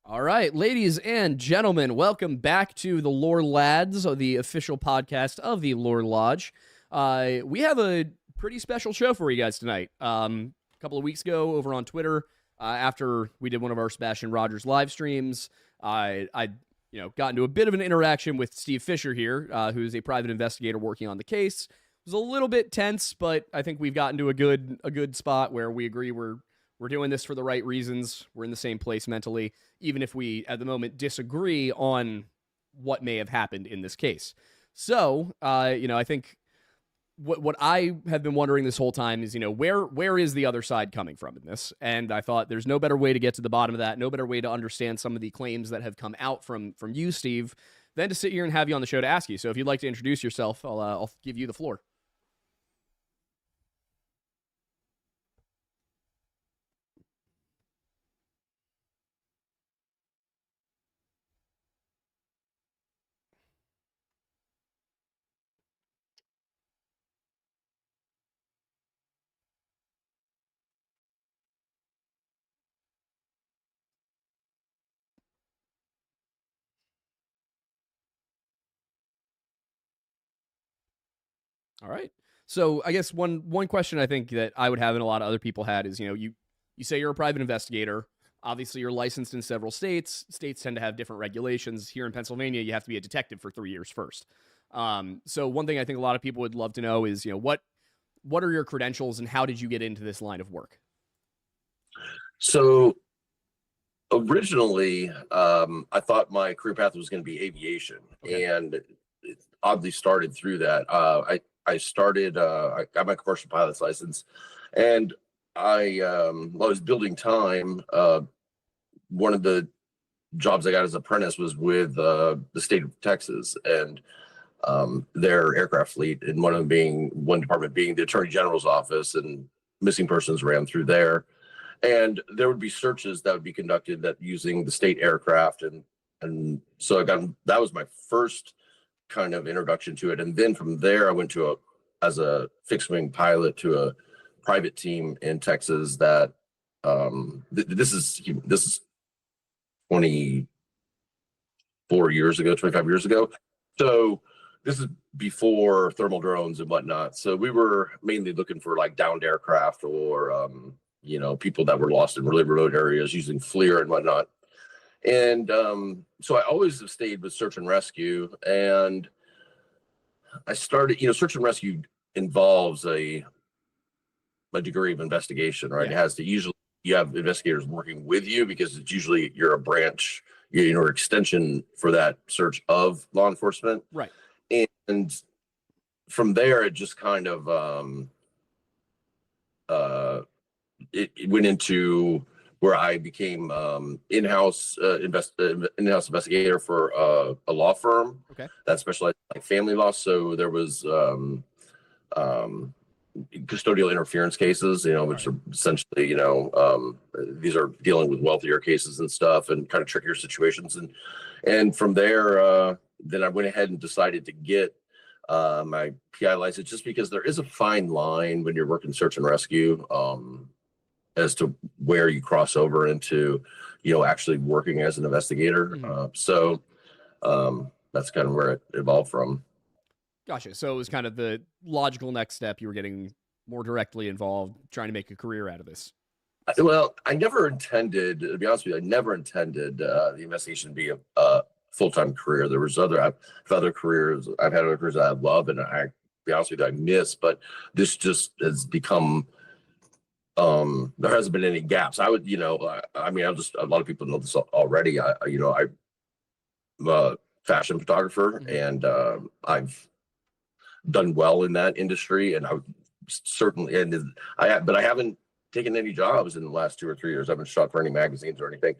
All right, ladies and gentlemen, welcome back to the Lore Lads, the official podcast of the Lore Lodge. We have a pretty special show for you guys tonight. A couple of weeks ago, over on Twitter, after we did one of our Sebastian Rogers live streams, I got into a bit of an interaction with Steve Fischer here, who's a private investigator working on the case. It was a little bit tense, but I think we've gotten to a good spot where we agree we're doing this for the right reasons. We're in the same place mentally, even if we, at the moment, disagree on what may have happened in this case. So, I think what I have been wondering this whole time is, where is the other side coming from in this? And I thought there's no better way to get to the bottom of that, no better way to understand some of the claims that have come out from you, Steve, than to sit here and have you on the show to ask you. So if you'd like to introduce yourself, I'll give you the floor. All right. So I guess one question I think that I would have and a lot of other people had is, you say you're a private investigator. Obviously, you're licensed in several states. States tend to have different regulations. Here in Pennsylvania, you have to be a detective for 3 years first. So one thing I think a lot of people would love to know is, what are your credentials and how did you get into this line of work? So originally, I thought my career path was going to be aviation, and it oddly started through that. I started, I got my commercial pilot's license, and I was building time. One of the jobs I got as an apprentice was with the state of Texas and their aircraft fleet, and one department being the Attorney General's office, and missing persons ran through there. And there would be searches that would be conducted that using the state aircraft, and so that was my first kind of introduction to it. And then from there, I went as a fixed wing pilot to a private team in Texas that this is 24 years ago, 25 years ago. So this is before thermal drones and whatnot. So we were mainly looking for like downed aircraft or people that were lost in really remote areas using FLIR and whatnot. And so I always have stayed with search and rescue. And I started, search and rescue involves a degree of investigation, right? Yeah. It has to usually, you have investigators working with you because it's usually you're a branch, extension for that search of law enforcement. Right. And from there, it just kind of, it went into where I became in-house investigator for a law firm that specialized in like family law. So there was custodial interference cases, which are essentially, these are dealing with wealthier cases and stuff and kind of trickier situations. And from there, then I went ahead and decided to get my PI license, just because there is a fine line when you're working search and rescue as to where you cross over into, actually working as an investigator. Mm-hmm. So that's kind of where it evolved from. Gotcha. So it was kind of the logical next step. You were getting more directly involved, trying to make a career out of this. Well, I never intended, to be honest with you, I never intended the investigation to be a full-time career. There was other careers. I've had other careers that I love, and I, to be honest with you, I miss, but this just has become, there hasn't been any gaps. I would, I'll just, a lot of people know this already. I'm a fashion photographer, and I've done well in that industry, and I would certainly, but I haven't taken any jobs in the last 2 or 3 years. I haven't shot for any magazines or anything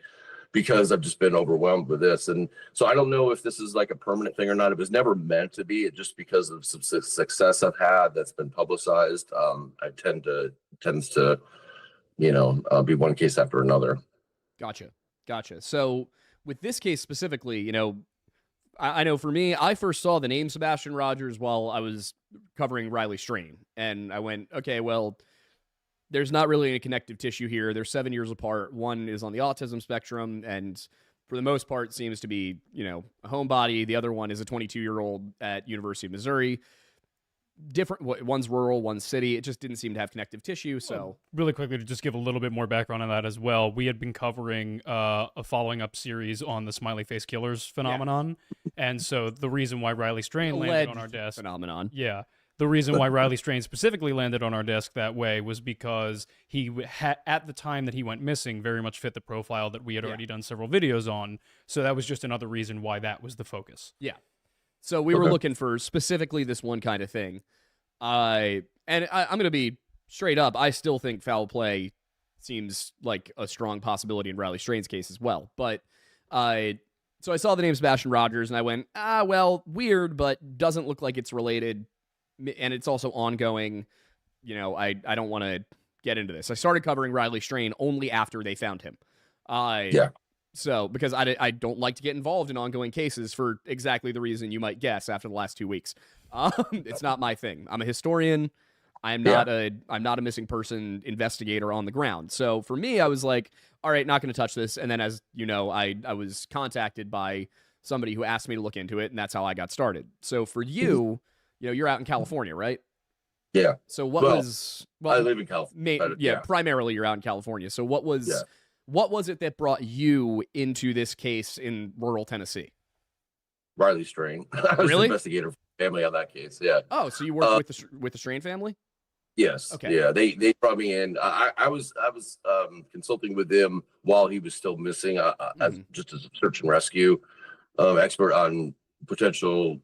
because I've just been overwhelmed with this. And so I don't know if this is like a permanent thing or not. It was never meant to be. It just because of some success I've had that's been publicized. I tends to, be one case after another. Gotcha. So with this case specifically, I know for me, I first saw the name Sebastian Rogers while I was covering Riley Strain. And I went, okay, well, there's not really any connective tissue here. They're 7 years apart. One is on the autism spectrum, and for the most part seems to be, you know, a homebody. The other one is a 22-year-old at University of Missouri. Different, one's rural, one's city. It just didn't seem to have connective tissue. So really quickly, to just give a little bit more background on that as well, we had been covering a following up series on the smiley face killers phenomenon, and so the reason why Riley Strain landed on our desk the reason why Riley Strain specifically landed on our desk that way was because he at the time that he went missing very much fit the profile that we had already done several videos on. So that was just another reason why that was the focus. Yeah. So we were looking for specifically this one kind of thing. I'm going to be straight up. I still think foul play seems like a strong possibility in Riley Strain's case as well. But so I saw the name Sebastian Rogers and I went, well, weird, but doesn't look like it's related. And it's also ongoing. You know, I don't want to get into this. I started covering Riley Strain only after they found him. So, because I don't like to get involved in ongoing cases for exactly the reason you might guess after the last 2 weeks. It's not my thing. I'm a historian. I'm not a missing person investigator on the ground. So for me, I was like, all right, not going to touch this. And then, as you know, I was contacted by somebody who asked me to look into it, and that's how I got started. So for you, you know, you're out in California, right? Yeah. So what was... Well, I live in California. Primarily you're out in California. So what was... What was it that brought you into this case in rural Tennessee? Riley Strain. I was Really? the investigator for the family on that case. Yeah. Oh, so you worked with the Strain family? Yes. Okay. Yeah. They brought me in. I was consulting with them while he was still missing, just as a search and rescue expert on potential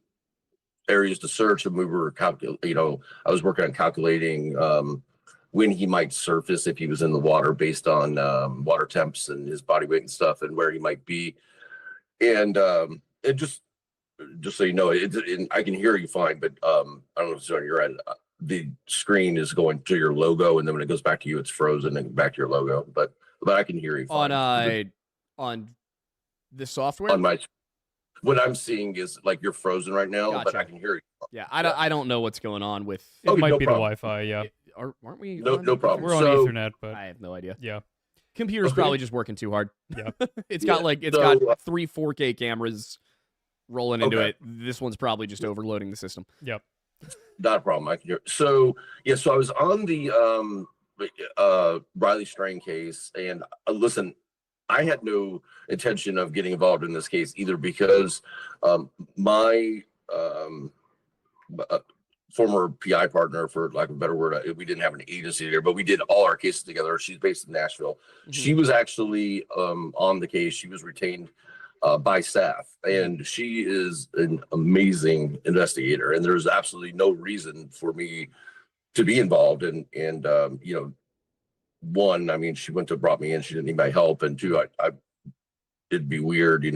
areas to search, and we were I was working on calculating when he might surface if he was in the water based on water temps and his body weight and stuff, and where he might be. And it just so you know, I can hear you fine, but I don't know if it's on your end. The screen is going to your logo, and then when it goes back to you, it's frozen and back to your logo. But I can hear you fine. On the software. On my, what I'm seeing is like you're frozen right now, Gotcha. but I can hear you. Yeah, I don't know what's going on with. It might no be problem. the Wi-Fi. Yeah. Aren't we? No problem. We're on Ethernet, but I have no idea. yeah. Computer's probably just working too hard. Yeah. It's got got 3 4K cameras rolling into it. This one's probably just overloading the system. Yep. Not a problem. I can hear. So I was on the Riley Strain case, and listen, I had no intention of getting involved in this case either, because my former PI partner, for lack of a better word, we didn't have an agency there, but we did all our cases together. She's based in Nashville. Mm-hmm. She was actually on the case. She was retained by Seth, and she is an amazing investigator, and there's absolutely no reason for me to be involved. And one, I mean, she went to brought me in, she didn't need my help, and two, I it'd be weird, it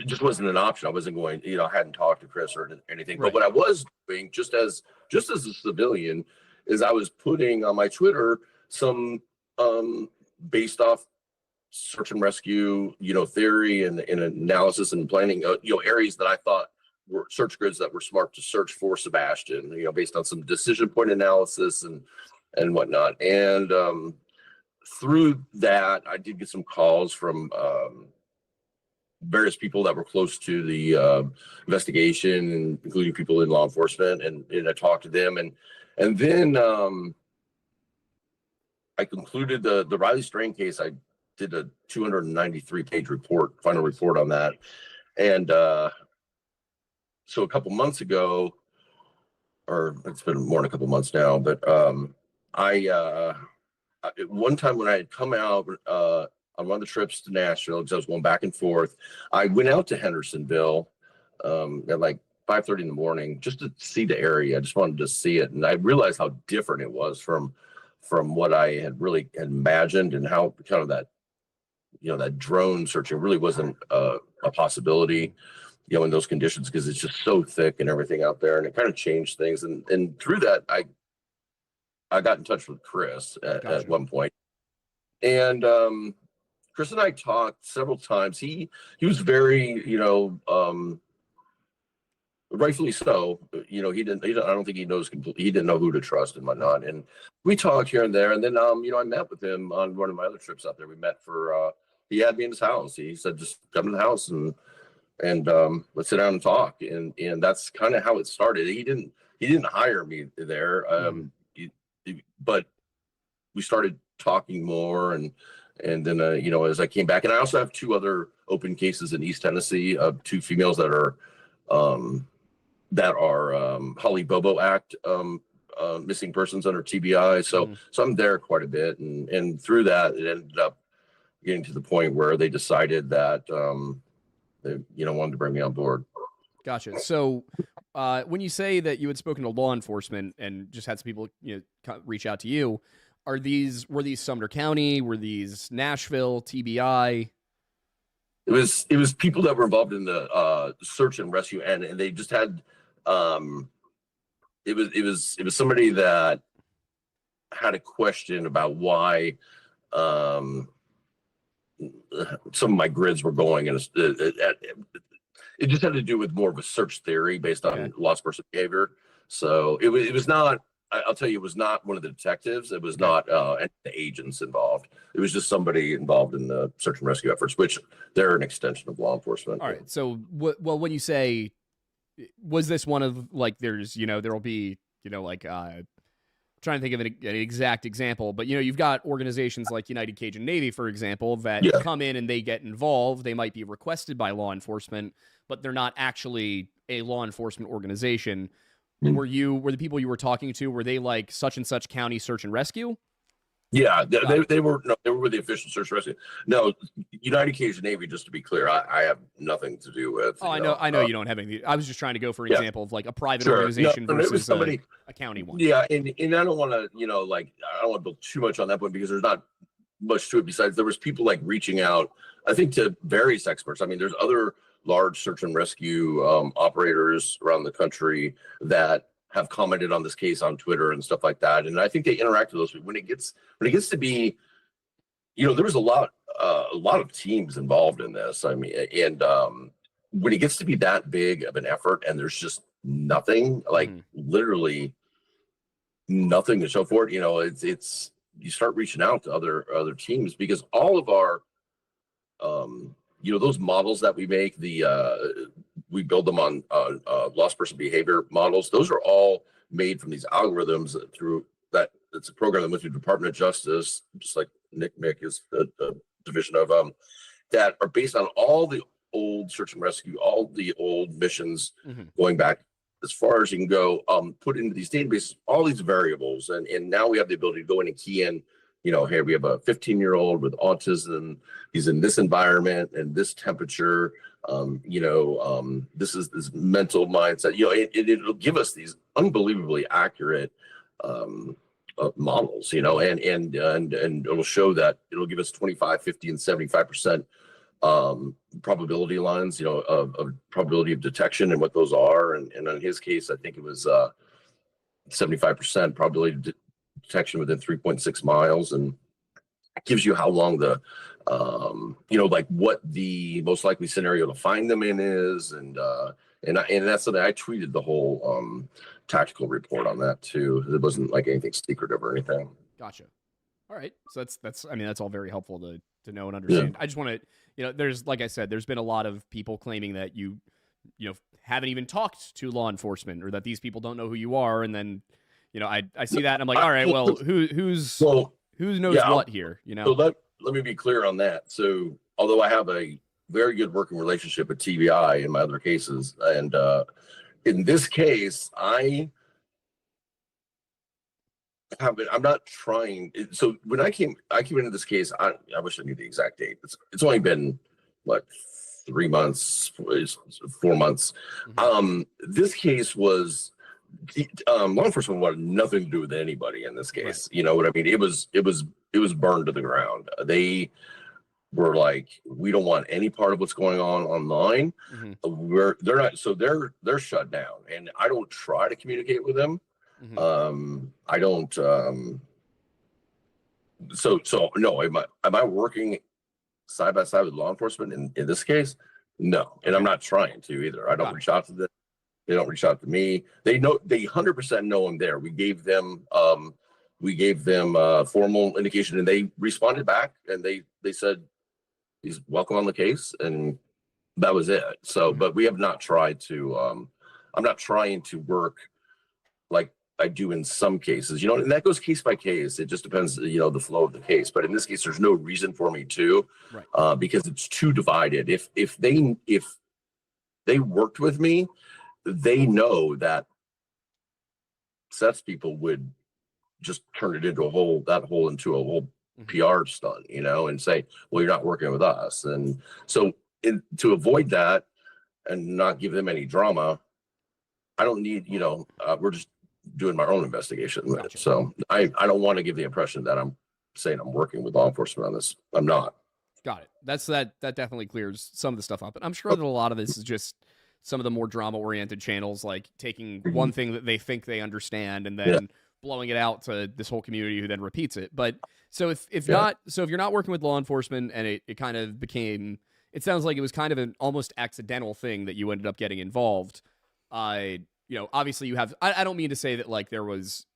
just wasn't an option. I wasn't going, I hadn't talked to Chris or anything. Right. But what I was doing, just as a civilian, is I was putting on my Twitter some based off search and rescue, theory and analysis and planning, areas that I thought were search grids that were smart to search for Sebastian, based on some decision point analysis and whatnot. And through that, I did get some calls from various people that were close to the investigation, including people in law enforcement, and I talked to them, and then I concluded the Riley Strain case. I did a 293-page final report on that, and so a couple months ago, or it's been more than a couple months now, but one time when I had come out on one of the trips to Nashville, because I was going back and forth, I went out to Hendersonville at like 5:30 in the morning just to see the area. I just wanted to see it, and I realized how different it was from what I had really imagined, and how kind of that that drone searching really wasn't a possibility in those conditions, because it's just so thick and everything out there, and it kind of changed things. And through that, I got in touch with Chris at one point, and Chris and I talked several times. He was very rightfully so. You know, I don't think he knows completely. He didn't know who to trust and whatnot. And we talked here and there. And then, you know, I met with him on one of my other trips out there. We met for, he had me in his house. He said, just come to the house and let's sit down and talk. And that's kind of how it started. He didn't hire me there. But we started talking more, and then you know, as I came back, and I also have 2 other open cases in East Tennessee of 2 females that are Holly Bobo Act missing persons under TBI. So I'm there quite a bit, and through that, it ended up getting to the point where they decided that they, you know, wanted to bring me on board. Gotcha. So when you say that you had spoken to law enforcement and just had some people, you know, reach out to you, were these Sumner County? Were these Nashville, TBI? It was people that were involved in the search and rescue, and they just had it was somebody that had a question about why some of my grids were going, and it just had to do with more of a search theory based on lost person behavior. So it was not, I'll tell you, it was not one of the detectives. It was not any of the agents involved. It was just somebody involved in the search and rescue efforts, which they're an extension of law enforcement. All right. So, well, when you say, was this one of, like, there's, you know, there'll be, you know, like, trying to think of an exact example, but, you know, you've got organizations like United Cajun Navy, for example, that come in and they get involved. They might be requested by law enforcement, but they're not actually a law enforcement organization. Were the people you were talking to, were they like such and such county search and rescue? Yeah, they were with the official search and rescue. No, United Cajun Navy, just to be clear, I have nothing to do with. Oh, I know you don't have anything. I was just trying to go for an example of like a private organization versus a county one. Yeah, and I don't want to, you know, like, I don't want to build too much on that one because there's not much to it besides there was people like reaching out, I think, to various experts. I mean, there's other large search and rescue operators around the country that have commented on this case on Twitter and stuff like that, and I think they interact with those people. When it gets to be, you know, there was a lot of teams involved in this. I mean, and when it gets to be that big of an effort, and there's just nothing, like literally nothing to show for it, you know, it's you start reaching out to other teams, because all of our you know, those models that we make, we build them on lost person behavior models. Those are all made from these algorithms through that. It's a program that went through the Department of Justice, just like NCMEC is the division of that are based on all the old search and rescue, all the old missions going back as far as you can go, put into these databases, all these variables. And now we have the ability to go in and key in, you know, hey, we have a 15-year-old with autism. He's in this environment and this temperature. You know, this is this mental mindset. You know, it'll give us these unbelievably accurate models. You know, and it'll show that it'll give us 25, 50, and 75% probability lines. You know, of probability of detection and what those are. And in his case, I think it was 75% probability of detection within 3.6 miles, and it gives you how long the you know, like what the most likely scenario to find them in is, and that's something I tweeted the whole tactical report on that too. It wasn't like anything secretive or anything. Gotcha. All right, so that's I mean, that's all very helpful to know and understand. I just want to, you know, there's, like I said, there's been a lot of people claiming that you know, haven't even talked to law enforcement, or that these people don't know who you are, and then, you know, I see that and I'm like, all right, well, who knows what here, you know? So let me be clear on that. So although I have a very good working relationship with TBI in my other cases, and in this case, I'm not trying. So when I came into this case, I wish I knew the exact date. It's only been what, 3 months, 4 months. This case was. Law enforcement wanted nothing to do with anybody in this case. Right. You know what I mean? It was burned to the ground. They were like, we don't want any part of what's going on online. They're not, so they're shut down, and I don't try to communicate with them. I don't. So no. Am I working side by side with law enforcement in this case? No, and I'm not trying to either. I don't reach out to them. They don't reach out to me. They 100% know I'm there. We gave them formal indication, and they responded back, and they said he's welcome on the case, and that was it. So, but we have not tried to. I'm not trying to work like I do in some cases, and that goes case by case. It just depends, the flow of the case. But in this case, there's no reason for me to, right. Because it's too divided. If they worked with me, they know that Seth's people would just turn it into a whole PR stunt, and say, well, you're not working with us. And so to avoid that and not give them any drama, I don't need, we're just doing my own investigation. Gotcha. So I don't want to give the impression that I'm saying I'm working with law enforcement on this. I'm not. Got it. That definitely clears some of the stuff up. And I'm sure that a lot of this is just some of the more drama-oriented channels, like taking one thing that they think they understand and then blowing it out to this whole community who then repeats it. But so if you're not working with law enforcement, and it kind of became, it sounds like it was kind of an almost accidental thing that you ended up getting involved. Obviously you have, I don't mean to say that like it was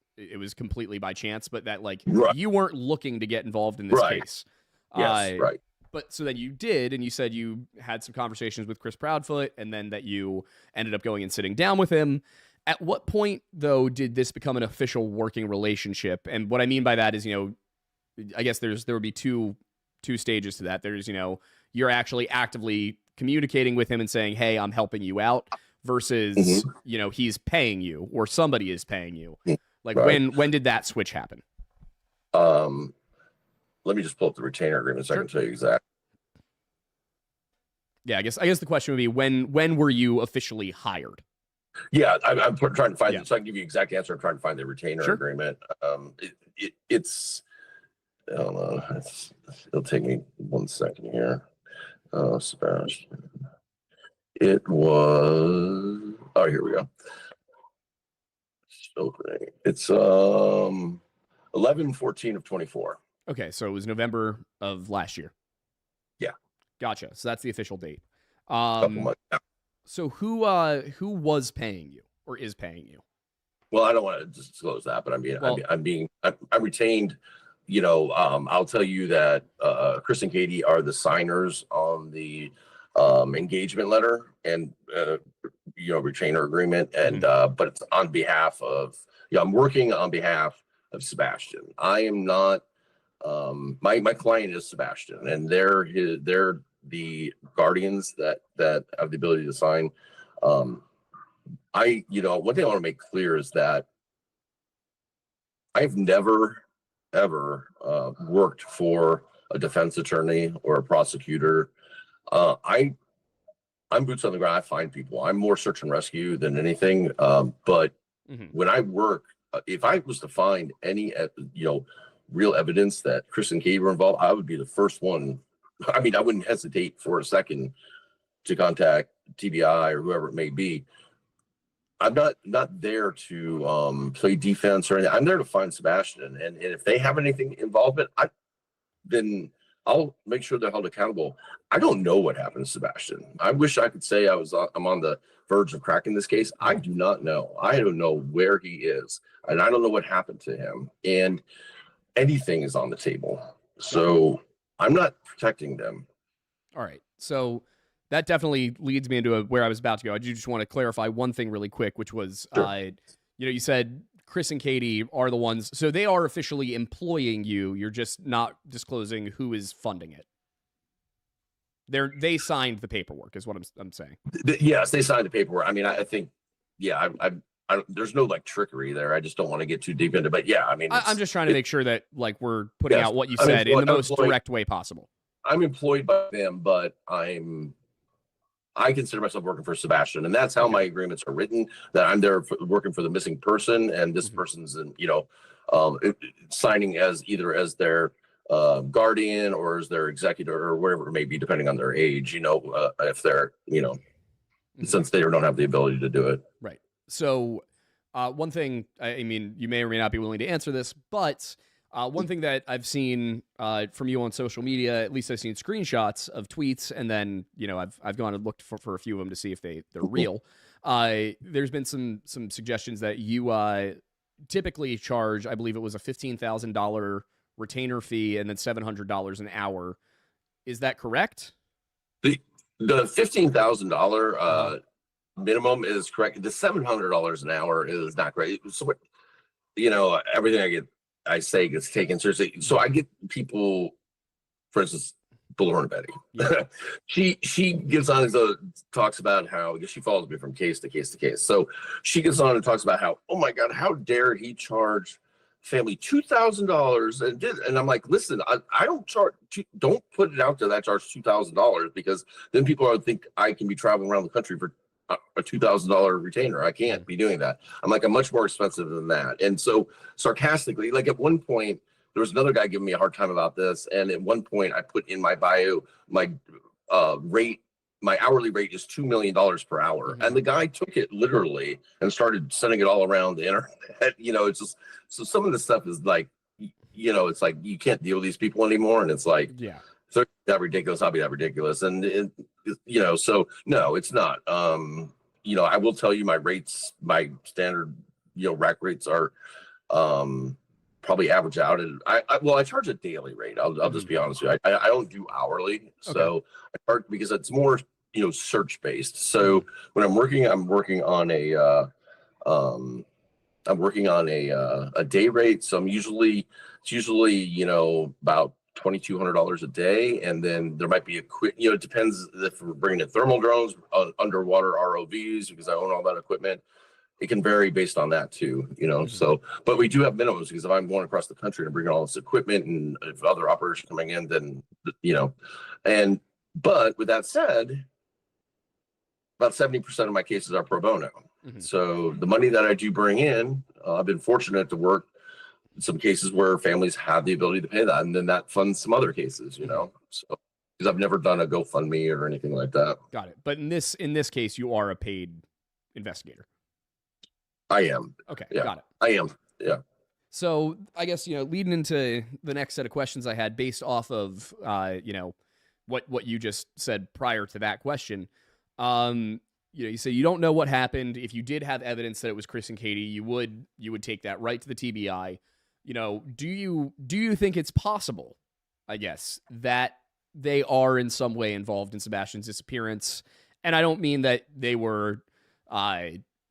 completely by chance, but that like you weren't looking to get involved in this case. Yes, right. But so then you did, and you said you had some conversations with Chris Proudfoot, and then that you ended up going and sitting down with him. At what point, though, did this become an official working relationship? And what I mean by that is, I guess there would be two stages to that. There's, you're actually actively communicating with him and saying, hey, I'm helping you out, versus, he's paying you or somebody is paying you. Like when did that switch happen? Let me just pull up the retainer agreement so I can tell you exactly. Yeah, I guess the question would be when were you officially hired? Yeah, I'm trying to find it, so I can give you the exact answer. I'm trying to find the retainer agreement. It's I don't know. It'll take me 1 second here. Sebastian. It was. Oh, here we go. Opening. It's 11/14 of 24. Okay, so it was November of last year. Yeah. Gotcha. So that's the official date. Couple months. So who was paying you or is paying you? Well, I don't want to disclose that, but I'm retained. I'll tell you that Chris and Katie are the signers on the engagement letter and retainer agreement, and but it's on behalf of. I'm working on behalf of Sebastian. I am not. My client is Sebastian, and they're the guardians that have the ability to sign. One thing I want to make clear is that I've never ever worked for a defense attorney or a prosecutor. I'm boots on the ground. I find people. I'm more search and rescue than anything. But when I work, if I was to find any real evidence that Chris and Katie were involved, I would be the first one. I mean, I wouldn't hesitate for a second to contact TBI or whoever it may be. I'm not there to play defense or anything. I'm there to find Sebastian, and if they have anything involvement, then I'll make sure they're held accountable. I don't know what happened to Sebastian. I wish I could say I'm on the verge of cracking this case. I do not know. I don't know where he is, and I don't know what happened to him. And anything is on the table. So I'm not protecting them. All right. So that definitely leads me into where I was about to go. I do just want to clarify one thing really quick, which was, you said Chris and Katie are the ones, so they are officially employing you. You're just not disclosing who is funding it. They signed the paperwork, is what I'm saying. Yes, they signed the paperwork. I mean, I think, there's no trickery there. I just don't want to get too deep into it. But yeah, I mean, I'm just trying to make sure that we're putting out what you said in the most direct way possible. I'm employed by them, but I consider myself working for Sebastian, and that's how my agreements are written. That I'm there working for the missing person, and this person's signing as either as their guardian or as their executor or whatever it may be, depending on their age. If they're since they don't have the ability to do it. Right. So one thing, I mean, you may or may not be willing to answer this, but one thing that I've seen from you on social media, at least I've seen screenshots of tweets, and then, I've gone and looked for a few of them to see if they're real. There's been some suggestions that you typically charge, I believe it was a $15,000 retainer fee and then $700 an hour. Is that correct? The $15,000 minimum is correct. The $700 an hour is not correct. So, everything I say gets taken seriously. So I get people, for instance, Bullhorn Betty. Yeah. she gets on and talks about how she follows me from case to case to case. So she gets on and talks about how, oh my God, how dare he charge family $2,000 and I'm like, listen, I don't charge. Don't put it out there that I charge $2,000 because then people are think I can be traveling around the country for a $2,000 retainer. I can't be doing that. I'm like, I'm much more expensive than that. And so sarcastically, like at one point, there was another guy giving me a hard time about this. And at one point I put in my bio, my hourly rate is $2 million per hour. Mm-hmm. And the guy took it literally and started sending it all around the internet. It's just, so some of the stuff is like, it's like, you can't deal with these people anymore. And it's like, yeah, if they're that ridiculous, I'll be that ridiculous. And so no, it's not. I will tell you my rates, my standard, rack rates are, probably average out. And I charge a daily rate. I'll just be honest with you. I don't do hourly. So okay. I charge because it's more, search based. So when I'm working on a day rate. So it's usually, about $2,200 a day. And then there might be it depends if we're bringing in thermal drones, underwater ROVs, because I own all that equipment. It can vary based on that too, mm-hmm. So, but we do have minimums because if I'm going across the country and bringing all this equipment and if other operators are coming in, then, but with that said, about 70% of my cases are pro bono. Mm-hmm. So the money that I do bring in, I've been fortunate to work in some cases where families have the ability to pay that. And then that funds some other cases, so because I've never done a GoFundMe or anything like that. Got it. But in this case, you are a paid investigator. I am. Okay, yeah, got it. I am, yeah. So I guess, leading into the next set of questions I had based off of, what you just said prior to that question, you say you don't know what happened. If you did have evidence that it was Chris and Katie, you would take that right to the TBI. Do you think it's possible, I guess, that they are in some way involved in Sebastian's disappearance? And I don't mean that they were,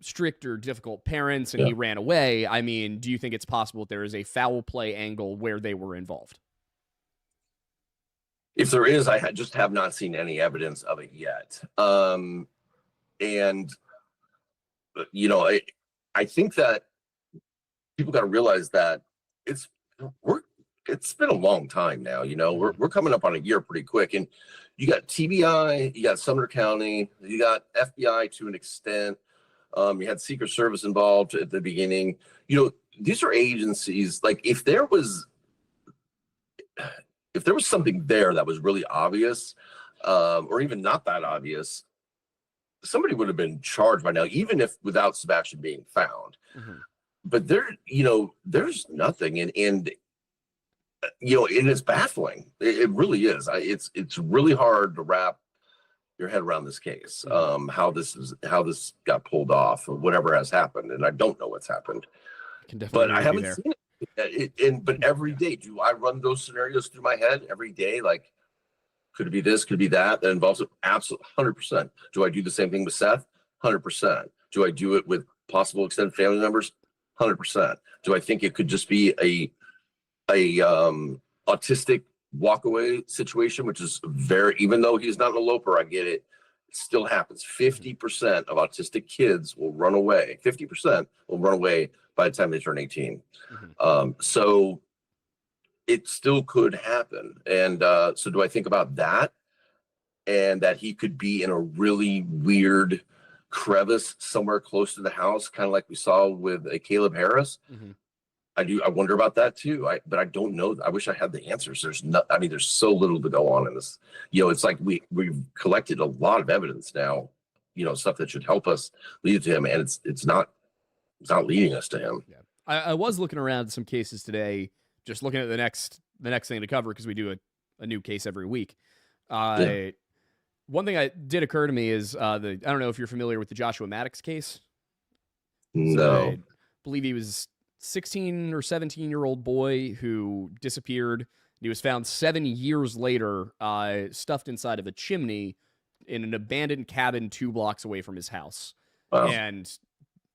strict or difficult parents and he ran away. I mean, do you think it's possible that there is a foul play angle where they were involved? If there is, I just have not seen any evidence of it yet. And I think that people got to realize that it's been a long time now. We're coming up on a year pretty quick, and you got TBI, you got Sumner County, you got FBI to an extent. You had Secret Service involved at the beginning. These are agencies, like if there was something there that was really obvious, or even not that obvious, somebody would have been charged by now, even if without Sebastian being found. Mm-hmm. But there's nothing. And it is baffling. It really is. It's really hard to wrap your head around this case, how this got pulled off or whatever has happened. And I don't know what's happened, but I haven't seen it. But every day, do I run those scenarios through my head every day? Like, could it be this? Could it be that? That involves it. Absolutely 100%. Do I do the same thing with Seth? 100%. Do I do it with possible extended family members? 100%. Do I think it could just be a autistic walkaway situation, which is even though he's not an eloper, I get it. It still happens. 50% of autistic kids will run away. 50% will run away by the time they turn 18. Mm-hmm. So it still could happen. And so do I think about that? And that he could be in a really weird crevice somewhere close to the house, kind of like we saw with Caleb Harris. Mm-hmm. I wonder about that too. But I don't know. I wish I had the answers. There's so little to go on in this. It's like we've collected a lot of evidence now, stuff that should help us lead to him, and it's not leading us to him. Yeah. I was looking around some cases today, just looking at the next thing to cover because we do a new case every week. one thing that did occur to me is I don't know if you're familiar with the Joshua Maddox case. No. So I believe he was 16 or 17-year-old boy who disappeared. He was found 7 years later, stuffed inside of a chimney in an abandoned cabin 2 blocks away from his house. Wow. And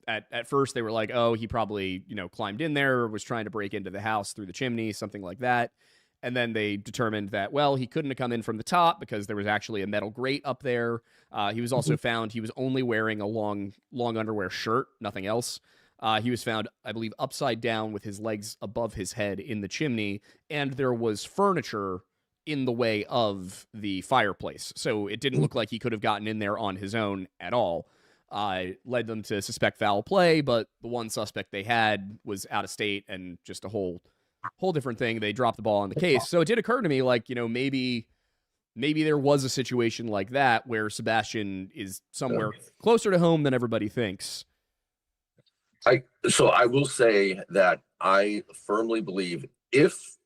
at first they were like, oh, he probably, climbed in there or was trying to break into the house through the chimney, something like that. And then they determined that, well, he couldn't have come in from the top because there was actually a metal grate up there. He was also found, he was only wearing a long underwear shirt, nothing else. He was found, I believe, upside down with his legs above his head in the chimney, and there was furniture in the way of the fireplace. So it didn't look like he could have gotten in there on his own at all. Led them to suspect foul play, but the one suspect they had was out of state and just a whole different thing. They dropped the ball on the case. So it did occur to me, like, maybe there was a situation like that where Sebastian is somewhere closer to home than everybody thinks. So I will say that I firmly believe if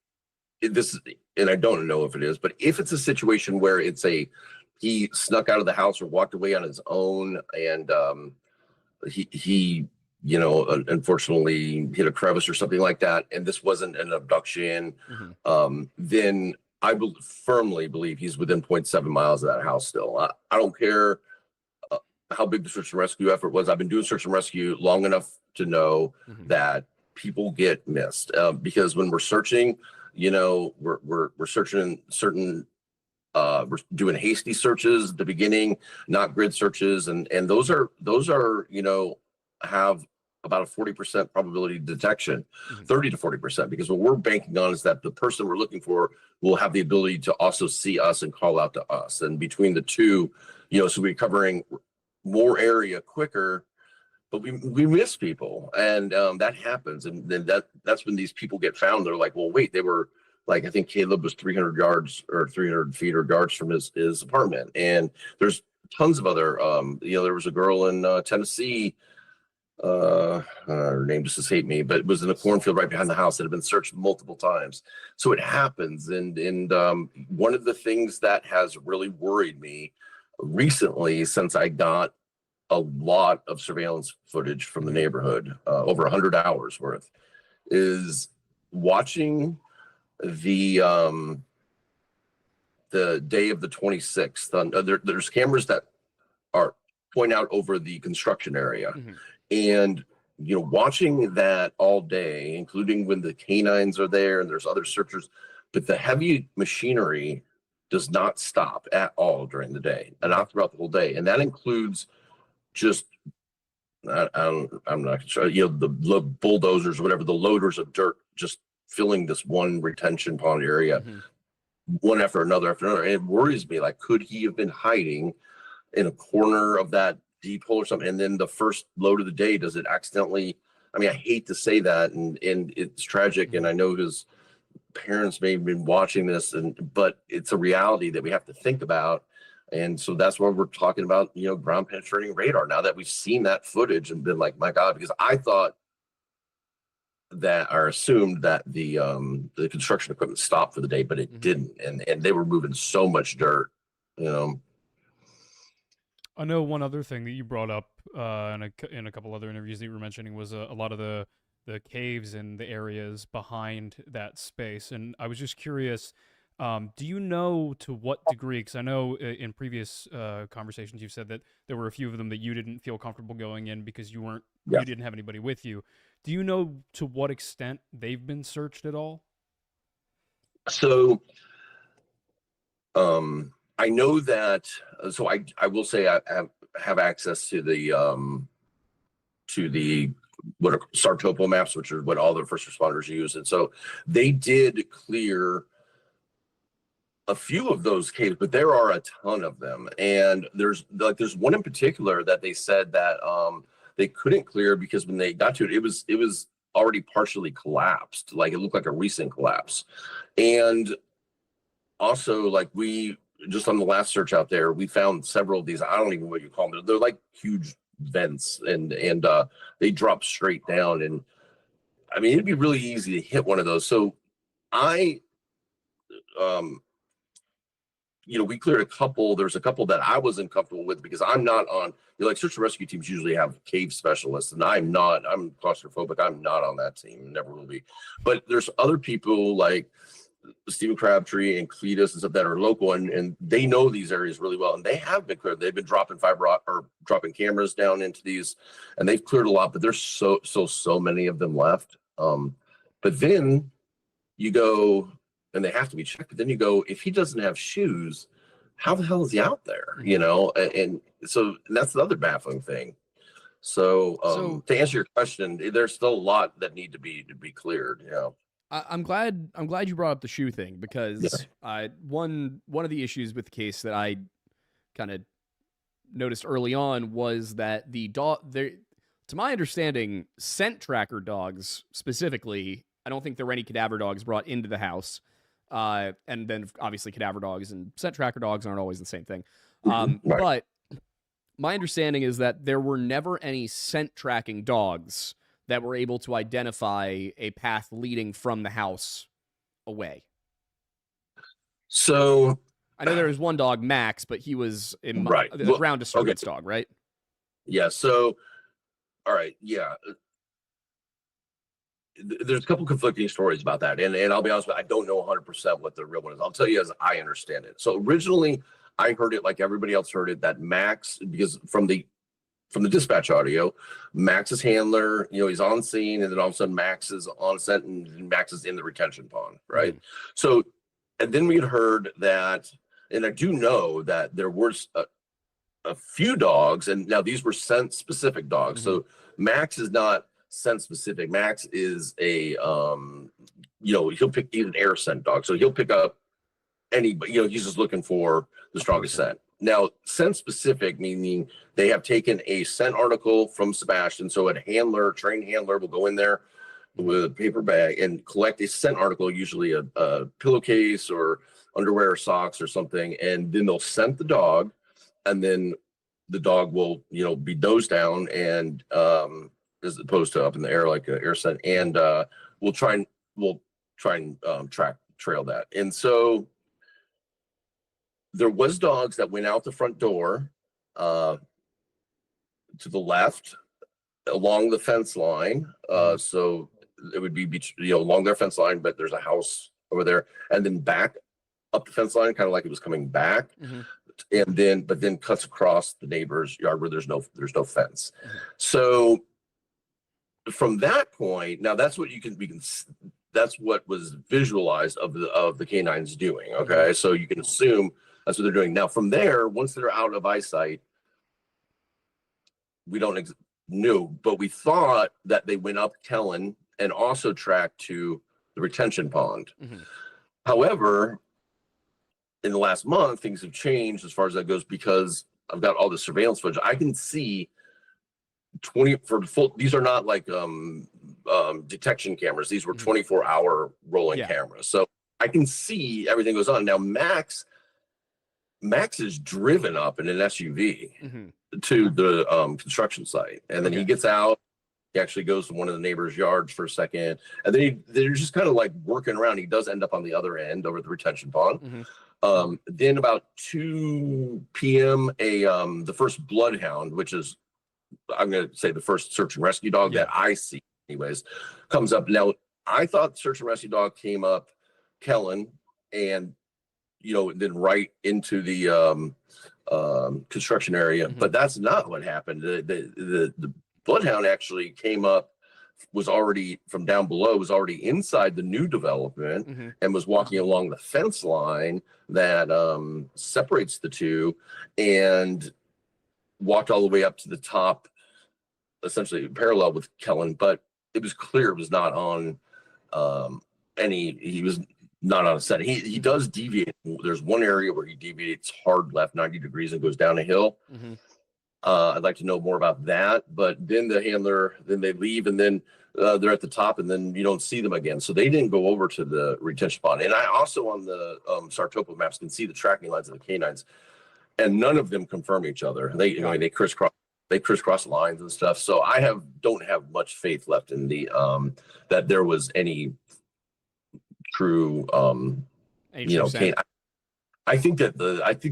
this, and I don't know if it is, but if it's a situation where he snuck out of the house or walked away on his own, and he unfortunately hit a crevice or something like that, and this wasn't an abduction, then I firmly believe he's within 0.7 miles of that house still. I don't care how big the search and rescue effort was. I've been doing search and rescue long enough to know that people get missed, because when we're searching, we're searching certain, we're doing hasty searches at the beginning, not grid searches, and those are have about a 40% probability of detection, 30 to 40%, because what we're banking on is that the person we're looking for will have the ability to also see us and call out to us, and between the two, so we're covering more area quicker, but we miss people, and that happens, and then that's when these people get found. They're like, well, wait, they were like, I think Caleb was 300 yards or 300 feet or yards from his apartment, and there's tons of other. There was a girl in Tennessee. Her name just escaped me, but it was in a cornfield right behind the house that had been searched multiple times. So it happens, and one of the things that has really worried me recently, since I got a lot of surveillance footage from the neighborhood, over 100 hours worth, is watching the day of the 26th. There's cameras that are point out over the construction area, and watching that all day, including when the canines are there and there's other searchers, but the heavy machinery does not stop at all during the day, and not throughout the whole day, and that includes just I'm not sure, the bulldozers, whatever, the loaders of dirt, just filling this one retention pond area, one after another. And it worries me, like, could he have been hiding in a corner of that deep hole or something? And then the first load of the day, does it accidentally, I hate to say that, and it's tragic, and I know his parents may have been watching this, but it's a reality that we have to think about. And so that's why we're talking about, ground penetrating radar, now that we've seen that footage and been like, my God, because I thought that, or assumed that the construction equipment stopped for the day, but it didn't. And they were moving so much dirt, I know one other thing that you brought up in a couple other interviews that you were mentioning was a lot of the caves and the areas behind that space. And I was just curious, do you know to what degree, because I know in previous conversations you've said that there were a few of them that you didn't feel comfortable going in because you didn't have anybody with you. Do you know to what extent they've been searched at all? So I know that, so I will say I have access to the what are Sartopo maps, which are what all the first responders use. And so they did clear a few of those caves, but there are a ton of them. And there's one in particular that they said that they couldn't clear because when they got to it, it was already partially collapsed. Like, it looked like a recent collapse. And also, like, we just on the last search out there, we found several of these, I don't even know what you call them, they're like huge vents, and they drop straight down, and it'd be really easy to hit one of those. So I we cleared a couple. There's a couple that I wasn't comfortable with because I'm not on, like search and rescue teams usually have cave specialists, and I'm claustrophobic. I'm not on that team, never will be. But there's other people like Stephen Crabtree and Cletus and stuff that are local, and they know these areas really well, and they have been cleared. They've been dropping dropping cameras down into these, and they've cleared a lot, but there's so many of them left. But then you go, and they have to be checked, but then you go, if he doesn't have shoes, how the hell is he out there? And so that's the other baffling thing. So to answer your question, there's still a lot that need to be cleared. I'm glad you brought up the shoe thing, because one of the issues with the case that I kind of noticed early on was that the dog, to my understanding, scent tracker dogs specifically, I don't think there were any cadaver dogs brought into the house. And then obviously cadaver dogs and scent tracker dogs aren't always the same thing. Right. But my understanding is that there were never any scent tracking dogs that were able to identify a path leading from the house away. So I know there was one dog, Max, but he was a ground disturbance dog, right? Yeah. So, all right. Yeah. There's a couple conflicting stories about that. And I'll be honest with you, I don't know 100% what the real one is. I'll tell you as I understand it. So originally I heard it like everybody else heard it, that Max, because from the dispatch audio, Max's handler, he's on scene, and then all of a sudden Max is on set and Max is in the retention pond, right? Mm-hmm. So, and then we had heard that, and I do know that there was a few dogs, and now these were scent specific dogs. Mm-hmm. So Max is not scent specific. Max is a, he'll pick even air scent dog. So he'll pick up anybody, he's just looking for the strongest scent. Now, scent specific, meaning they have taken a scent article from Sebastian. So a trained handler will go in there with a paper bag and collect a scent article, usually a pillowcase or underwear or socks or something. And then they'll scent the dog, and then the dog will, be dozed down, and as opposed to up in the air like an air scent. And we'll try and trail that. And so there was dogs that went out the front door to the left along the fence line. So it would be along their fence line, but there's a house over there, and then back up the fence line, kind of like it was coming back. Mm-hmm. And then cuts across the neighbor's yard where there's no fence. Mm-hmm. So from that point, now that's what that's what was visualized of the canines doing. Okay. Mm-hmm. So you can assume that's what they're doing. Now, from there, once they're out of eyesight, we don't know, but we thought that they went up Kellen and also tracked to the retention pond. Mm-hmm. However, in the last month, things have changed as far as that goes, because I've got all the surveillance footage. I can see 20 for the full. These are not like detection cameras. These were 24-hour rolling cameras. So I can see everything goes on. Now, Max is driven up in an SUV to the construction site, and then he gets out. He actually goes to one of the neighbors' yards for a second, and then they're just kind of like working around. He does end up on the other end over the retention pond. Then about 2 p.m., the first bloodhound, which is, I'm going to say, the first search and rescue dog that I see, anyways, comes up. Now, I thought the search and rescue dog came up Kellen and then right into the construction area, but that's not what happened. The bloodhound actually came up, was already from down below, was already inside the new development, and was walking along the fence line that separates the two, and walked all the way up to the top, essentially parallel with Kellen. But it was clear it was not on he was not on a set. He does deviate. There's one area where he deviates hard left 90 degrees and goes down a hill. I'd like to know more about that. But then the handler, then they leave, and then they're at the top, and then you don't see them again. So they didn't go over to the retention pond. And I also on the SAR-topo maps can see the tracking lines of the canines, and none of them confirm each other. They crisscross. They crisscross lines and stuff. So I don't have much faith left in the that there was any true canine. I think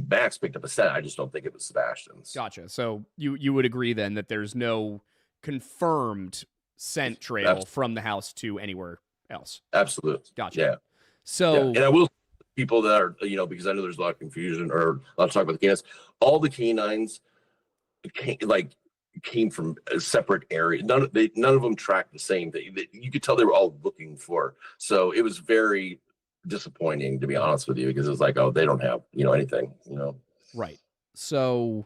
Max picked up a scent. I just don't think it was Sebastian's. Gotcha. So you would agree then that there's no confirmed scent trail from the house to anywhere else. Absolutely. Gotcha. Yeah. So, and I will, people that are, because I know there's a lot of confusion or a lot of talk about the canines. All the canines came from a separate area. None of them tracked the same thing. You could tell they were all looking for. So it was very disappointing, to be honest with you, because it was like, oh, they don't have anything. Right. So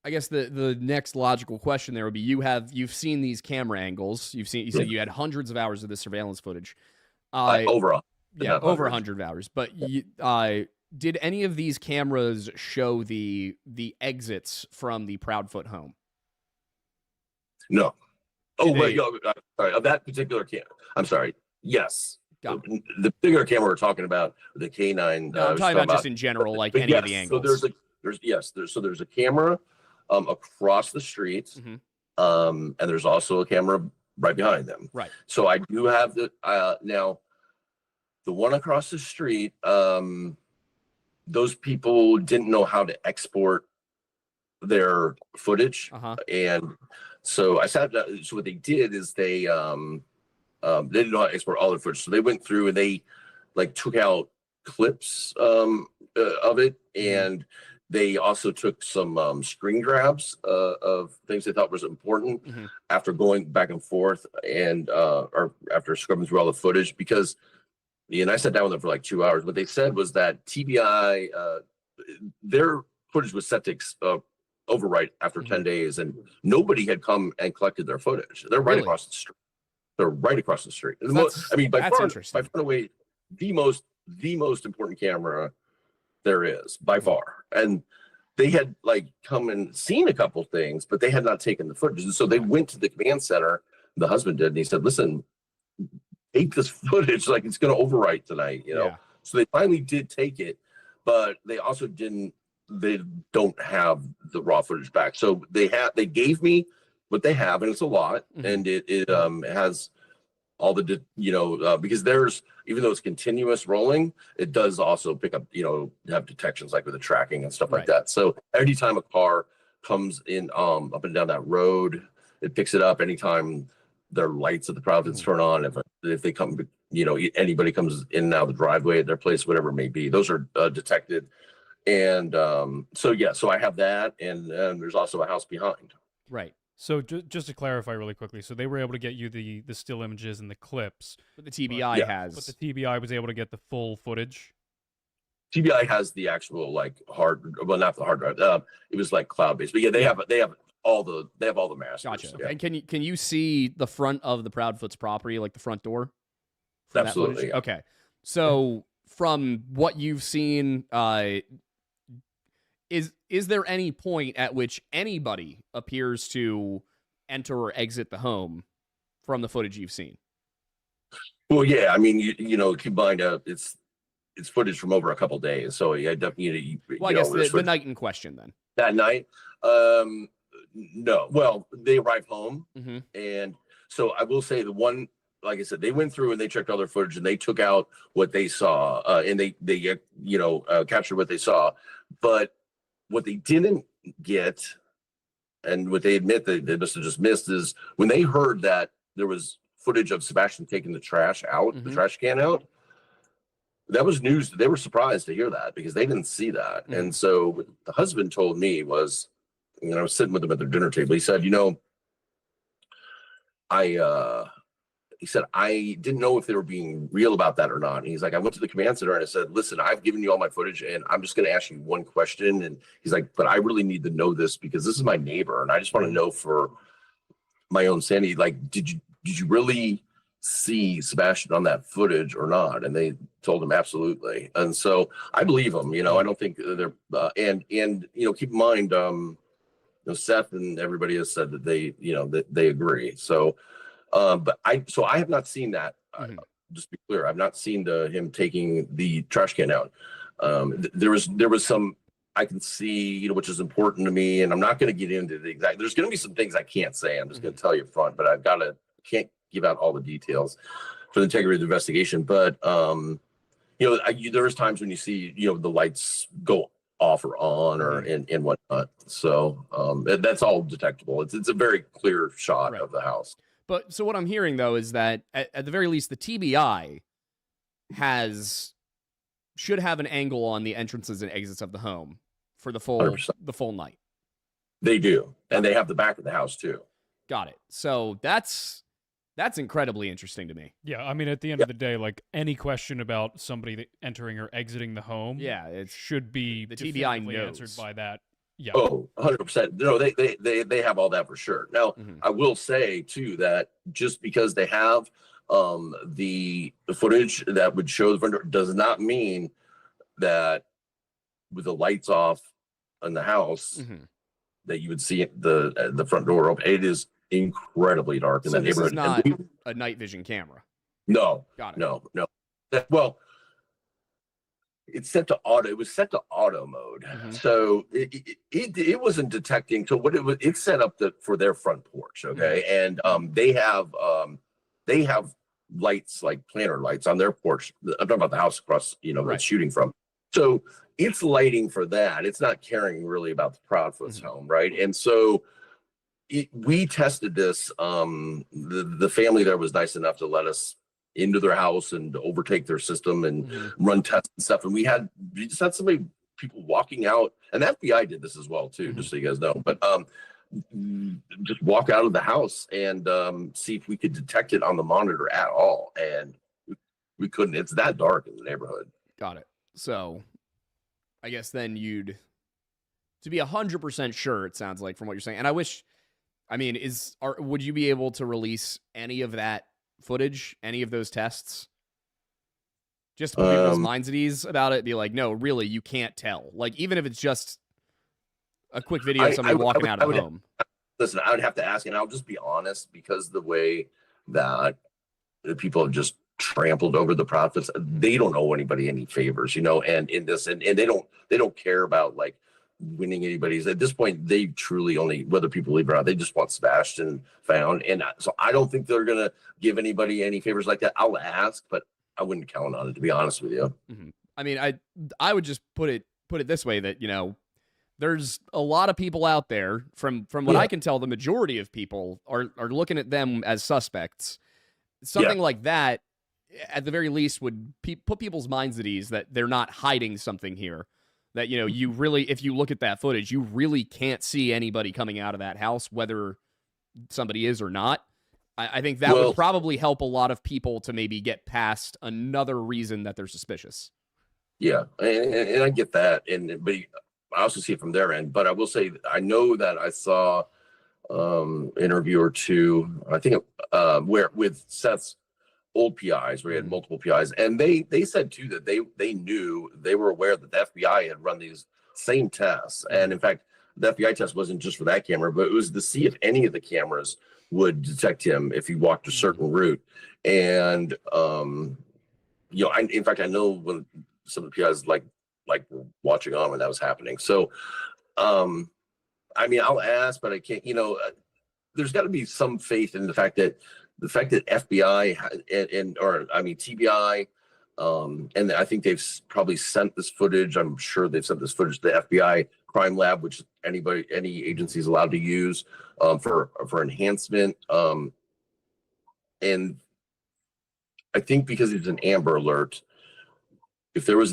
I guess the next logical question there would be, you've seen these camera angles. You said you had hundreds of hours of this surveillance footage. Over 100 hours. But did any of these cameras show the exits from the Proudfoot home? No. Sorry. Of that particular camera. I'm sorry. Yes. The particular camera we're talking about, the canine. No, I'm talking about just in general, like any of the angles. So there's a camera across the street, and there's also a camera right behind them. Right. So I do have now the one across the street. Those people didn't know how to export their footage, and so I sat down. So what they did is they didn't know how to export all their footage, so they went through and they took out clips of it, and they also took some screen grabs of things they thought was important after going back and forth and or after scrubbing through all the footage, because and I sat down with them for like 2 hours. What they said was that TBI, their footage was set to overwrite after 10 days, and nobody had come and collected their footage. They're right across the street. They're right across the street. By far away, the most important camera there is, by far. And they had come and seen a couple things, but they had not taken the footage. And so they went to the command center, the husband did, and he said, listen, take this footage, it's going to overwrite tonight, So they finally did take it, but they also they don't have the raw footage back. So they gave me what they have, and it's a lot, and it has all the because there's, even though it's continuous rolling, it does also pick up have detections with the tracking and stuff like that. So anytime a car comes in up and down that road, it picks it up. Anytime their lights at the Providence turn on, if they come, anybody comes in and out of the driveway at their place, whatever it may be, those are detected. And so I have that, and there's also a house behind. Right. So just to clarify really quickly, so they were able to get you the still images and the clips, but the TBI but the TBI was able to get the full footage. TBI has the actual not the hard drive. It was cloud based, but yeah, they have all the masters. Gotcha. Yeah. And can you see the front of the Proudfoot's property, the front door? Absolutely. Yeah. Okay. So from what you've seen, is there any point at which anybody appears to enter or exit the home from the footage you've seen? Well, yeah. I mean, keep in mind, it's footage from over a couple days. So yeah, definitely. Well, I guess the night in question then. That night, no. Well, they arrived home, and so I will say the one. Like I said, they went through and they checked all their footage and they took out what they saw, and they captured what they saw. But what they didn't get, and what they admit that they must have just missed, is when they heard that there was footage of Sebastian taking the trash out, the trash can out. That was news. They were surprised to hear that because they didn't see that. And so what the husband told me was, I was sitting with them at their dinner table. He said, he said, I didn't know if they were being real about that or not. And he's like, I went to the command center and I said, listen, I've given you all my footage and I'm just going to ask you one question. And he's like, but I really need to know this because this is my neighbor. And I just want to know for my own sanity, did you really see Sebastian on that footage or not? And they told him absolutely. And so I believe them, I don't think they're, and keep in mind, Seth and everybody has said that they agree. So, but I have not seen that. Just to be clear, I've not seen him taking the trash can out. There was some I can see, which is important to me, and I'm not going to get into the exact. There's going to be some things I can't say. I'm just going to tell you up front, but can't give out all the details for the integrity of the investigation. But there's times when you see, the lights go off or on or and whatnot. So that's all detectable. It's a very clear shot of the house. But so what I'm hearing though is that at the very least the TBI should have an angle on the entrances and exits of the home for the full 100%. the full night. They do, and they have the back of the house too. Got it. So that's incredibly interesting to me. Yeah, I mean, at the end of the day, like any question about somebody entering or exiting the home, it should be the TBI knows. answered by that. Yeah. Oh, 100%. No, they have all that for sure. Now, I will say too that just because they have the footage that would show the front door does not mean that with the lights off in the house that you would see the front door open. It is incredibly dark in the neighborhood. This is not a night vision camera. No. Got it. No. Well, it's set to auto. It was set to auto mode, so it wasn't detecting. So what it's set up for their front porch, okay, and they have lights like planter lights on their porch. I'm talking about the house across, it's shooting from. So it's lighting for that. It's not caring really about the Proudfoot's home, right? And so we tested this. The family there was nice enough to let us into their house and overtake their system and run tests and stuff. And we just had people walking out, and the FBI did this as well too, just so you guys know. But just walk out of the house and see if we could detect it on the monitor at all, and we couldn't. It's that dark in the neighborhood. Got it. So I guess then to be 100% sure, it sounds like from what you're saying, and would you be able to release any of that footage, any of those tests, just to put people's minds at ease about it? Be like, no, really, you can't tell. Like, even if it's just a quick video of somebody walking out of the home. Listen, I would have to ask, and I'll just be honest, because the way that the people have just trampled over the Prophets, they don't owe anybody any favors, and in this, and they don't care about like winning anybody's. At this point, they truly only, whether people believe it or not, they just want Sebastian found. And so I don't think they're gonna give anybody any favors like that. I'll ask, but I wouldn't count on it, to be honest with you. I mean, I would just put it this way, that there's a lot of people out there, from what I can tell, the majority of people are looking at them as suspects. Something like that, at the very least, would put people's minds at ease that they're not hiding something here. That, you really, if you look at that footage, you really can't see anybody coming out of that house, whether somebody is or not. I think that would probably help a lot of people to maybe get past another reason that they're suspicious. Yeah, and I get that, but I also see it from their end. But I will say, I know that I saw interview or two, I think, where with Seth's old PIs, where he had multiple PIs, and they said too that they were aware that the FBI had run these same tests, and in fact, the FBI test wasn't just for that camera, but it was to see if any of the cameras would detect him if he walked a certain route. And in fact, I know when some of the PIs like were watching on when that was happening. So, I mean, I'll ask, but I can't. There's got to be some faith in the fact that FBI TBI, and I think they've probably sent this footage. I'm sure they've sent this footage to the FBI crime lab, which any agency is allowed to use for enhancement. And I think because it's an Amber Alert, if there was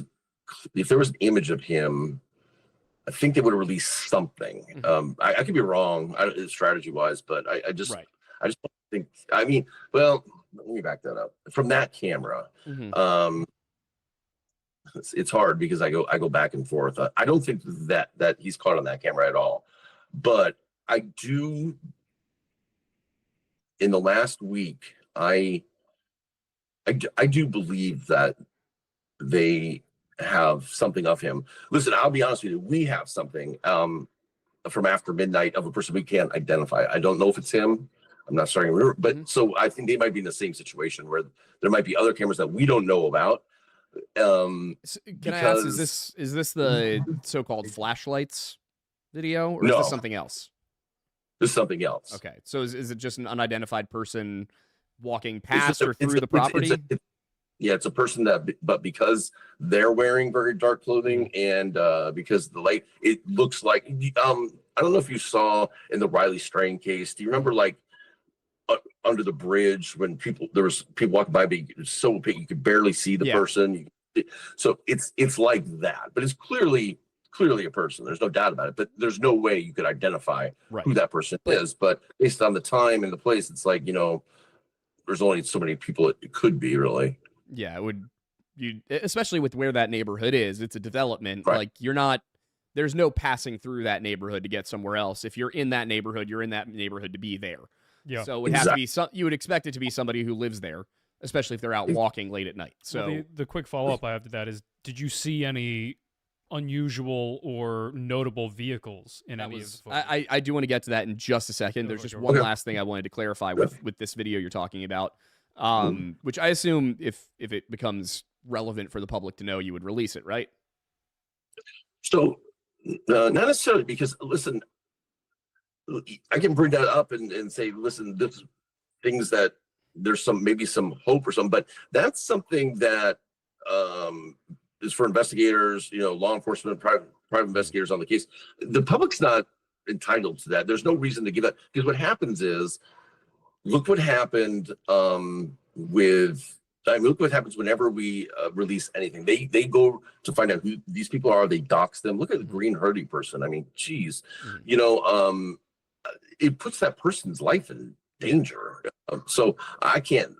an image of him, I think they would have released something. I could be wrong, strategy wise, but I just don't think. I mean, well, let me back that up. From that camera, it's hard because I go back and forth. I don't think that he's caught on that camera at all, but I do. In the last week, I do believe that they have something of him. Listen, I'll be honest with you. We have something from after midnight of a person we can't identify. I don't know if it's him. I'm not starting to remember, but so I think they might be in the same situation where there might be other cameras that we don't know about. Can I ask, is this the so-called flashlights video, or is this something else? This is something else. Okay, so is it just an unidentified person walking past or through the property? Yeah, it's a person that, but because they're wearing very dark clothing and because the light, it looks like, I don't know if you saw in the Riley Strain case, do you remember like under the bridge when there was people walking by, but it was so opaque, you could barely see the person. So it's like that, but it's clearly a person. There's no doubt about it, but there's no way you could identify who that person is. But based on the time and the place, it's like, there's only so many people it could be, really. Yeah, it would. Especially with where that neighborhood is, it's a development. Right. Like there's no passing through that neighborhood to get somewhere else. If you're in that neighborhood, you're in that neighborhood to be there. Yeah. So it would have to be you would expect it to be somebody who lives there, especially if they're out walking late at night. So well, the quick follow-up I have to that is, did you see any unusual or notable vehicles in any of the photos? I do want to get to that in just a second. There's just one last thing I wanted to clarify with this video you're talking about, which I assume if it becomes relevant for the public to know, you would release it, right? So not necessarily, because listen, I can bring that up and say, listen, this things that there's maybe some hope or something, but that's something that is for investigators, law enforcement, private investigators on the case. The public's not entitled to that. There's no reason to give that, because what happens is, look what happened look what happens whenever we release anything. They go to find out who these people are. They dox them. Look at the green herding person. I mean, geez, it puts that person's life in danger. So I can't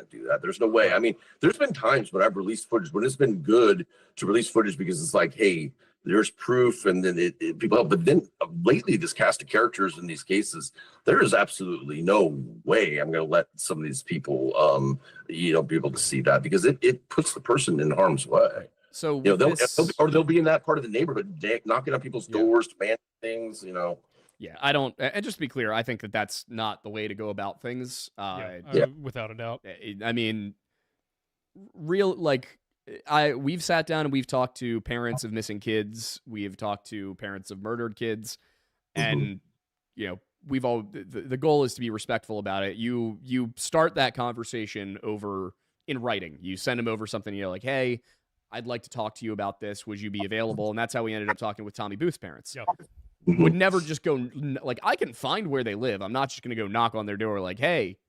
do that. There's no way. I mean, there's been times when I've released footage when it's been good to release footage because it's like, hey, there's proof, and then people help. But then lately, this cast of characters in these cases, there is absolutely no way I'm going to let some of these people, be able to see that, because it puts the person in harm's way. So they'll be in that part of the neighborhood, knocking on people's doors, demanding things, Yeah, I don't. And just to be clear, I think that's not the way to go about things. Without a doubt. I mean, we've sat down and we've talked to parents of missing kids. We've talked to parents of murdered kids, and we've all. The goal is to be respectful about it. You start that conversation over in writing. You send them over something. Like, hey, I'd like to talk to you about this. Would you be available? And that's how we ended up talking with Tommy Booth's parents. Yep. Would never just go like, I can find where they live. I'm not just going to go knock on their door like, hey,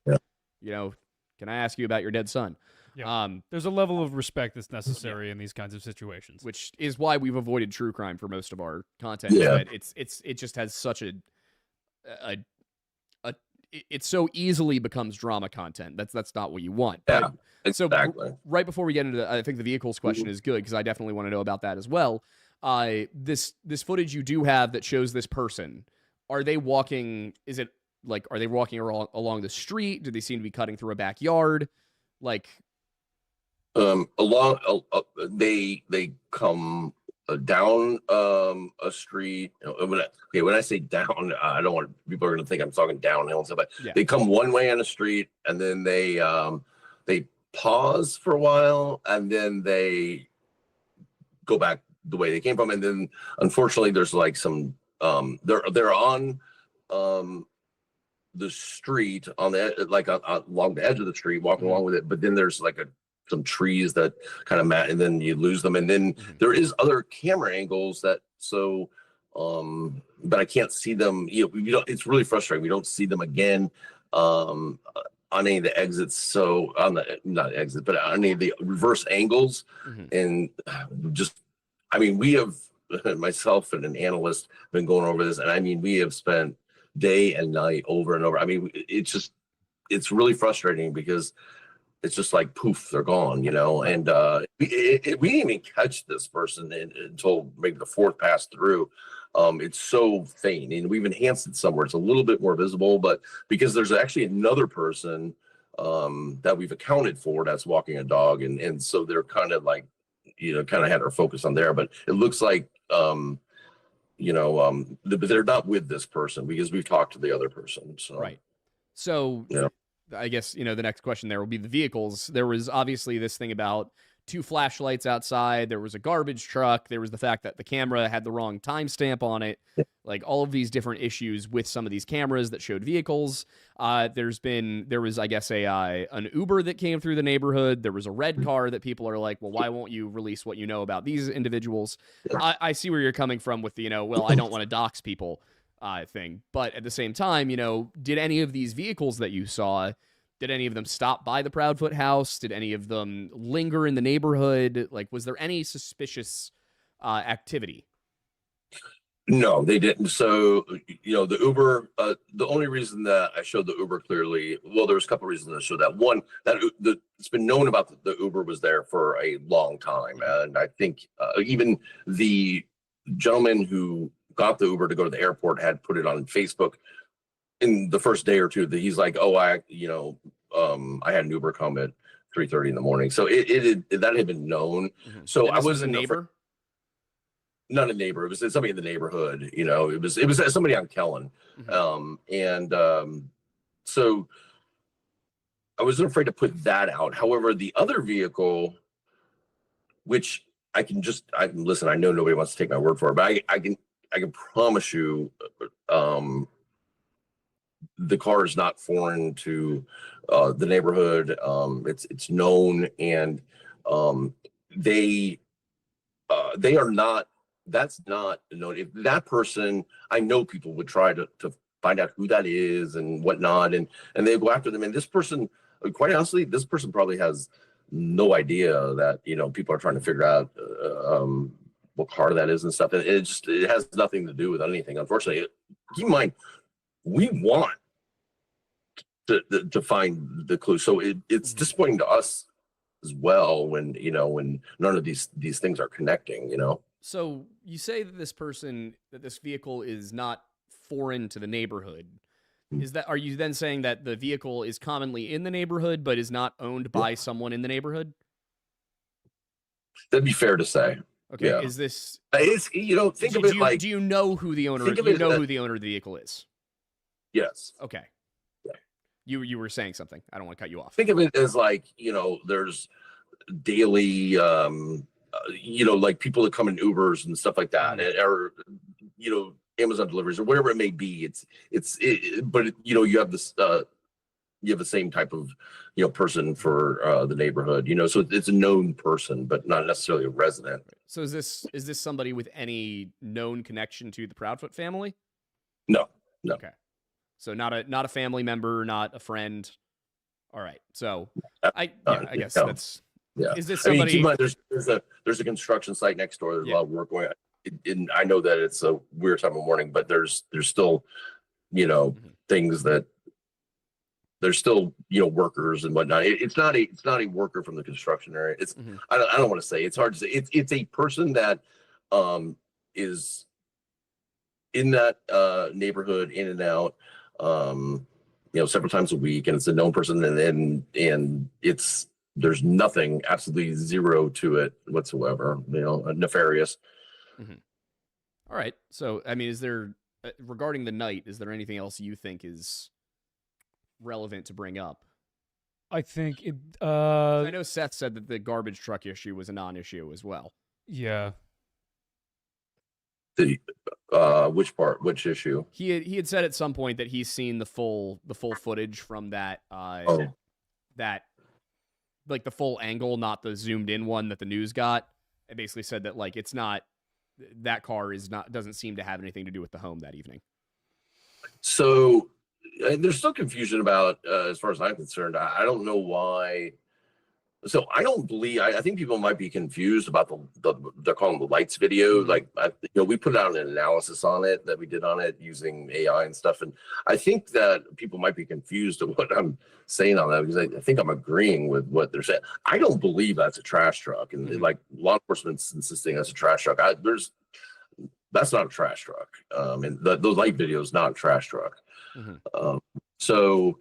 can I ask you about your dead son? Yeah. There's a level of respect that's necessary in these kinds of situations, which is why we've avoided true crime for most of our content. Yeah. It just has such it so easily becomes drama content. That's not what you want. Yeah, exactly. So right before we get into I think the vehicles question is good, because I definitely want to know about that as well. This footage you do have that shows this person, are they walking? Is it like, are they walking along the street? Do they seem to be cutting through a backyard? Like, they come down a street. When I say down, I don't want people are going to think I'm talking downhill and stuff, but they come one way on the street, and then they pause for a while, and then they go back the way they came from, and then unfortunately there's like some they're on the street on the along the edge of the street, walking along with it, but then there's like some trees that kind of and then you lose them, and then there is other camera angles that but I can't see them. It's really frustrating. We don't see them again on any of the exits. So on the not exit, but on any of the reverse angles, and just. I mean, we have, myself and an analyst, been going over this, and I mean, we have spent day and night over and over. I mean, it's really frustrating, because it's just like, poof, they're gone, and we didn't even catch this person until maybe the fourth pass through. It's so faint, and we've enhanced it somewhere. It's a little bit more visible, but because there's actually another person that we've accounted for that's walking a dog, and so they're kind of like, kind of had our focus on there, but it looks like, but they're not with this person, because we've talked to the other person. So. Right. So I guess, the next question there will be the vehicles. There was obviously this thing about 2 flashlights outside. There was a garbage truck. There was the fact that the camera had the wrong timestamp on it. Like all of these different issues with some of these cameras that showed vehicles. There was, I guess, an Uber that came through the neighborhood. There was a red car that people are like, well, why won't you release what you know about these individuals? I see where you're coming from with the, well, I don't want to dox people thing. But at the same time, did any of these vehicles that you saw, did any of them stop by the Proudfoot house? Did any of them linger in the neighborhood? Like, was there any suspicious activity? No, they didn't. So, the Uber, the only reason that I showed the Uber clearly, well, there was a couple of reasons to show that. One, that it's been known about the Uber was there for a long time. And I think even the gentleman who got the Uber to go to the airport had put it on Facebook in the first day or two that he's like, oh, I had an Uber come at 3:30 in the morning. So that had been known. Mm-hmm. So I was a neighbor. Not a neighbor. It was somebody in the neighborhood. It was somebody on Kellen. Mm-hmm. So I wasn't afraid to put that out. However, the other vehicle, which I can listen. I know nobody wants to take my word for it, but I can promise you, the car is not foreign to the neighborhood. It's known, and they are not. That's not known. If that person, I know people would try to find out who that is and whatnot, and they go after them. And this person, quite honestly, this person probably has no idea that people are trying to figure out what car that is and stuff. And it has nothing to do with anything. Unfortunately, keep in mind, we want to find the clue. So it's disappointing to us as well when none of these things are connecting. So you say that this vehicle is not foreign to the neighborhood. Are you then saying that the vehicle is commonly in the neighborhood but is not owned by someone in the neighborhood? That'd be fair to say. Okay. Yeah. Is this? It's think of it like. Do you know who the owner? Do you know who the owner of the vehicle is? Yes. Okay. Yeah. You were saying something. I don't want to cut you off. Think of it as like there's daily like people that come in Ubers and stuff like that, or Amazon deliveries or whatever it may be. But you have this you have the same type of person for the neighborhood. So it's a known person, but not necessarily a resident. So is this somebody with any known connection to the Proudfoot family? No. Okay. So not a family member, not a friend. All right. So I guess that's. Yeah. Is this somebody? Keep in mind, there's a construction site next door. There's a lot of work going on. And I know that it's a weird time of morning, but there's still, things that there's still, workers and whatnot. It's not a worker from the construction area. It's I don't want to say. It's hard to say. It's a person that is in that neighborhood, in and out, several times a week, and it's a known person, and there's nothing, absolutely zero to it whatsoever, nefarious. Mm-hmm. All right. So, is there, regarding the night, is there anything else you think is relevant to bring up? I think I know Seth said that the garbage truck issue was a non-issue as well. Yeah. Which part? Which issue? He had said at some point that he's seen the full footage from that that, like, the full angle, not the zoomed in one that the news got. It basically said that, like, it's not, that car doesn't seem to have anything to do with the home that evening. So there's still confusion about, as far as I'm concerned, I don't know why. So I don't believe, I think people might be confused about they're calling the lights video. Like, we put out an analysis on it that we did on it using AI and stuff. And I think that people might be confused of what I'm saying on that, because I think I'm agreeing with what they're saying. I don't believe that's a trash truck. And like law enforcement's insisting that's a trash truck. That's not a trash truck. And the light video is not a trash truck. So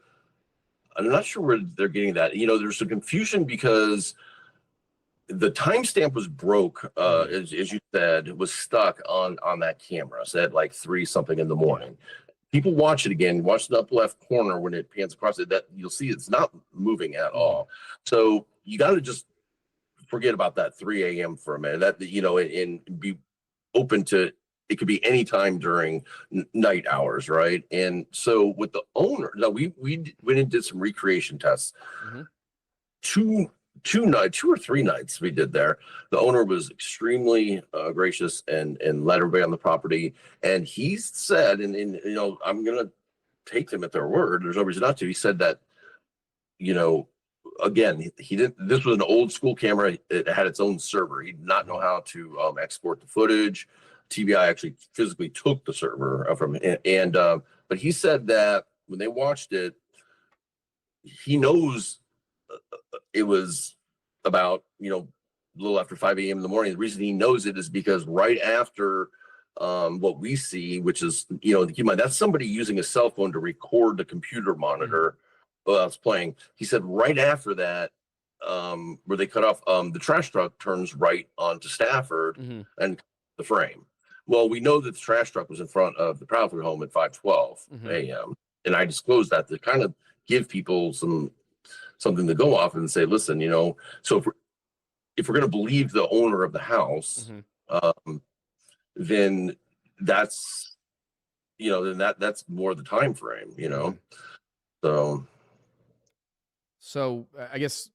I'm not sure where they're getting that. There's some confusion because the timestamp was broke, as you said, was stuck on that camera. So at like 3-something in the morning. People watch it again, watch the upper left corner when it pans across it, that you'll see it's not moving at all. So you got to just forget about that 3 a.m. for a minute. That, you know, and be open to, it could be any time during night hours, right? And so with the owner, now we went and did some recreation tests. Mm-hmm. Two or three nights we did there. The owner was extremely gracious and let everybody on the property. And he said, and you know, I'm gonna take them at their word. There's no reason not to. He said that, you know, again, he didn't. This was an old school camera. It had its own server. He did not know how to export the footage. TBI actually physically took the server from him, and but he said that when they watched it, he knows it was about, you know, a little after 5 a.m. in the morning. The reason he knows it is because right after what we see, which is, you know, keep in mind, that's somebody using a cell phone to record the computer monitor while it's playing. He said right after that, where they cut off, the trash truck turns right onto Stafford and the frame. Well, we know that the trash truck was in front of the Proudfoot home at 5:12 a.m. And I disclosed that to kind of give people something to go off and say, listen, you know, so if we're going to believe the owner of the house, then that's, you know, then that's more the time frame, you know. So I guess,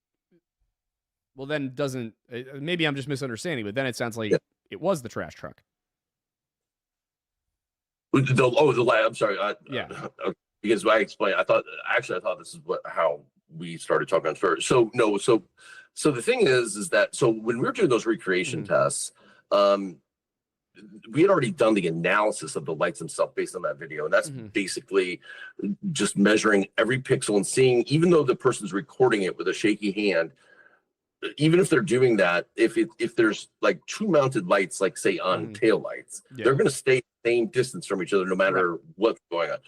well, then doesn't, maybe I'm just misunderstanding, but then it sounds like it was the trash truck. I'm sorry. Because I explained, I thought this is how we started talking on first. So no, so the thing is that, so when we were doing those recreation tests, we had already done the analysis of the lights themselves based on that video. And that's basically just measuring every pixel and seeing, even though the person's recording it with a shaky hand, even if they're doing that, if there's like two mounted lights, like say on tail lights, they're going to stay the same distance from each other, no matter what's going on.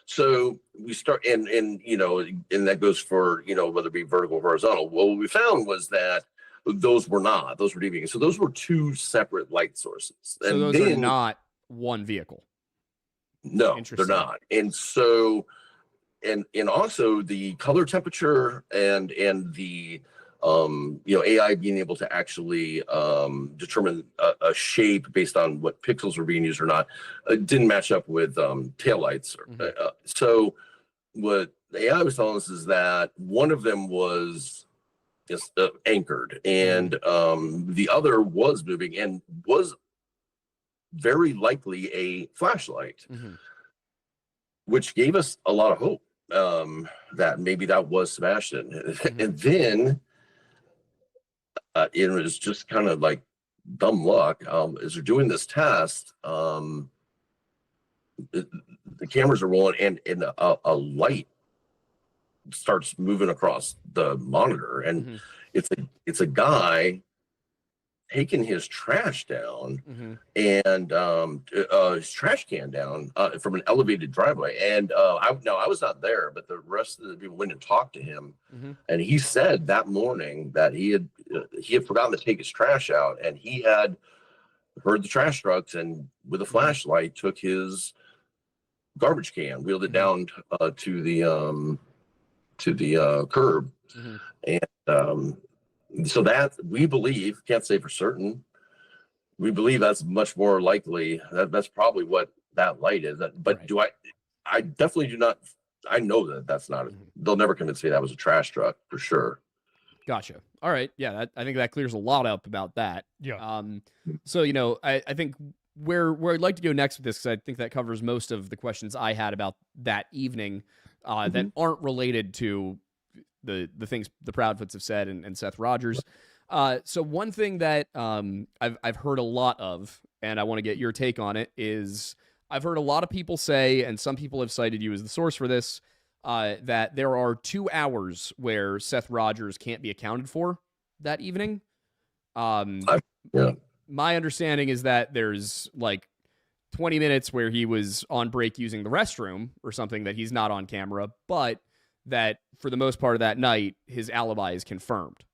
So we start, and you know, and that goes for, you know, whether it be vertical or horizontal. Well, what we found was that those were deviating. So those were two separate light sources. So and those are not one vehicle. No, they're not. And so, and also the color temperature and the you know, AI being able to actually determine a shape based on what pixels were being used or not, didn't match up with taillights. So what the AI was telling us is that one of them was just anchored, and the other was moving and was very likely a flashlight, which gave us a lot of hope that maybe that was Sebastian. And then it was just kind of like dumb luck. As they're doing this test, the cameras are rolling, and a light starts moving across the monitor, and it's a guy taking his trash down and his trash can down from an elevated driveway. And I was not there, but the rest of the people went and talked to him, and he said that morning that he had forgotten to take his trash out, and he had heard the trash trucks, and with a flashlight took his garbage can, wheeled it down to the curb, and so that, we believe, can't say for certain, we believe that's much more likely. That's probably what that light is. But I definitely do not. I know that's not. They'll never convince me that was a trash truck for sure. Gotcha. All right. Yeah, I think that clears a lot up about that. Yeah. So, you know, I think where I'd like to go next with this, because I think that covers most of the questions I had about that evening that aren't related to the things the Proudfoots have said and Seth Rogers. So one thing that I've heard a lot of, and I want to get your take on it, is I've heard a lot of people say, and some people have cited you as the source for this, that there are 2 hours where Seth Rogers can't be accounted for that evening. My understanding is that there's like 20 minutes where he was on break using the restroom or something that he's not on camera, but that for the most part of that night, his alibi is confirmed.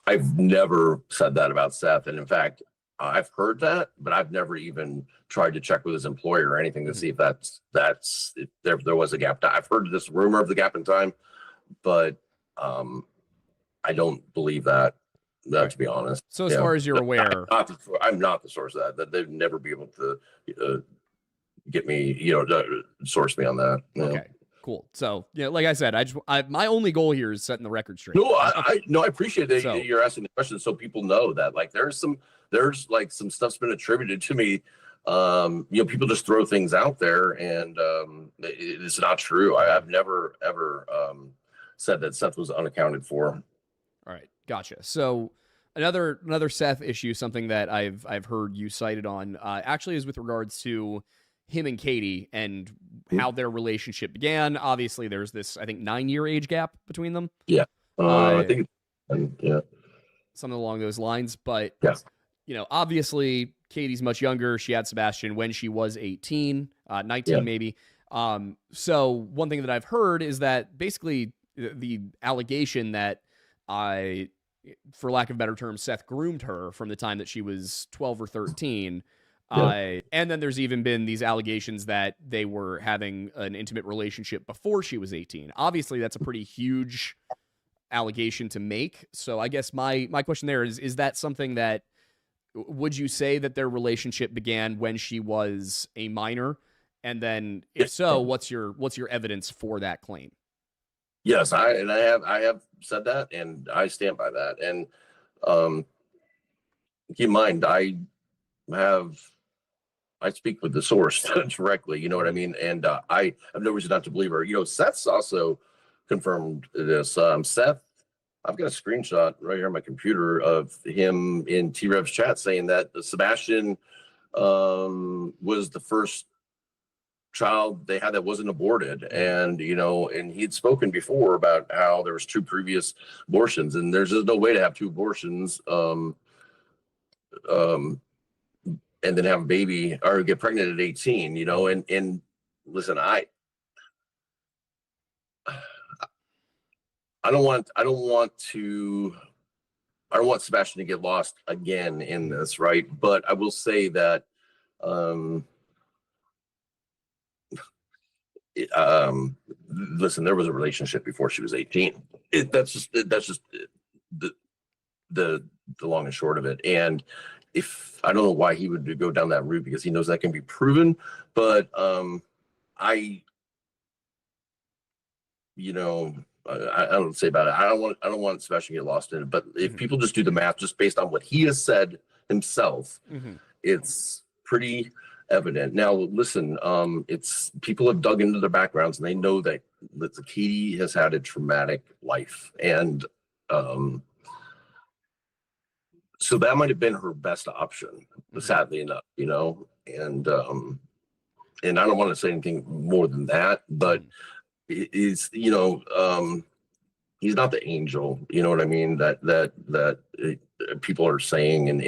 I've never said that about Seth. And in fact, I've heard that, but I've never even tried to check with his employer or anything to see if if there was a gap. I've heard this rumor of the gap in time, but I don't believe that To be honest. So as far as you're aware, I'm not the source of that. They'd never be able to get me, source me on that. Okay, cool. So like I said, my only goal here is setting the record straight. No, I appreciate that you're asking the question so people know that like there's some stuff's been attributed to me. People just throw things out there, and it's not true. I've never ever said that Seth was unaccounted for. All right, gotcha. So another Seth issue, something that I've heard you cited on, actually is with regards to him and Katie and how their relationship began. Obviously, there's this, I think, 9-year age gap between them. Yeah, I think, something along those lines. But yes, obviously, Katie's much younger. She had Sebastian when she was 18, 19 maybe. So one thing that I've heard is that basically the allegation that for lack of a better term, Seth groomed her from the time that she was 12 or 13. And then there's even been these allegations that they were having an intimate relationship before she was 18. Obviously, that's a pretty huge allegation to make. So I guess my question there is that something that, would you say that their relationship began when she was a minor? And then if so, what's your evidence for that claim? Yes, I have said that, and I stand by that. And keep in mind, I speak with the source directly. You know what I mean? And I have no reason not to believe her. Seth's also confirmed this. Seth, I've got a screenshot right here on my computer of him in T-Rev's chat saying that Sebastian was the first child they had that wasn't aborted, and and he'd spoken before about how there was 2 previous abortions, and there's just no way to have 2 abortions and then have a baby or get pregnant at 18. And listen, I don't want Sebastian to get lost again in this, right? But I will say that listen, there was a relationship before she was 18. That's just the long and short of it. And if I don't know why he would go down that route, because he knows that can be proven. But I don't say about it. I don't want Sebastian to get lost in it. But if people just do the math, just based on what he has said himself, it's pretty evident. Now, listen, it's people have dug into their backgrounds, and they know that Katie has had a traumatic life, and so that might have been her best option, sadly enough, and I don't want to say anything more than that, but he's not the angel, you know what I mean, that people are saying, and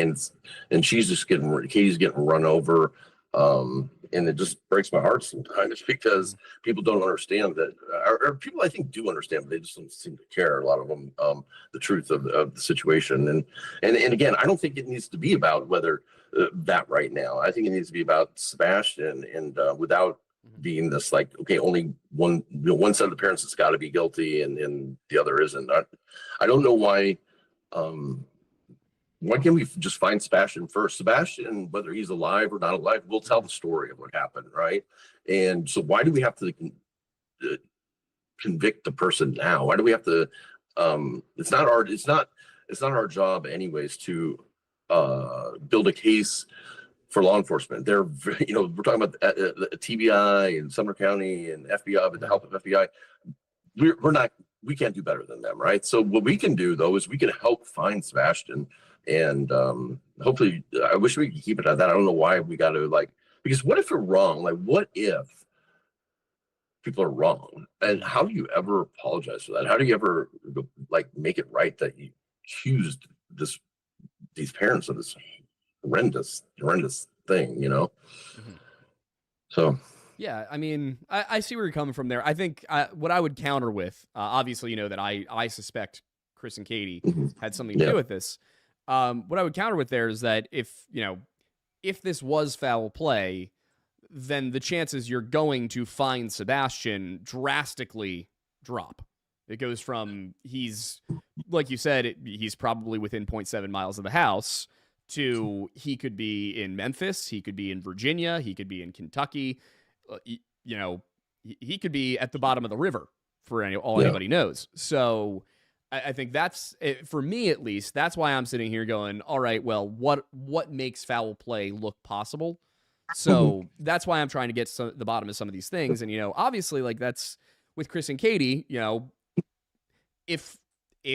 Katie's getting run over, and it just breaks my heart sometimes because people don't understand that, or people I think do understand, but they just don't seem to care, a lot of them, the truth of the situation. And again, I don't think it needs to be about whether that right now. I think it needs to be about Sebastian, and without being this like, okay, only one side of the parents has got to be guilty and the other isn't. I don't know why. Why can't we just find Sebastian first? Sebastian, whether he's alive or not alive, will tell the story of what happened, right? And so why do we have to convict the person now? Why do we have to? It's not our job, anyways, to build a case for law enforcement. We're talking about TBI and Sumner County and FBI, with the help of FBI. We can't do better than them, right? So what we can do, though, is we can help find Sebastian. And hopefully, I wish we could keep it at that. I don't know why we got to because what if you're wrong? Like, what if people are wrong? And how do you ever apologize for that? How do you ever make it right that you accused these parents of this horrendous thing, So. Yeah, I mean, I see where you're coming from there. I think what I would counter with, obviously, that I suspect Chris and Katie had something to do with this. What I would counter with there is that if this was foul play, then the chances you're going to find Sebastian drastically drop. It goes from he's, like you said, he's probably within 0.7 miles of the house to he could be in Memphis, he could be in Virginia, he could be in Kentucky. You know, he could be at the bottom of the river for all anybody knows. So I think that's, for me at least, that's why I'm sitting here going, all right, well, what makes foul play look possible? So that's why I'm trying to get to the bottom of some of these things. And, you know, obviously, like, that's with Chris and Katie, you know, if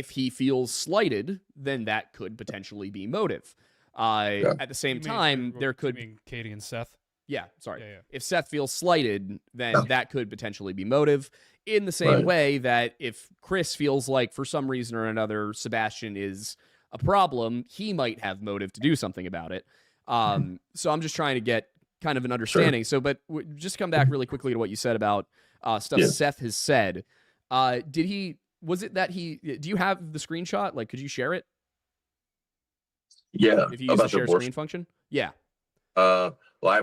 he feels slighted, then that could potentially be motive. At the same time, there could be Katie and Seth. Yeah, sorry. Yeah. If Seth feels slighted, then that could potentially be motive. In the same way that if Chris feels like for some reason or another Sebastian is a problem, he might have motive to do something about it. So I'm just trying to get kind of an understanding. Sure. So, but just come back really quickly to what you said about stuff Seth has said. Was it that do you have the screenshot? Like, could you share it? Yeah. If you use the share screen function? Yeah. Well, I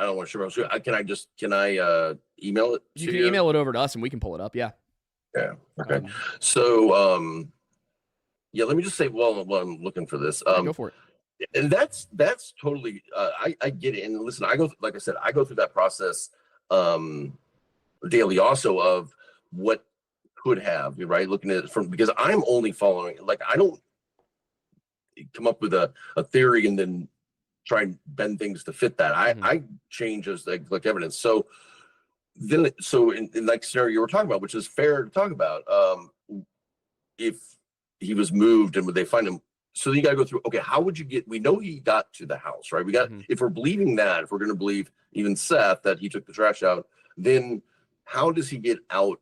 don't want to share. Can I email it? You can email it over to us and we can pull it up. Yeah. Yeah. Okay. So, yeah, let me just say, while I'm looking for this, go for it. And that's totally, I get it. And listen, like I said, I go through that process, daily also of what could have, right? Looking at it because I'm only following, like, I don't come up with a theory and then try and bend things to fit that. I change as like evidence. So then, in like scenario you were talking about, which is fair to talk about, if he was moved and would they find him? So you got to go through, okay, how would you we know he got to the house, right? We got, if we're believing that, if we're going to believe even Seth that he took the trash out, then how does he get out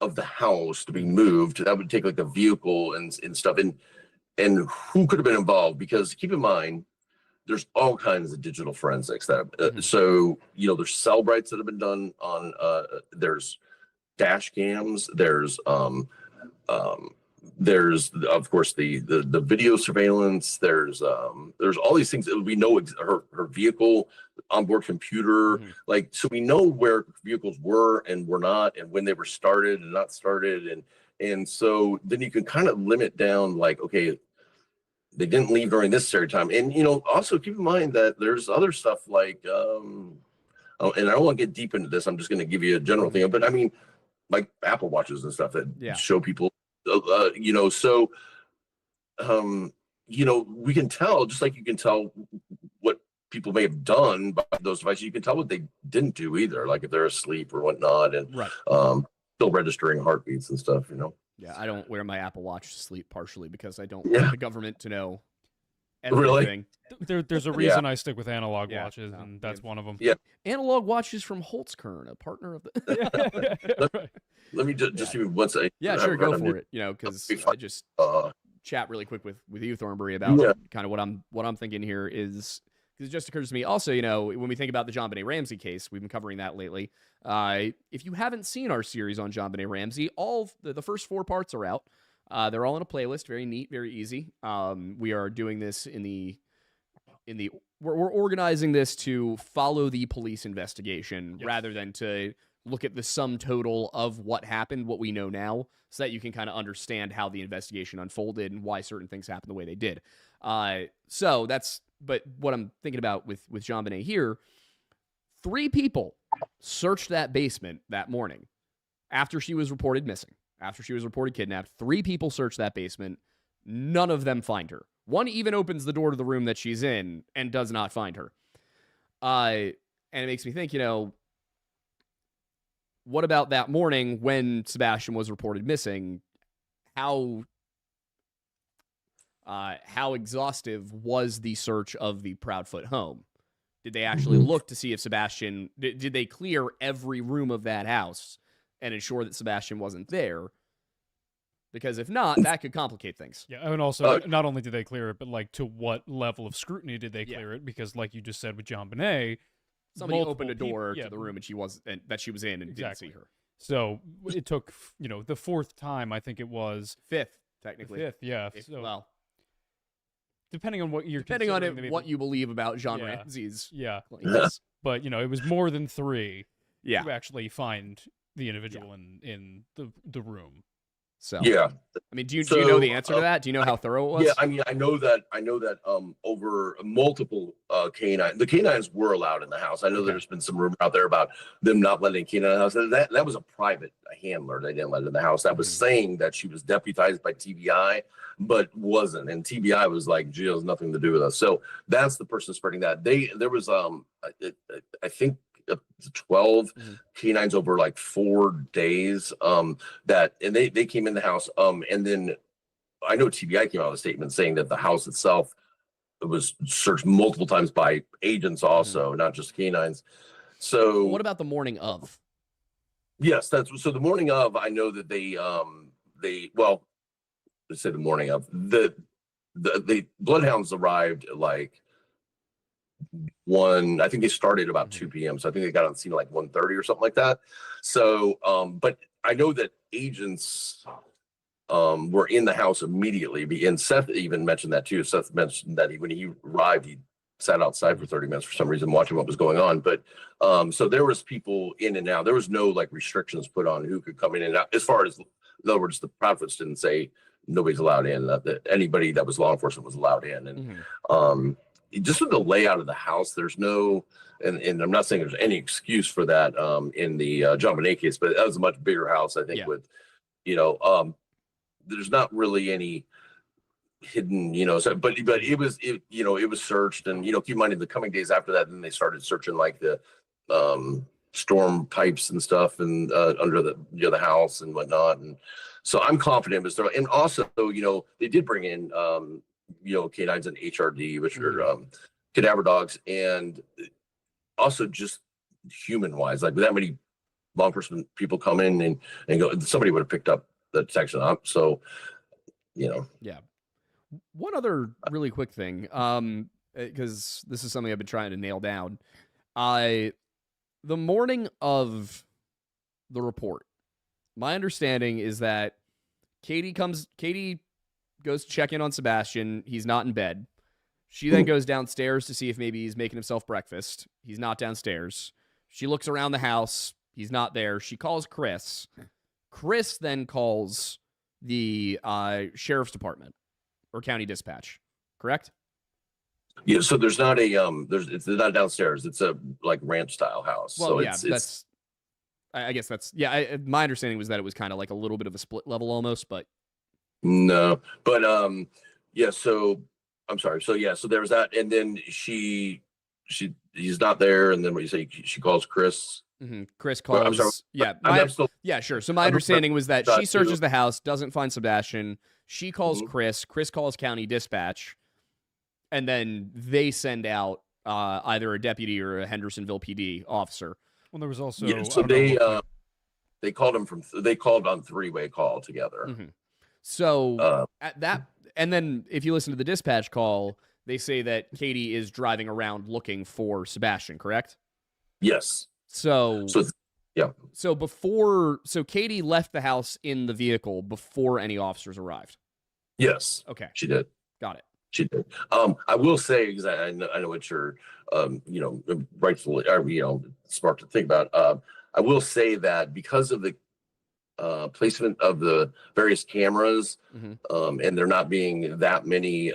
of the house to be moved? That would take like a vehicle and stuff. And who could have been involved? Because keep in mind, there's all kinds of digital forensics that so, you know, there's cell brights that have been done on, there's dash cams, there's of course the video surveillance, there's all these things that we know, her vehicle, onboard computer, like, so we know where vehicles were and were not, and when they were started and not started, and so then you can kind of limit down, like, okay, they didn't leave during this necessary time. And, you know, also keep in mind that there's other stuff like, and I don't want to get deep into this, I'm just going to give you a general thing, but I mean, like Apple Watches and stuff that show people, you know, so, you know, we can tell, just like you can tell what people may have done by those devices, you can tell what they didn't do either, like if they're asleep or whatnot, and still registering heartbeats and stuff, you know. Yeah, I don't wear my Apple Watch to sleep, partially because I don't want the government to know everything. Really? There's a reason I stick with analog watches, and that's one of them. Yeah. Analog watches from Holtzkern, a partner of the... Let me just give you one second. Yeah, sure, go for it. You know, because I just chat really quick with you, Thornbury, about kind of what I'm thinking here is... Because it just occurs to me also, you know, when we think about the JonBenet Ramsey case, we've been covering that lately. If you haven't seen our series on JonBenet Ramsey, all the first 4 parts are out. They're all in a playlist, very neat, very easy. We are doing this we're organizing this to follow the police investigation rather than to look at the sum total of what happened, what we know now, so that you can kind of understand how the investigation unfolded and why certain things happened the way they did. So that's, but what I'm thinking about with JonBenet here, 3 people searched that basement that morning after she was reported missing, after she was reported kidnapped. 3 people searched that basement. None of them find her. One even opens the door to the room that she's in and does not find her. And it makes me think, you know, what about that morning when Sebastian was reported missing? How exhaustive was the search of the Proudfoot home? Did they actually look to see if Sebastian... Did they clear every room of that house and ensure that Sebastian wasn't there? Because if not, that could complicate things. Yeah, and also, not only did they clear it, but, like, to what level of scrutiny did they clear it? Because, like you just said with JonBenet... Somebody opened a door to the room and she was in and didn't see her. So it took, you know, the 4th time, I think it was... 5th, technically. 5th, yeah. Well... Depending on what what you believe about John Ramsey's claims. Yeah. But, you know, it was more than 3 to actually find the individual in the room. So yeah, I mean, do you know the answer to that? Do you know how thorough it was? Yeah, I mean, I know that over multiple the canines were allowed in the house. I know there's been some rumor out there about them not letting canine in the house. That was a private handler. They didn't let it in the house. That was saying that she was deputized by TBI, but wasn't. And TBI was like, "Gee, has nothing to do with us." So that's the person spreading that. There was I think 12 canines over like 4 days and they came in the house and then I know TBI came out with a statement saying that the house itself was searched multiple times by agents also, not just canines. So what about the morning of? Yes, so the morning of, I know that they let's say the morning of the bloodhounds arrived at like I think they started about 2 p.m. So I think they got on the scene at like 1:30 or something like that. So, but I know that agents were in the house immediately. And Seth even mentioned that too. Seth mentioned that when he arrived, he sat outside for 30 minutes for some reason, watching what was going on. But so there was people in and out. There was no like restrictions put on who could come in and out. As far as, in other words, the prophets didn't say nobody's allowed in, that anybody that was law enforcement was allowed in. And just with the layout of the house, there's no, and I'm not saying there's any excuse for that in the John Bonet case, but that was a much bigger house, I think, with, there's not really any hidden, but it was searched. And, keep in mind in the coming days after that, then they started searching like the storm pipes and stuff and under the house and whatnot. And so I'm confident and also, they did bring in, canines and HRD, which are cadaver dogs, and also just human wise, like with that many law enforcement people come in and go, somebody would have picked up the detection up. So, Yeah. One other really quick thing, because this is something I've been trying to nail down. The morning of the report, my understanding is that Katie goes to check in on Sebastian. He's not in bed. She then goes downstairs to see if maybe he's making himself breakfast. He's not downstairs. She looks around the house. He's not there. She calls Chris. Chris then calls the sheriff's department or county dispatch, correct? Yeah, so there's not it's not downstairs. It's a like ranch style house. Well, so yeah, I guess my understanding was that it was kind of like a little bit of a split level almost, but no, but yeah, so I'm sorry. So yeah, so there's that, and then he's not there, and then what you say, she calls Chris. Chris calls. I'm sorry. Yeah, sure. So my understanding was that she searches the house, doesn't find Sebastian. She calls Chris. Chris calls county dispatch, and then they send out either a deputy or a Hendersonville PD officer. Well, there was also they called on three-way call together. So at that, and then if you listen to the dispatch call, they say that Katie is driving around looking for Sebastian, correct? Yes. So yeah. So Katie left the house in the vehicle before any officers arrived. Yes. Okay. She did. Got it. She did. I will say, because I know what you're, rightfully, smart to think about. I will say that because of the placement of the various cameras, and there not being that many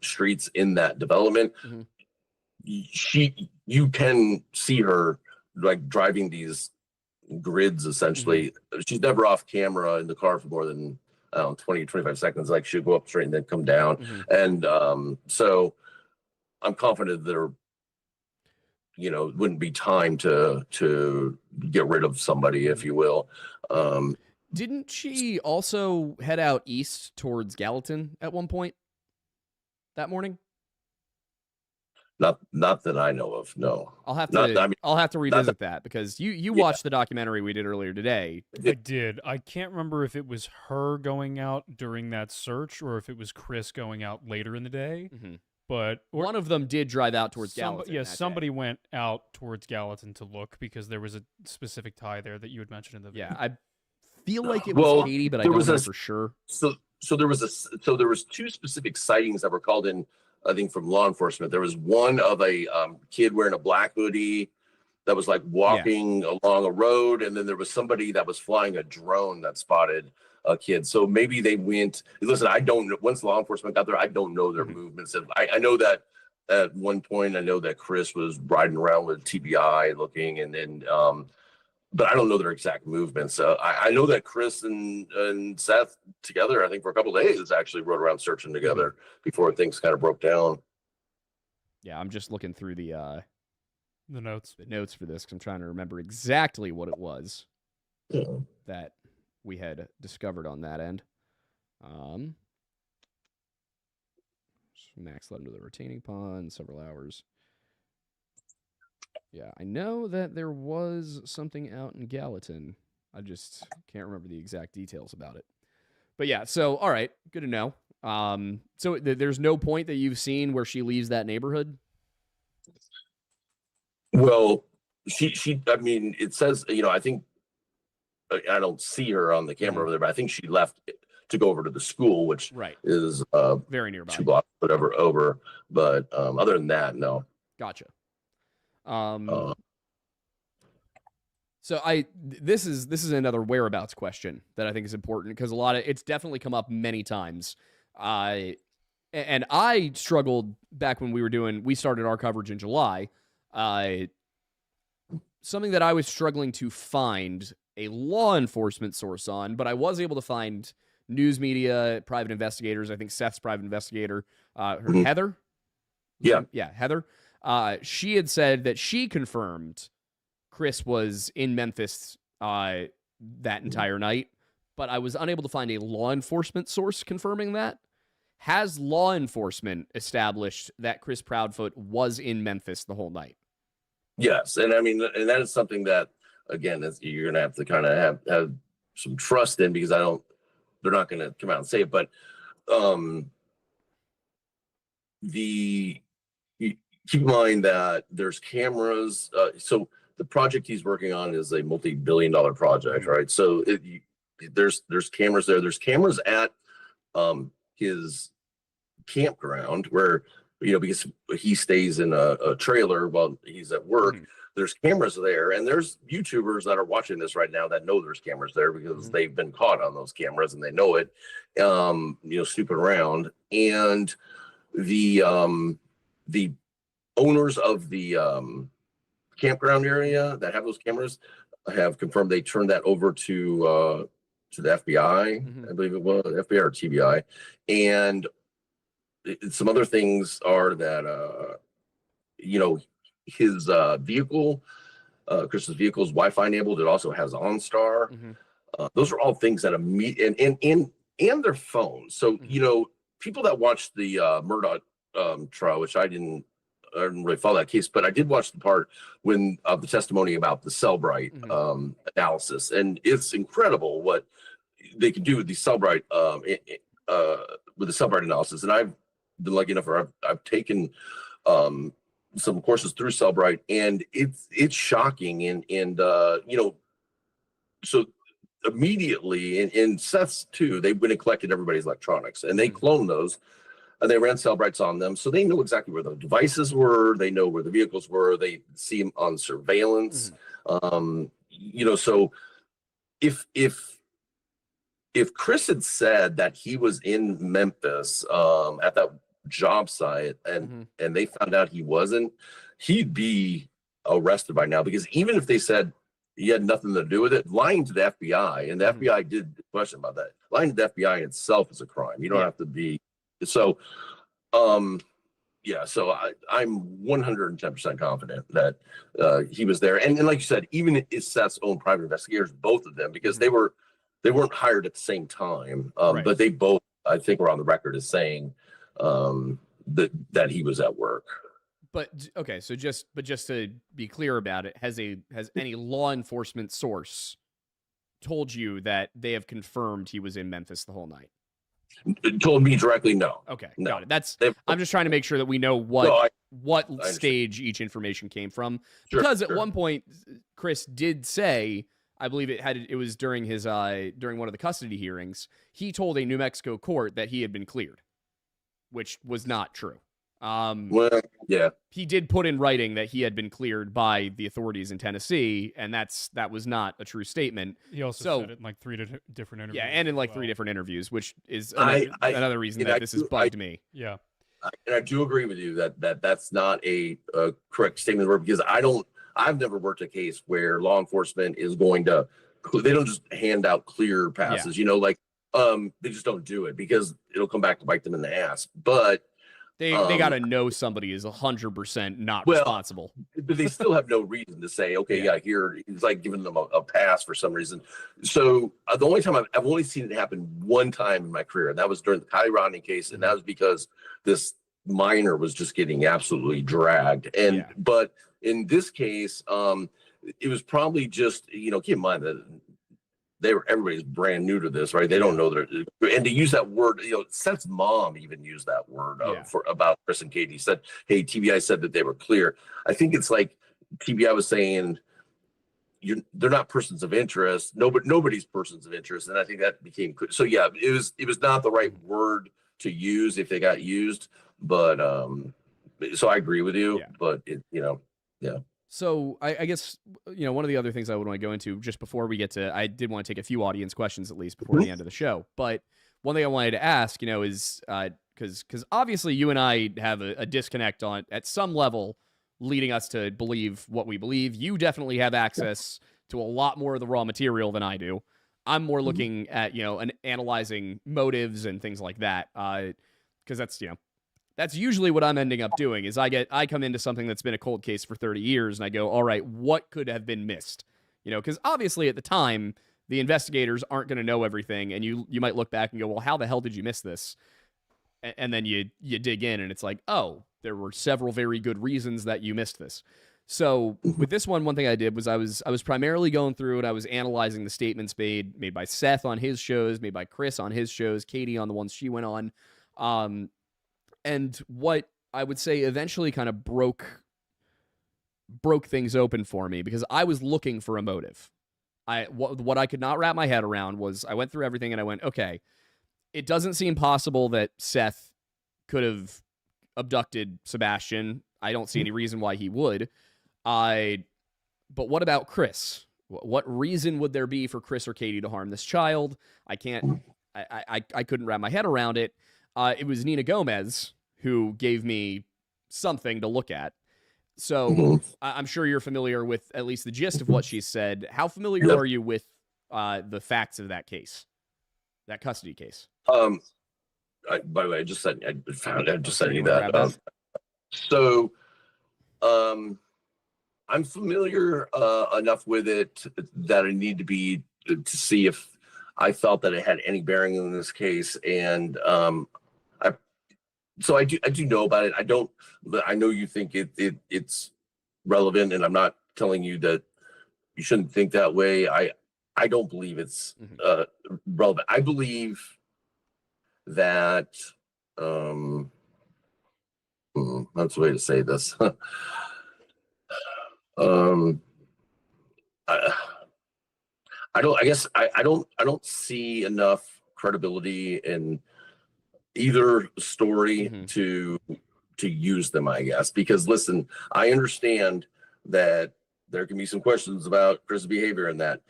streets in that development, you can see her like driving these grids essentially. She's never off camera in the car for more than 20 25 seconds. Like she'll go up straight and then come down. And so I'm confident there wouldn't be time to get rid of somebody, if you will. Didn't she also head out east towards Gallatin at one point that morning? Not that I know of. No, I'll have to revisit that because you watched the documentary we did earlier today. I did. I can't remember if it was her going out during that search or if it was Chris going out later in the day. But one of them did drive out towards Gallatin. Yeah, somebody went out towards Gallatin to look because there was a specific tie there that you had mentioned in the video. Yeah, I feel like it was Katie, but I don't know for sure. So there was two specific sightings that were called in, I think, from law enforcement. There was one of a kid wearing a black hoodie that was like walking along a road, and then there was somebody that was flying a drone that spotted a kid. So maybe they went. Listen, I don't know. Once law enforcement got there, I don't know their movements. I know that at one point, I know that Chris was riding around with TBI looking, and then but I don't know their exact movements. I know that Chris and Seth together, I think for a couple of days, actually rode around searching together before things kind of broke down. Yeah, I'm just looking through the notes for this because I'm trying to remember exactly what it was that we had discovered on that end. Max led into the retaining pond, several hours. Yeah, I know that there was something out in Gallatin. I just can't remember the exact details about it. But yeah, so all right, good to know. So there's no point that you've seen where she leaves that neighborhood? Well, she I mean, it says, I think I don't see her on the camera over there, but I think she left to go over to the school, which is very nearby, 2 blocks, whatever, over. But other than that, no. Gotcha. So this is another whereabouts question that I think is important because it's definitely come up many times. And I struggled back when we started our coverage in July. Something that I was struggling to find a law enforcement source on, but I was able to find news media, private investigators. I think Seth's private investigator, Heather. Yeah, Heather. She had said that she confirmed Chris was in Memphis that entire night, but I was unable to find a law enforcement source confirming that. Has law enforcement established that Chris Proudfoot was in Memphis the whole night? Yes, and I mean, and that is something that, again, you're going to have to kind of have some trust in, because they're not going to come out and say it, but keep in mind that there's cameras. So the project he's working on is a multi-billion-dollar project, right? So there's cameras there. There's cameras at his campground where, because he stays in a trailer while he's at work. There's cameras there, and there's YouTubers that are watching this right now that know there's cameras there because they've been caught on those cameras and they know it, snooping around. And the owners of the campground area that have those cameras have confirmed they turned that over to the FBI, I believe it was FBI or TBI. And some other things are that his vehicle, Chris's vehicle, is Wi-Fi enabled. It also has OnStar. Those are all things that and their phones. So people that watched the Murdaugh trial, which I didn't really follow that case, but I did watch the part when the testimony about the Cellbrite analysis, and it's incredible what they can do with the Cellbrite analysis. And I've been lucky enough, or I've taken some courses through Cellbrite, and it's shocking. And so immediately, in Seth's too, they went and collected everybody's electronics, and they cloned those, and they ran Cellbrites on them, so they know exactly where the devices were. They know where the vehicles were. They see them on surveillance. So if Chris had said that he was in Memphis at that job site, and they found out he wasn't, he'd be arrested by now, because even if they said he had nothing to do with it, lying to the FBI, and the FBI did question about that, lying to the FBI itself is a crime. You don't have to be. So I'm 110% confident that he was there, and like you said, even it's Seth's own private investigators, both of them, because they weren't hired at the same time, but they both, I think, were on the record as saying that he was at work. But okay, so just to be clear about it, has any law enforcement source told you that they have confirmed he was in Memphis the whole night? It told me directly, no. Okay, no. Got it. I'm just trying to make sure that we know what stage each information came from, because at one point Chris did say, I believe it was during his during one of the custody hearings, he told a New Mexico court that he had been cleared, which was not true. Well, yeah. He did put in writing that he had been cleared by the authorities in Tennessee, and that was not a true statement. He also said it in like three different interviews. Yeah, and in like 3 different interviews, which is another reason that this has bugged me. Yeah. And I do agree with you that's not a correct statement, because I've never worked a case where law enforcement is going to, they don't just hand out clear passes, they just don't do it, because it'll come back to bite them in the ass. But they got to know somebody is 100% not responsible. But they still have no reason to say, okay, here, it's like giving them a pass for some reason. So the only time I've only seen it happen one time in my career, and that was during the Kylie Rodney case, and that was because this minor was just getting absolutely dragged. And but in this case, it was probably just, keep in mind that everybody's brand new to this, right? They don't know that, and to use that word, Seth's mom even used that word about Chris and Katie. Said, hey, TBI said that they were clear. I think it's like TBI was saying, they're not persons of interest. Nobody's persons of interest, and I think that became clear. So yeah, it was not the right word to use if they got used, but so I agree with you, but yeah. So I guess, one of the other things I would want to go into just before we get to, I did want to take a few audience questions at least before the end of the show. But one thing I wanted to ask, is because obviously you and I have a disconnect at some level leading us to believe what we believe. You definitely have access to a lot more of the raw material than I do. I'm more looking at, and analyzing motives and things like that. Because that's usually what I'm ending up doing is I come into something that's been a cold case for 30 years and I go, all right, what could have been missed? Because obviously at the time, the investigators aren't going to know everything. And you might look back and go, well, how the hell did you miss this? And then you dig in and it's like, oh, there were several very good reasons that you missed this. So with this one thing I did was I was primarily going through and I was analyzing the statements made by Seth on his shows, made by Chris on his shows, Katie on the ones she went on. And what I would say eventually kind of broke things open for me, because I was looking for a motive. What I could not wrap my head around was I went through everything and I went, okay, it doesn't seem possible that Seth could have abducted Sebastian. I don't see any reason why he would. But what about Chris? What reason would there be for Chris or Katie to harm this child? I couldn't wrap my head around it. It was Nina Gomez who gave me something to look at. So I'm sure you're familiar with at least the gist of what she said. How familiar are you with the facts of that case, that custody case? By the way, I just sent you that. So I'm familiar enough with it that I need to see if I felt that it had any bearing in this case, and I do know about it. I know you think it's relevant, and I'm not telling you that you shouldn't think that way. I don't believe it's relevant. I believe that that's the way to say this. I don't see enough credibility in either story to use them, I guess, because listen, I understand that there can be some questions about Chris' behavior and that.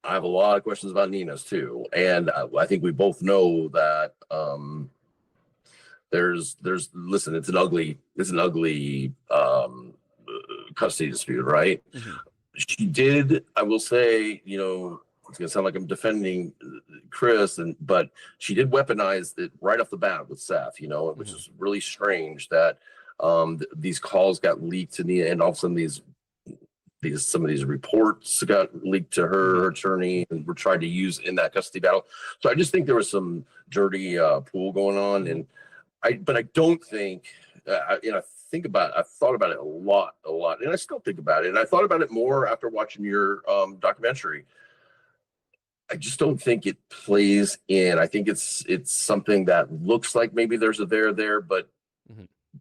I have a lot of questions about Nina's too. And I think we both know that listen, it's an ugly custody dispute, right? She did, I will say, it's gonna sound like I'm defending Chris, but she did weaponize it right off the bat with Seth, which is really strange that these calls got leaked to Nina, and all of a sudden some of these reports got leaked to her attorney and were tried to use in that custody battle. So I just think there was some dirty pool going on, but I don't think, I thought about it a lot, and I still think about it. And I thought about it more after watching your documentary. I just don't think it plays in. I think it's something that looks like maybe there's a there, but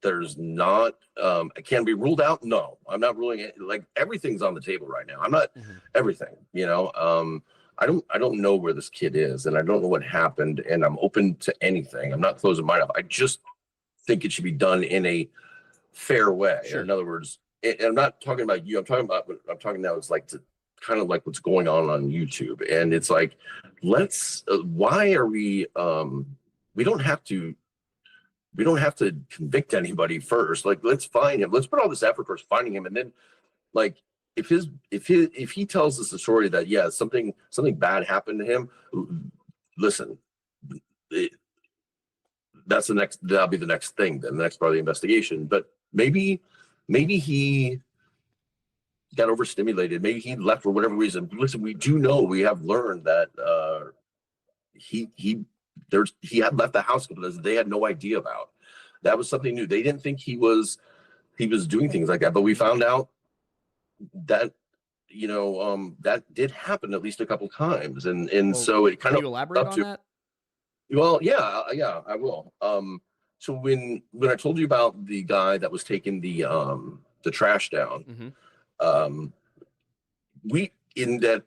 there's not. It can be ruled out. No, I'm not ruling it. Like, everything's on the table right now. I'm not everything. I don't know where this kid is, and I don't know what happened, and I'm open to anything. I'm not closing mine up. I just think it should be done in a fair way. Sure. In other words, and I'm not talking about you. I'm talking about what I'm talking now is like to kind of like what's going on YouTube. And it's like, why are we, we don't have to convict anybody first. Like, let's find him. Let's put all this effort towards finding him. And then like, if he tells us a story that, yeah, something bad happened to him, listen, that'll be the next thing, then the next part of the investigation. But maybe he got overstimulated. Maybe he left for whatever reason. Listen, we have learned that he had left the house because they had no idea about. That was something new. They didn't think he was doing things like that. But we found out that that did happen at least a couple times, and so it kind of. Can you elaborate on that? Well, yeah, I will. So when I told you about the guy that was taking the trash down, we in the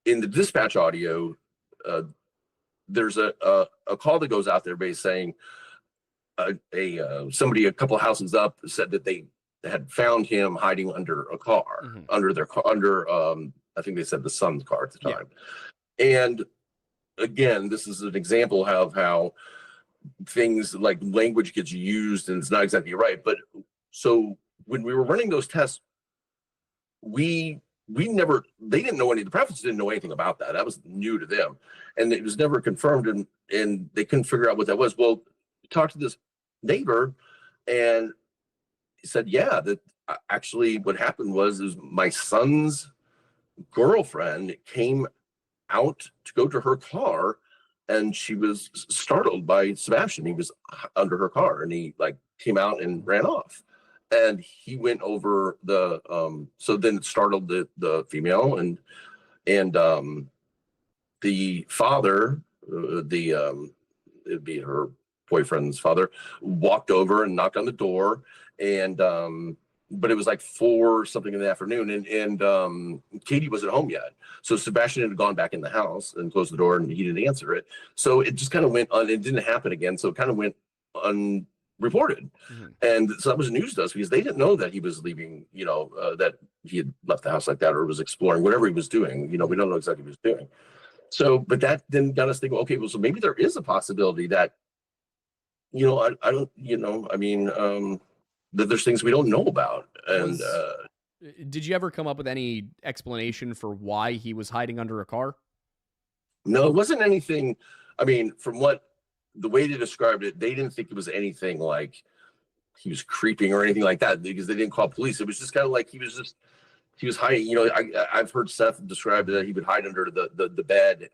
dispatch audio, there's a call that goes out there basically saying somebody a couple of houses up said that they had found him hiding under a car, under their car, I think they said the son's car at the time. Yeah. And again, this is an example of how things like language gets used and it's not exactly right. But so when we were running those tests, they didn't know the prophets didn't know anything about that. That was new to them. And it was never confirmed, and they couldn't figure out what that was. Well, we talked to this neighbor, and he said, yeah, that actually what happened was my son's girlfriend came out to go to her car, and she was startled by Sebastian. He was under her car, and he like came out and ran off. And he went over so then it startled the female, and the father, it'd be her boyfriend's father, walked over and knocked on the door, and but it was like 4 something in the afternoon, and Katie wasn't home yet. So Sebastian had gone back in the house and closed the door, and he didn't answer it. So it just kind of went on. It didn't happen again. So it kind of went unreported. And so that was news to us because they didn't know that he was leaving, that he had left the house like that or was exploring whatever he was doing. We don't know exactly what he was doing. So, but that then got us thinking, okay, well, so maybe there is a possibility that, that there's things we don't know about. And did you ever come up with any explanation for why he was hiding under a car? No, it wasn't anything. I mean, from the way they described it, they didn't think it was anything like he was creeping or anything like that because they didn't call police. It was just kind of like he was hiding. I've heard Seth describe that he would hide under the bed.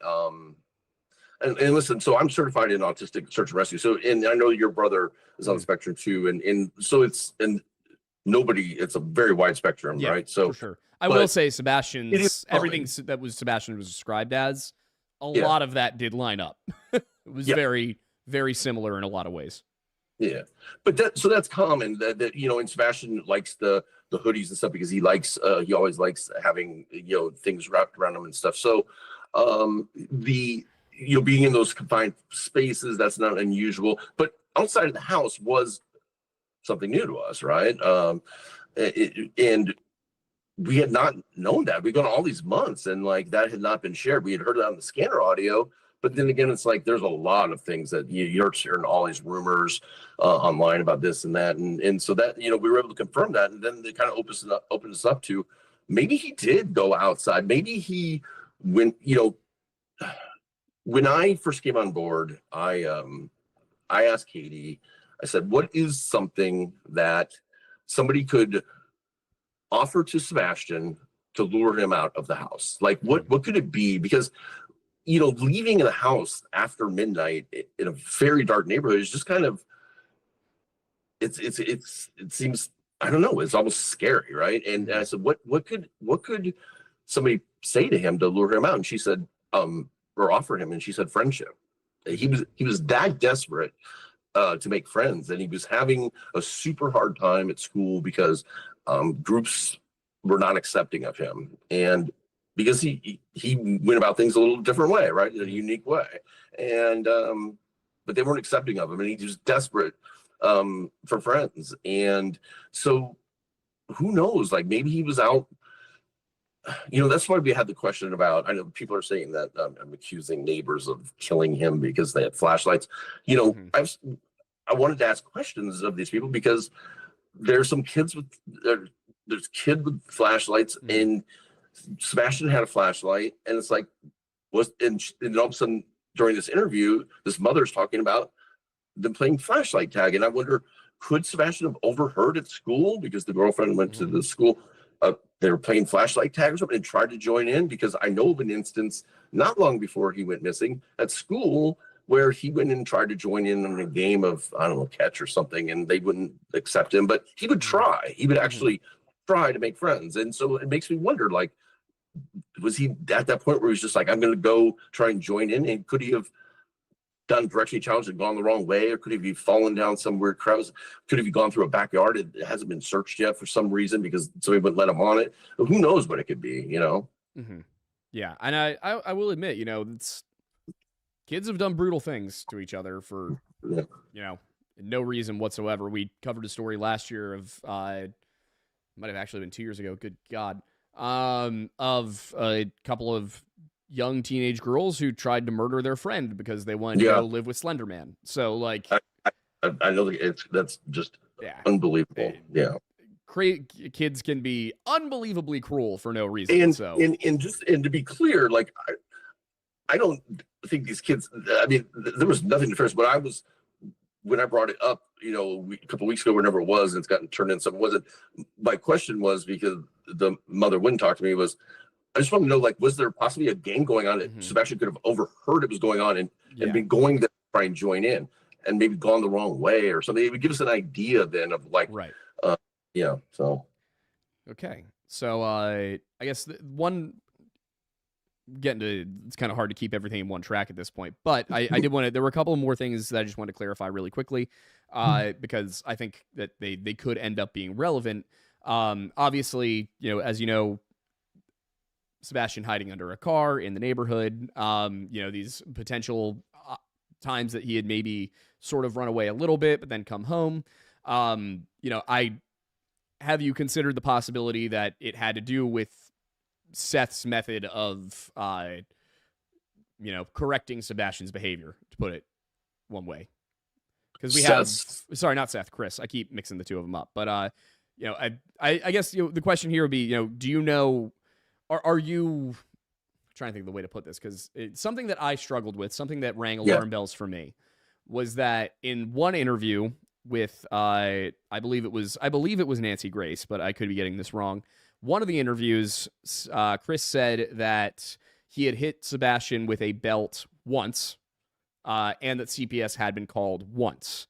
And listen, so I'm certified in autistic search and rescue. So, and I know your brother is on the spectrum too. And so it's a very wide spectrum, right? So for sure. I will say everything that Sebastian was described as, a lot of that did line up. It was very, very similar in a lot of ways. Yeah. But that's common that and Sebastian likes the hoodies and stuff because he always likes having, things wrapped around him and stuff. So, being in those confined spaces, that's not unusual, but outside of the house was something new to us, right? And we had not known that. We've gone all these months, and like that had not been shared. We had heard it on the scanner audio, but then again, it's like there's a lot of things that you're hearing all these rumors online about this and that, and so that we were able to confirm that, and then they kind of opened us up to maybe he did go outside. Maybe he went. When I first came on board, I asked Katie, I said, what is something that somebody could offer to Sebastian to lure him out of the house? Like, what could it be? Because, leaving the house after midnight in a very dark neighborhood is just kind of, it seems, I don't know, it's almost scary, right? And I said, what could somebody say to him to lure him out? And she said, or offer him, and she said friendship. He was that desperate to make friends, and he was having a super hard time at school because groups were not accepting of him, and because he went about things a little different way, right, in a unique way. And but they weren't accepting of him, and he was desperate for friends. And so who knows, like maybe he was out. That's why we had the question about, I know people are saying that I'm accusing neighbors of killing him because they had flashlights. I wanted to ask questions of these people because there's some kids there's kid with flashlights, and Sebastian had a flashlight, and it's like, and all of a sudden during this interview, this mother's talking about them playing flashlight tag. And I wonder, could Sebastian have overheard at school because the girlfriend went to the school? They were playing flashlight tag or something and tried to join in, because I know of an instance not long before he went missing at school where he went and tried to join in a game of, I don't know, catch or something, and they wouldn't accept him, but he would try. He would actually try to make friends. And so it makes me wonder, like, was he at that point where he was just like, I'm going to go try and join in? And could he have done direction challenge and gone the wrong way? Or could he have fallen down some weird crevice? Could have gone through a backyard? It hasn't been searched yet for some reason because somebody wouldn't let him on it. But who knows what it could be, Yeah. And I will admit, kids have done brutal things to each other for, no reason whatsoever. We covered a story last year of, might have actually been 2 years ago. Good God. Of a couple of young teenage girls who tried to murder their friend because they wanted to go live with Slender Man. So, like, I know that's just unbelievable. Kids can be unbelievably cruel for no reason. And to be clear, like, I don't think these kids. I mean, there was nothing nefarious. But when I brought it up, a couple of weeks ago, whenever it was, and it's gotten turned in something. Wasn't my question was because the mother wouldn't talk to me, was I just want to know, like, was there possibly a game going on that Sebastian could have overheard it was going on and been going to try and join in and maybe gone the wrong way or something? It would give us an idea then of, like, so. Okay. So I guess it's kind of hard to keep everything in one track at this point, but I did want to, there were a couple of more things that I just wanted to clarify really quickly, because I think that they could end up being relevant. Obviously, as you know, Sebastian hiding under a car in the neighborhood, these potential times that he had maybe sort of run away a little bit, but then come home. Have you considered the possibility that it had to do with Seth's method of, correcting Sebastian's behavior, to put it one way? Because we have, sorry, not Seth, Chris. I keep mixing the two of them up. But, I guess, the question here would be, do you know, are you, I'm trying to think of the way to put this, because it's something that I struggled with, something that rang alarm bells for me, was that in one interview with, I believe it was Nancy Grace, but I could be getting this wrong. One of the interviews, Chris said that he had hit Sebastian with a belt once, and that CPS had been called once.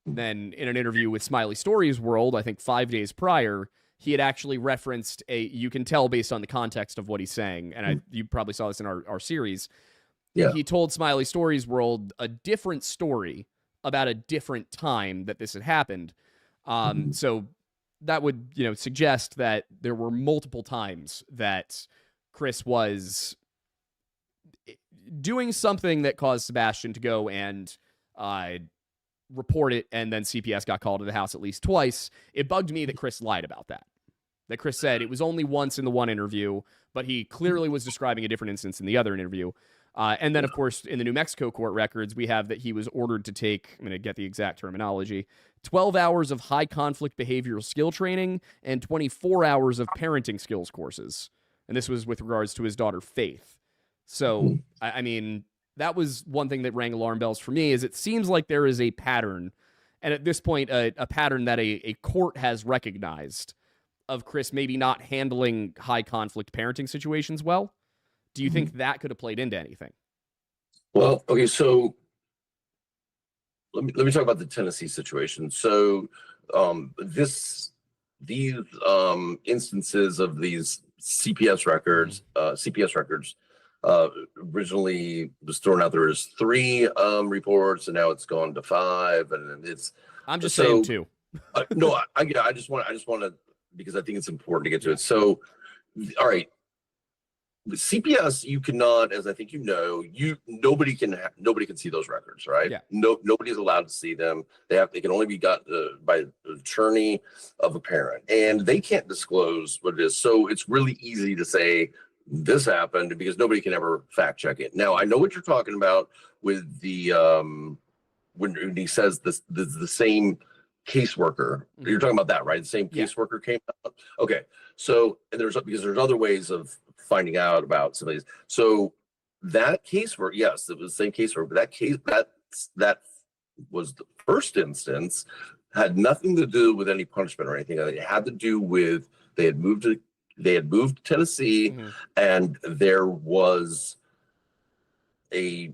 Then in an interview with Smiley Stories World, I think 5 days prior, he had actually referenced you can tell based on the context of what he's saying, and you probably saw this in our series. Yeah. He told Smiley Stories World a different story about a different time that this had happened. So that would, suggest that there were multiple times that Chris was doing something that caused Sebastian to go and report it, and then CPS got called to the house at least twice. It bugged me that Chris lied about that. That Chris said it was only once in the one interview, but he clearly was describing a different instance in the other interview. And then, of course, in the New Mexico court records, we have that he was ordered to take, I'm going to get the exact terminology, 12 hours of high conflict behavioral skill training and 24 hours of parenting skills courses. And this was with regards to his daughter, Faith. So, I mean, that was one thing that rang alarm bells for me, is it seems like there is a pattern, and at this point, a pattern that a court has recognized of Chris maybe not handling high conflict parenting situations well. Do you think that could have played into anything? Well, okay, so let me talk about the Tennessee situation. So these instances of these CPS records originally was thrown out there as 3 reports, and now it's gone to 5, and it's. I'm just saying 2. No, I just want to, because I think it's important to get to it. So, all right. with CPS, you cannot, as I think nobody can see those records, right? Yeah. Nobody's allowed to see them. They can only be got by the attorney of a parent, and they can't disclose what it is. So it's really easy to say this happened because nobody can ever fact check it. Now I know what you're talking about with the when he says this the same caseworker. Mm-hmm. You're talking about that, right? The same caseworker came out. Okay, so because there's other ways of finding out about some of these. So that caseworker, yes, it was the same caseworker, but that was the first instance, had nothing to do with any punishment or anything. It had to do with they had moved to Tennessee, mm-hmm. and there was a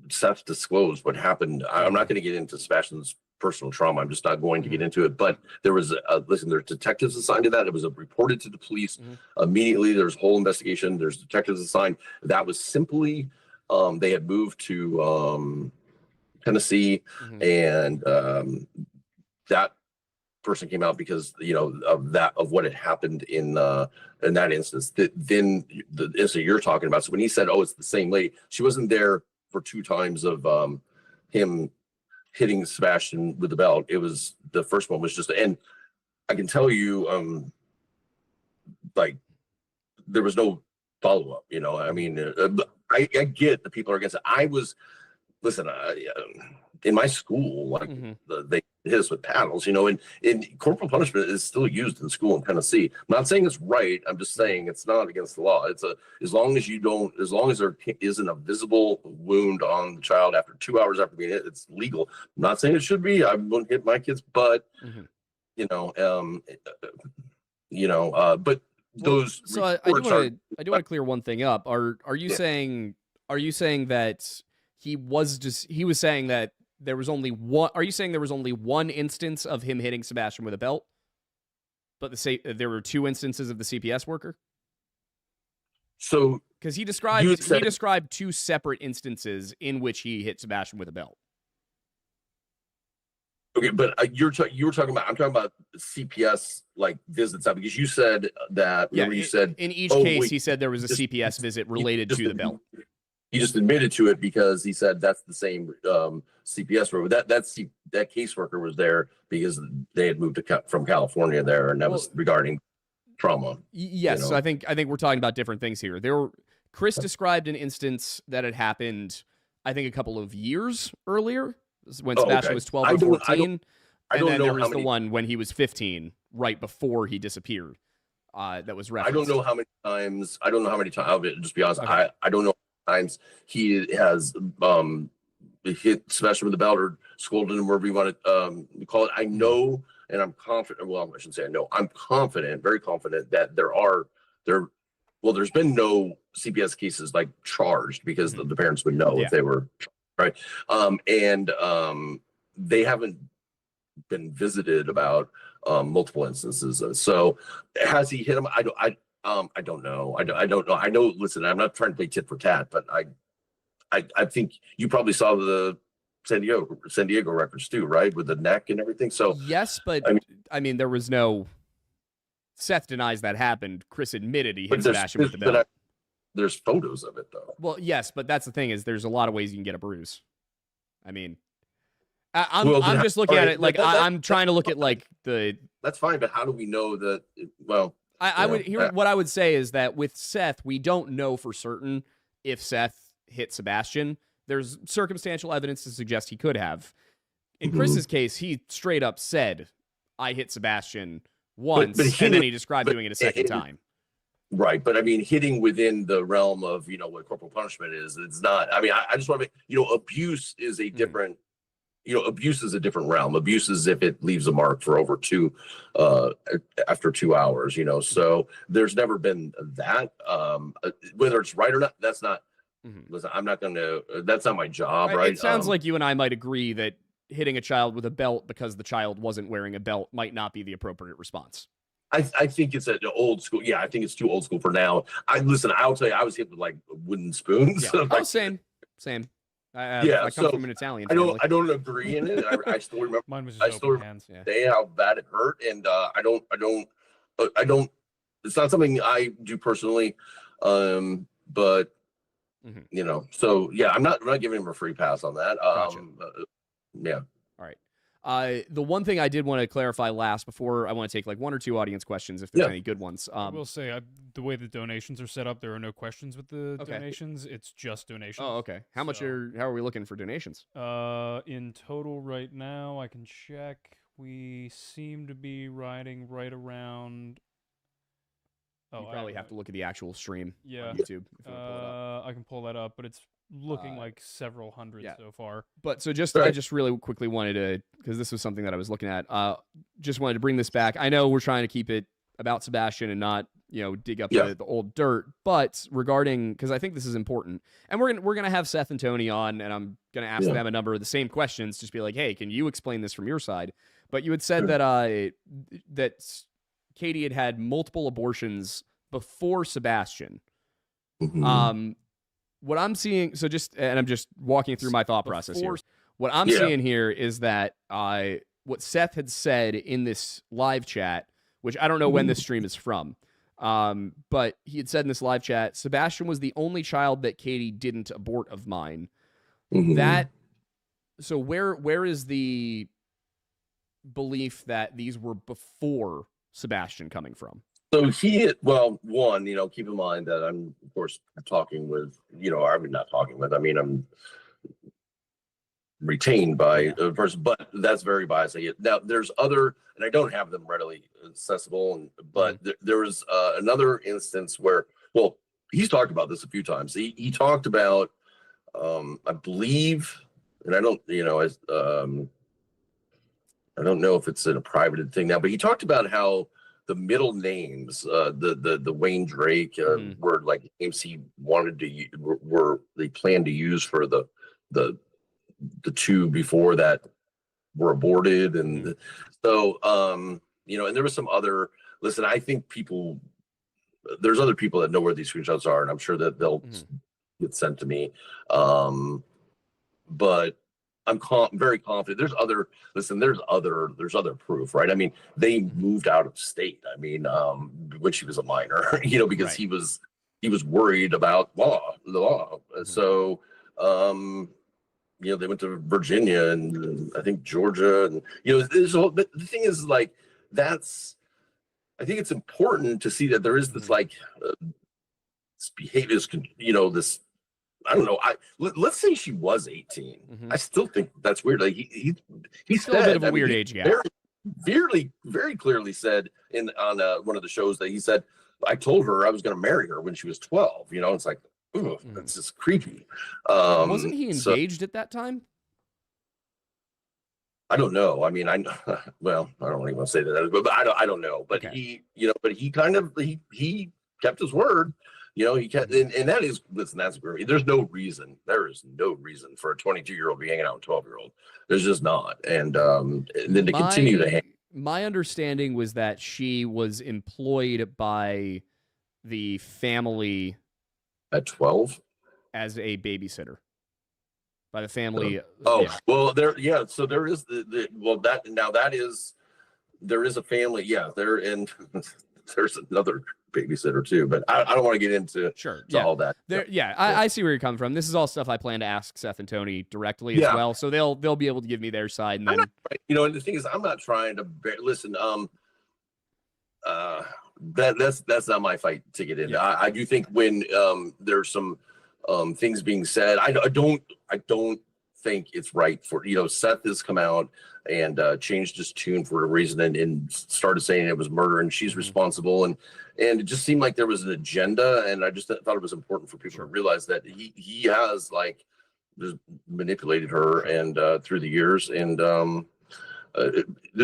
Seth disclosed what happened. I'm not going to get into Sebastian's personal trauma. I'm just not going to get into it. But there was there's detectives assigned to that. It was reported to the police immediately. There's a whole investigation. There's detectives assigned. That was simply they had moved to Tennessee, and that person came out because of what had happened in that instance. Then the incident you're talking about. So when he said, "Oh, it's the same lady," she wasn't there for 2 times of him hitting Sebastian with the belt. It was the first one was just, and I can tell you, there was no follow up. I mean, I get the people are against it. In my school, they hit us with paddles, and corporal punishment is still used in school in Tennessee. I'm not saying it's right. I'm just saying it's not against the law. It's as long as there isn't a visible wound on the child after 2 hours after being hit, it's legal. I'm not saying it should be. I wouldn't hit my kids, but but those. So I do want to clear one thing up. Are you saying that he was saying that there was only one? Are you saying there was only one instance of him hitting Sebastian with a belt, but there were 2 instances of the CPS worker? So because he described 2 separate instances in which he hit Sebastian with a belt. Okay, but you were talking about. I'm talking about CPS visits because you said that. Yeah, you said in each case he said there was a CPS visit related to the belt. He just admitted to it because he said that's the same CPS worker. That caseworker was there because they had moved from California there, and that was regarding trauma. Yes, so I think we're talking about different things here. Chris described an instance that had happened, I think, a couple of years earlier when Sebastian was 12 or 14, and then there was the one when he was 15, right before he disappeared. That was referenced. I don't know how many times. I'll just be honest. Okay. I don't know. Times he has hit Sebastian with the belt or scolded him, whatever you want to call it. I know, and I'm confident. Well, I shouldn't say I know. I'm confident, very confident that there's been no CPS cases charged because the parents would know if they were right, and they haven't been visited about multiple instances. So has he hit him? I don't know. I don't know. I know. Listen, I'm not trying to play tit for tat, but I think you probably saw the San Diego records too, right, with the neck and everything. So yes, but I mean there was no. Seth denies that happened. Chris admitted he hit Sebastian with the belt. There's photos of it though. Well, yes, but that's the thing is there's a lot of ways you can get a bruise. I mean, I'm just looking at it I'm trying to look at the. That's fine, but how do we know that? Well. What I would say is that with Seth, we don't know for certain if Seth hit Sebastian. There's circumstantial evidence to suggest he could have. In Chris's case, he straight up said, "I hit Sebastian once," and then he described doing it a second time. Right, but I mean, hitting within the realm of what corporal punishment is, it's not. I mean, I just want to make abuse is a different. Abuse is a different realm. Abuse is if it leaves a mark for over after 2 hours, so there's never been that, whether it's right or not, that's not, listen, I'm not going to, that's not my job. Right. It sounds like you and I might agree that hitting a child with a belt because the child wasn't wearing a belt might not be the appropriate response. I think it's an old school. Yeah. I think it's too old school for now. I'll tell you, I was hit with wooden spoons. Yeah. Same. I come from an Italian family. I don't agree in it. I still remember. Mine was just open hands. Yeah. How bad it hurt, and I don't it's not something I do personally. But you know, so yeah, I'm not giving him a free pass on that. Gotcha. Yeah. All right. The one thing I did want to clarify last before I want to take like one or two audience questions if there's any good ones. I will say the way the donations are set up, there are no questions with the donations. It's just donations. Oh, okay. How are we looking for donations? In total right now, I can check. We seem to be riding right around. You probably have to look at the actual stream on YouTube. If you want to pull it up. I can pull that up, but it's looking like several hundred so far. But so I just really quickly wanted to, because this was something that I was looking at, just wanted to bring this back. I know we're trying to keep it about Sebastian and not, dig up the old dirt, but regarding, because I think this is important, and we're gonna have Seth and Tony on, and I'm gonna ask them a number of the same questions, just be like, hey, can you explain this from your side? But you had said that Katie had multiple abortions before Sebastian. What I'm seeing, and I'm just walking through my thought process here. What I'm seeing here is that what Seth had said in this live chat, which I don't know when this stream is from, but he had said in this live chat, Sebastian was the only child that Katie didn't abort of mine. So where is the belief that these were before Sebastian coming from? So one, keep in mind that I'm, of course, talking with, not talking with, I'm retained by a person, but that's very biased. Now, there's other, and I don't have them readily accessible, but there was another instance where, he's talked about this a few times. He talked about, I believe, and I don't, I don't know if it's in a private thing now, but he talked about how the middle names, the Wayne Drake, were like names he wanted to were they planned to use for the two before that were aborted, and so and there was some other. Listen, I think there's other people that know where these screenshots are, and I'm sure that they'll get sent to me. But I'm very confident. There's other proof, right? They moved out of state. When she was a minor, because he was worried about the law. So, they went to Virginia and I think Georgia, and but the thing is, like, I think it's important to see that there is this this behavior, this. I don't know. Let's say she was 18. I still think that's weird. Like he's still a bit of a weird age gap. Very clearly said on one of the shows that he said, I told her I was going to marry her when she was 12. It's like, that's just creepy. Wasn't he engaged at that time? I don't know. I don't even want to say that, but I don't know. But he kept his word. He kept, and that is, listen, that's great. There is no reason for a 22-year-old to be hanging out with a 12-year-old. There's just not. And then to continue to hang. My understanding was that she was employed by the family at 12 as a babysitter. By the family. So there is there is a family. Yeah, there's another babysitter too, but I don't want to get into all that. I see where you're coming from. This is all stuff I plan to ask Seth and Tony directly as well, so they'll be able to give me their side. And then, and the thing is, I'm not trying to listen. That's not my fight to get into. I do think when there's some things being said, I don't think it's right for Seth has come out and changed his tune for a reason and started saying it was murder and she's responsible, and it just seemed like there was an agenda, and I just thought it was important for people to realize that he has just manipulated her and through the years, and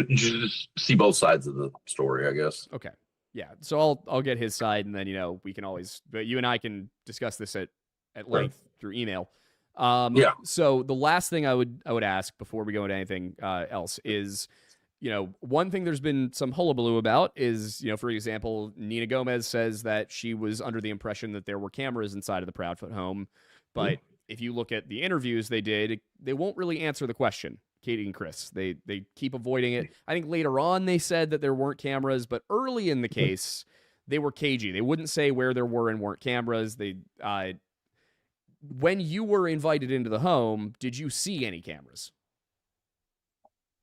just see both sides of the story, I guess. Okay. Yeah. So I'll get his side, and then we can always, but you and I can discuss this at length through email. So the last thing I would ask before we go into anything else is, one thing there's been some hullabaloo about is, for example, Nina Gomez says that she was under the impression that there were cameras inside of the Proudfoot home, but if you look at the interviews they did, they won't really answer the question. Katie and Chris, they keep avoiding it. I think later on they said that there weren't cameras, but early in the case, they were cagey. They wouldn't say where there were and weren't cameras. When you were invited into the home, did you see any cameras?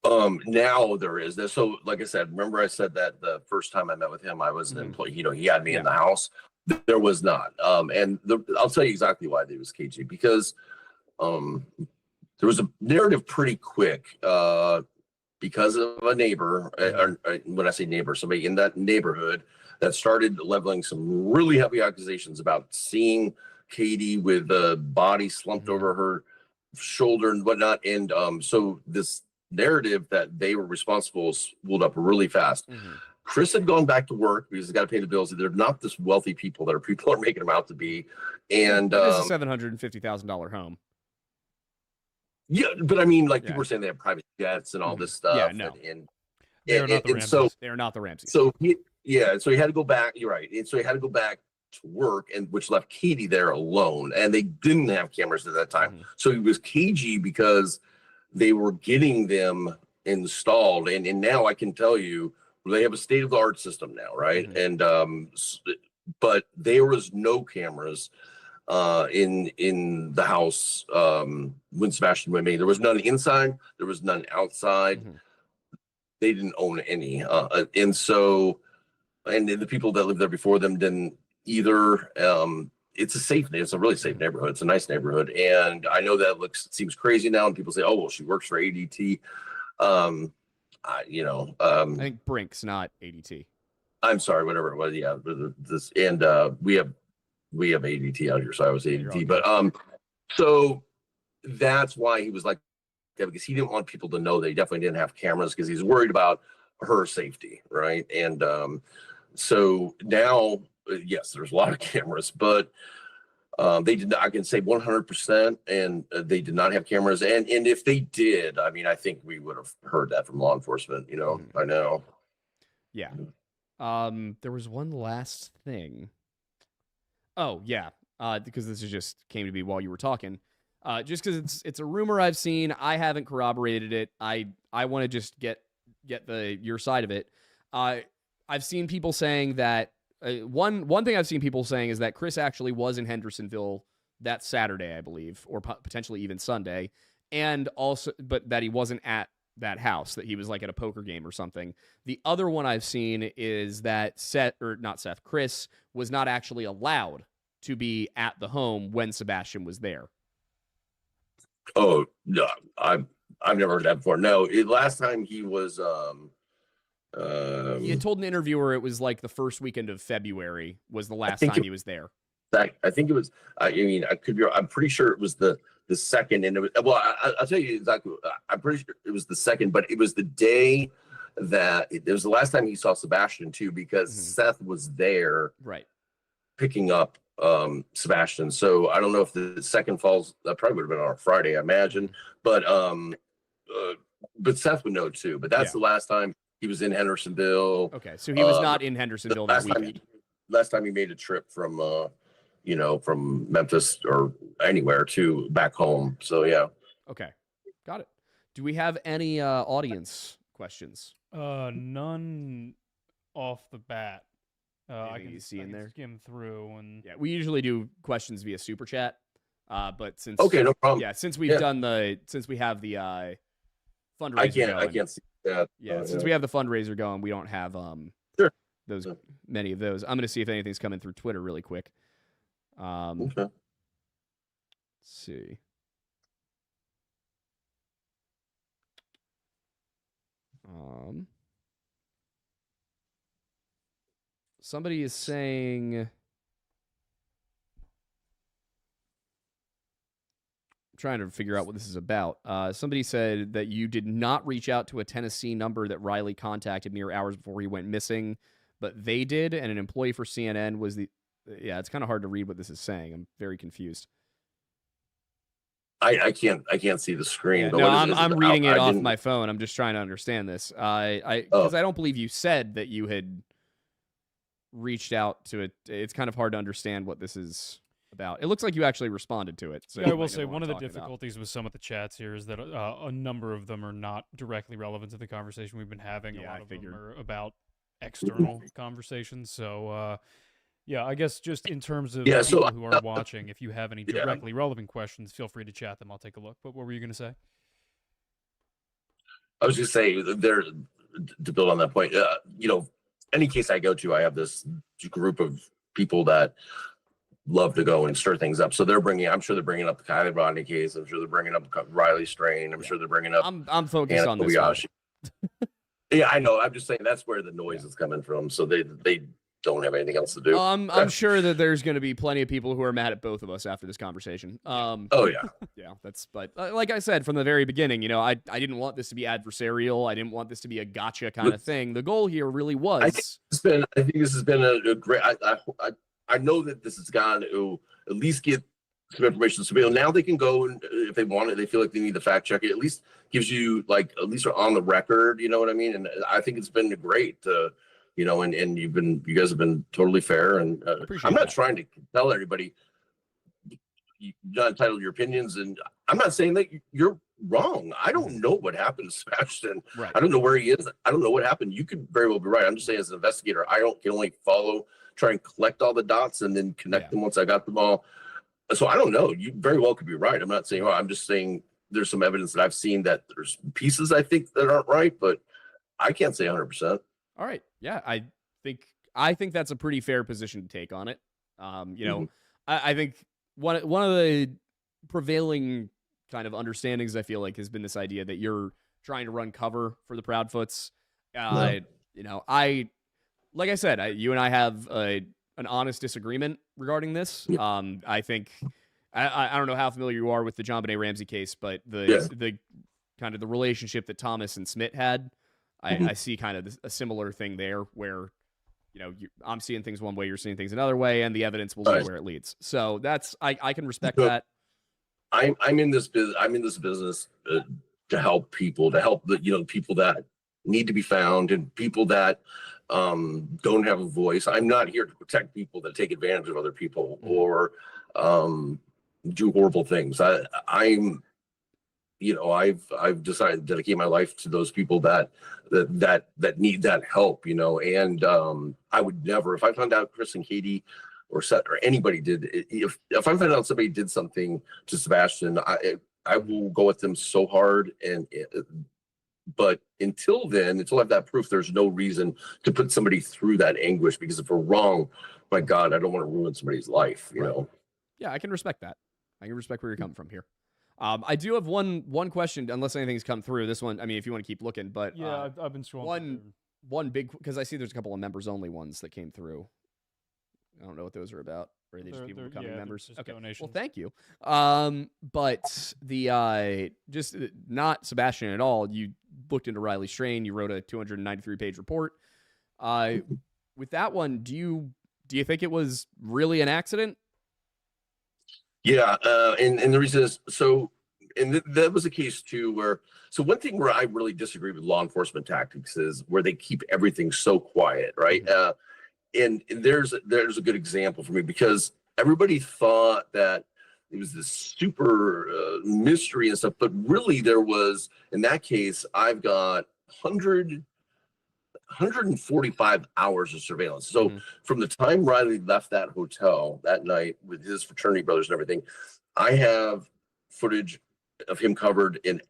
Now there is this. So like I said, remember I said that the first time I met with him, I was an employee, he had me in the house. There was not. And I'll tell you exactly why they was cagey, because there was a narrative pretty quick because of a neighbor, or when I say neighbor, somebody in that neighborhood that started leveling some really heavy accusations about seeing Katie with the body slumped over her shoulder and whatnot. And so this narrative that they were responsible spooled up really fast. Chris had gone back to work because he's got to pay the bills. They're not this wealthy people that people are making them out to be. And it's a $750,000 home. Yeah, but I mean, like people were saying they have private jets and all this stuff. Yeah, no. They're not the Ramseys. So they're not the Ramseys. So so he had to go back. You're right. And so he had to go back to work, and which left Katie there alone. And they didn't have cameras at that time. So he was cagey because they were getting them installed. And now I can tell you, they have a state-of-the-art system now, right? And but there was no cameras in the house when Sebastian went in. There was none inside. There was none outside. They didn't own any, and so, and the people that lived there before them didn't either. It's a really safe neighborhood. It's a nice neighborhood, and I know that seems crazy now, and people say, "Oh, well, she works for ADT." I think Brink's not ADT. I'm sorry, whatever it was. Yeah, this and we have ADT out here, so I was ADT. But so that's why he was like that, because he didn't want people to know they definitely didn't have cameras, because he's worried about her safety, right? And so now, yes, there's a lot of cameras, but they did not, I can say 100%, and they did not have cameras. And if they did, I mean, I think we would have heard that from law enforcement, I know. Yeah. There was one last thing. Oh, yeah. Because this just came to be while you were talking. Just because it's a rumor I've seen. I haven't corroborated it. I want to just get your side of it. I've seen people saying that one thing I've seen people saying is that Chris actually was in Hendersonville that Saturday, I believe, or potentially even Sunday, and also, but that he wasn't at that house, that he was like at a poker game or something. The other one I've seen is that Chris was not actually allowed to be at the home when Sebastian was there. Oh no, I've never heard that before. No, last time he was. He had told an interviewer it was like the first weekend of February was the last time he was there. I think it was. I mean, I could be. I'm pretty sure it was the second, and it was. Well, I'll tell you exactly. I'm pretty sure it was the second, but it was the day that it was the last time he saw Sebastian too, because Seth was there, right, picking up Sebastian. So I don't know if the second falls. That probably would have been on a Friday, I imagine. But Seth would know too. But that's the last time he was in Hendersonville. Okay, so he was not in Hendersonville that weekend. Last time he made a trip from from Memphis or anywhere to back home. So yeah. Okay, got it. Do we have any audience questions? None off the bat. I can see in there, skim through, and we usually do questions via super chat. But since no problem. Yeah, since we've done since we have the fundraiser, I can't see that. Since we have the fundraiser going, we don't have many of those. I'm going to see if anything's coming through Twitter really quick. Okay. Let's see. Somebody is saying, I'm trying to figure out what this is about. Somebody said that you did not reach out to a Tennessee number that Riley contacted mere hours before he went missing, but they did, and an employee for CNN was the... Yeah, it's kind of hard to read what this is saying. I'm very confused. I can't see the screen. Yeah, no, I'm reading it off my phone. I'm just trying to understand this. Because I don't believe you said that you had reached out to it. It's kind of hard to understand what this is about. It looks like you actually responded to it. So I will say one of the difficulties with some of the chats here is that a number of them are not directly relevant to the conversation we've been having. A lot of them are about external conversations. So, yeah, I guess just in terms of people who are watching, if you have any directly relevant questions, feel free to chat them. I'll take a look. But what were you going to say? I was just saying there, to build on that point, any case I go to, I have this group of people that love to go and stir things up. So I'm sure they're bringing up the Kylie Rodney case. I'm sure they're bringing up Riley Strain. I'm sure they're bringing up. I'm focused on this one. Yeah, I know. I'm just saying that's where the noise is coming from. So they don't have anything else to do. I'm sure that there's going to be plenty of people who are mad at both of us after this conversation. Oh yeah, yeah. But like I said from the very beginning, I didn't want this to be adversarial. I didn't want this to be a gotcha kind of thing. The goal here really was. I think this has been a great. I know that this has gone to at least get some information. So now they can go, and if they want it, they feel like they need to fact check it. At least gives you at least on the record. You know what I mean? And I think it's been great. And you guys have been totally fair. And I'm not trying to tell everybody you're not entitled to your opinions. And I'm not saying that you're wrong. I don't know what happened to Sebastian. Right. I don't know where he is. I don't know what happened. You could very well be right. I'm just saying as an investigator, I can only try and collect all the dots and then connect them once I got them all. So I don't know. You very well could be right. I'm not saying, I'm just saying there's some evidence that I've seen that there's pieces I think that aren't right, but I can't say 100%. All right. Yeah, I think that's a pretty fair position to take on it. I think one of the prevailing kind of understandings I feel like has been this idea that you're trying to run cover for the Proudfoots. Like I said, you and I have an honest disagreement regarding this. I think I don't know how familiar you are with the John Benet Ramsey case, but the kind of the relationship that Thomas and Smith had. I see kind of a similar thing there where, I'm seeing things one way, you're seeing things another way, and the evidence will lead where it leads. So that's, I can respect that. I'm in this business to help people, the people that need to be found and people that don't have a voice. I'm not here to protect people that take advantage of other people or do horrible things. I've decided to dedicate my life to those people that need that help, and I would never, if I found out Chris and Katie or Seth or anybody did, if I found out somebody did something to Sebastian, I will go at them so hard. But until then, until I have that proof, there's no reason to put somebody through that anguish, because if we're wrong, my God, I don't want to ruin somebody's life, you know? Yeah, I can respect that. I can respect where you're coming from here. I do have one question, unless anything's come through. This one, I mean, if you want to keep looking, but yeah, I've been scrolling. One big, because I see there's a couple of members only ones that came through. I don't know what those are about. Or are they just people becoming members? Okay. Donations. Well, thank you. But the just not Sebastian at all. You looked into Riley Strain. You wrote a 293-page report. With that one, do you think it was really an accident? Yeah, and the reason is that was a case too where, so one thing where I really disagree with law enforcement tactics is where they keep everything so quiet, right? And there's a good example for me, because everybody thought that it was this super mystery and stuff, but really there was, in that case, I've got 145 hours of surveillance. So from the time Riley left that hotel that night with his fraternity brothers and everything, I have footage of him covered in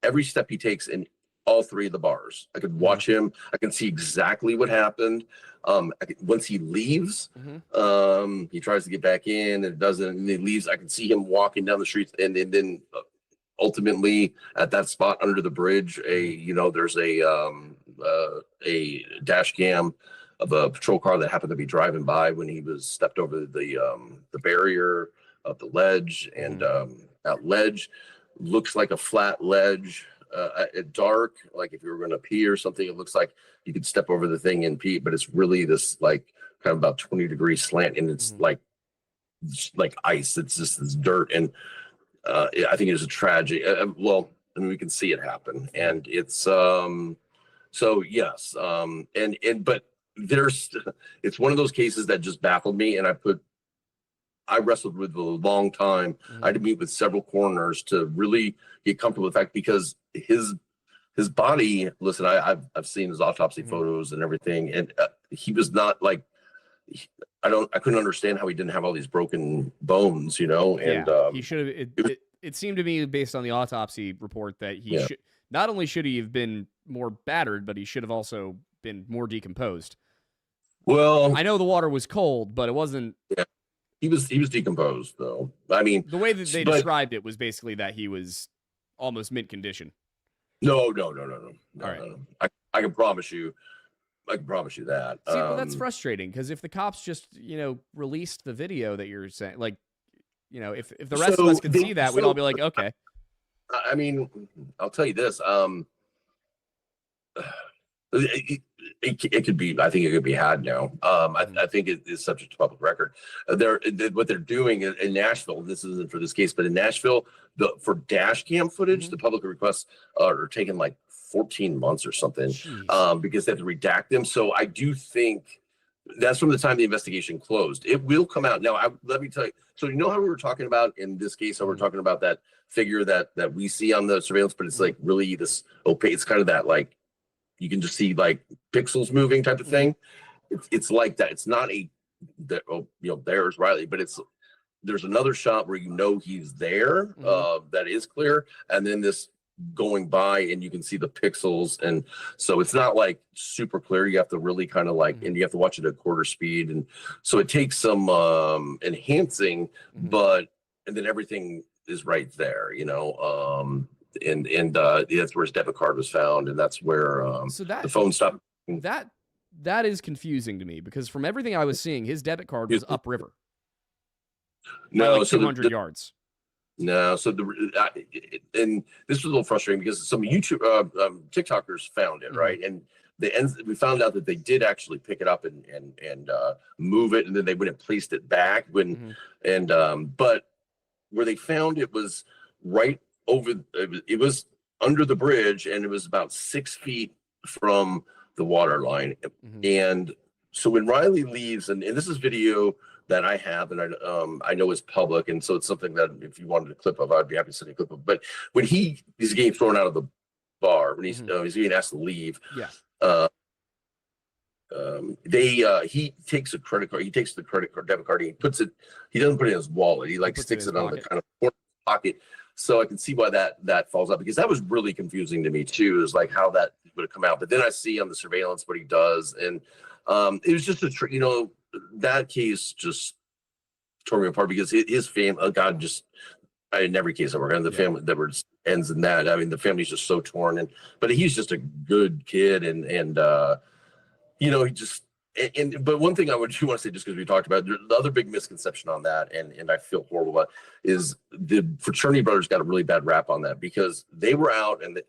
every step he takes in all three of the bars. I could watch him. I can see exactly what happened. Once he leaves, he tries to get back in and doesn't, and he leaves. I can see him walking down the streets, and then ultimately at that spot under the bridge, there's a dash cam of a patrol car that happened to be driving by when he was stepped over the barrier of the ledge, and that ledge looks like a flat ledge. At dark, like if you were going to pee or something, it looks like you could step over the thing and pee, but it's really this like kind of about 20-degree slant, and it's like ice. It's just this dirt, and I think it's a tragedy. Well, I mean, we can see it happen, and it's so yes, but it's one of those cases that just baffled me, and I wrestled with it a long time. I had to meet with several coroners to really get comfortable with the fact, because his his body. Listen, I've seen his autopsy photos and everything, and he was not like. I couldn't understand how he didn't have all these broken bones, And he should have. It seemed to me, based on the autopsy report, that he should not only should he have been more battered, but he should have also been more decomposed. Well, I know the water was cold, but it wasn't. Yeah, he was decomposed though. I mean, the way that they described it was basically that he was almost mint condition. No. All right. No. I can promise you. I can promise you that. See, well, that's frustrating because if the cops just, released the video that you're saying, like, if the rest of us could see that, we'd all be like, okay. I mean, I'll tell you this. It could be. I think it could be had now. I think it is subject to public record. What they're doing in Nashville. This isn't for this case, but in Nashville, for dash cam footage, the public requests are taking like 14 months or something, because they have to redact them. So I do think that's from the time the investigation closed. It will come out now. Let me tell you. So how we were talking about in this case, how we're talking about that figure that we see on the surveillance, but it's like really this opaque. It's kind of that like. You can just see like pixels moving type of thing. It's like that. It's not there's Riley, but there's another shot where he's there. That is clear, and then this going by, and you can see the pixels, and so it's not like super clear. You have to really kind of like, and you have to watch it at quarter speed, and so it takes some enhancing, and then everything is right there. And that's where his debit card was found, and that's where the phone stopped. That is confusing to me because from everything I was seeing, his debit card was upriver. No, like 200 yards. No, so and this was a little frustrating because some YouTube TikTokers found it, right, and we found out that they did actually pick it up and move it, and then they went and placed it back but where they found it was right over. It was under the bridge, and it was about 6 feet from the water line. And so when Riley leaves, and this is video that I have, and I know is public, and so it's something that if you wanted a clip of, I'd be happy to send a clip of. But when he's getting thrown out of the bar, when he's being asked to leave, he takes a credit card. He takes the credit card, debit card. He doesn't put it in his wallet. He sticks it on the kind of corner pocket. So I can see why that falls out, because that was really confusing to me too, is like how that would have come out. But then I see on the surveillance what he does, and it was just that case just tore me apart, because his family, in every case I work on, the family that ends in that. I mean, the family's just so torn, but he's just a good kid, and he just. But one thing I want to say, just because we talked about the other big misconception on that, and I feel horrible about, is the fraternity brothers got a really bad rap on that, because they were out and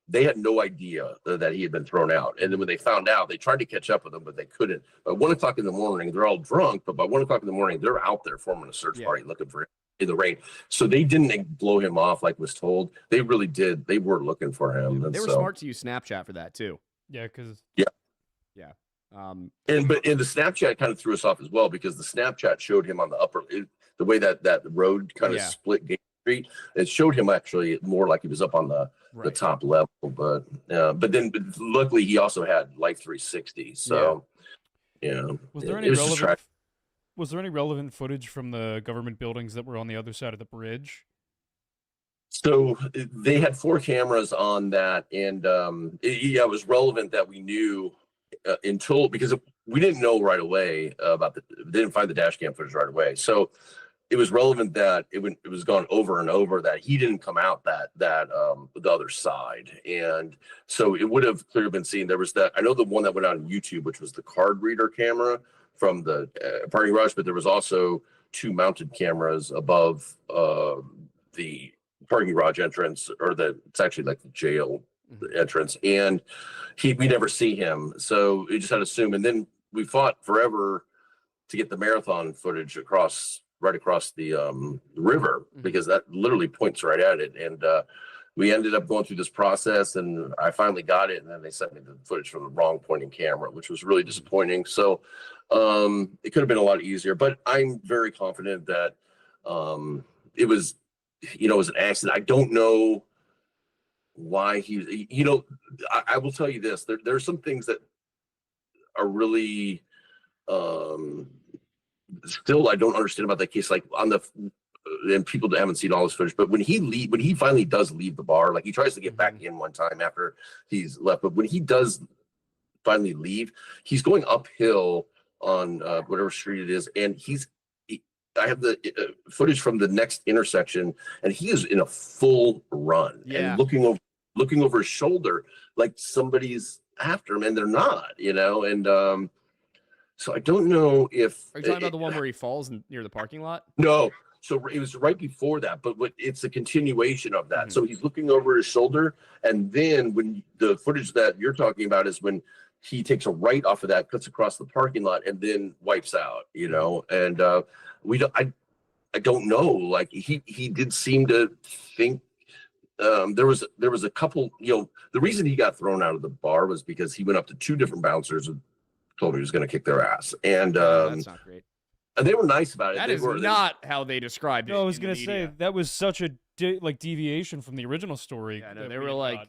they had no idea that he had been thrown out. And then when they found out, they tried to catch up with him, but they couldn't. By 1 o'clock in the morning, they're all drunk, but by 1 o'clock in the morning, they're out there forming a search party looking for him in the rain. So they didn't blow him off like was told. They really did. They were looking for him. They were smart to use Snapchat for that too. Yeah, because and the Snapchat kind of threw us off as well, because the Snapchat showed him on the way that road kind of split Gate Street. It showed him actually more like he was up on the top level, but then luckily he also had Life 360. So was there any relevant footage from the government buildings that were on the other side of the bridge? So they had 4 cameras on that, and it was relevant that we knew. Because we didn't know right away didn't find the dash cam footage right away. So it was relevant that it was gone over and over that he didn't come out that the other side. And so it would have clearly been seen. There was I know the one that went out on YouTube, which was the card reader camera from the parking garage, but there was also 2 mounted cameras above the parking garage entrance, it's actually like the jail entrance, and we never see him, so we just had to assume. And then we fought forever to get the marathon footage right across the river, because that literally points right at it. And we ended up going through this process, and I finally got it, and then they sent me the footage from the wrong pointing camera, which was really disappointing. So it could have been a lot easier, but I'm very confident that it was it was an accident. I don't know why I will tell you this, there are some things that are really still I don't understand about that case, like on the and people that haven't seen all this footage, but when he finally does leave the bar, like he tries to get back in one time after he's left, but when he does finally leave, he's going uphill on whatever street it is, and I have the footage from the next intersection, and he is in a full run and looking over his shoulder like somebody's after him, and they're not, and so I don't know if... Are you talking about the one where he falls near the parking lot? No. So it was right before that, but it's a continuation of that. So he's looking over his shoulder, and then when the footage that you're talking about is when he takes a right off of that, cuts across the parking lot, and then wipes out, and I don't know. Like he did seem to think there was a couple, the reason he got thrown out of the bar was because he went up to two different bouncers and told me he was going to kick their ass. And that's not great. And they were nice about it. That is not how they described it. No, I was going to say that was such a deviation from the original story. Yeah, no, they were like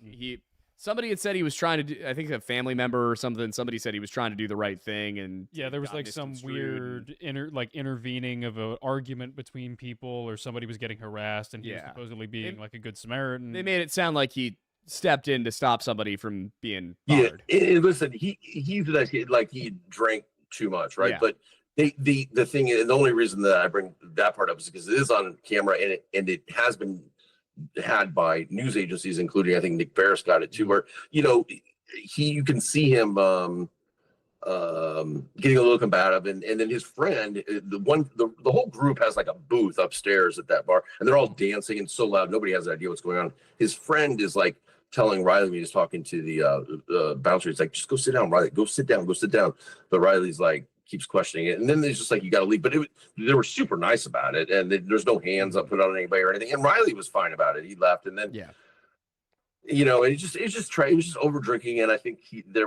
somebody had said he was trying to do, I think a family member or something. Somebody said he was trying to do the right thing, and there was like some weird intervening of an argument between people, or somebody was getting harassed, and he was supposedly being like a good Samaritan. They made it sound like he stepped in to stop somebody from being bothered. Yeah, listen, he's like he drank too much, right? Yeah. But the thing is, the only reason that I bring that part up is because it is on camera, and it has been had by news agencies, including I think Nick Barris got it too, where you can see him getting a little combative, and then his friend, the whole group has like a booth upstairs at that bar, and they're all dancing and so loud nobody has an idea what's going on. His friend is like telling Riley when he's talking to the bouncer, he's like, just go sit down, Riley, go sit down. But Riley's like keeps questioning it, and then it's just like, you got to leave. But they were super nice about it, and there's no hands up put on anybody or anything. And Riley was fine about it. He left, and then it was just over drinking, and I think he had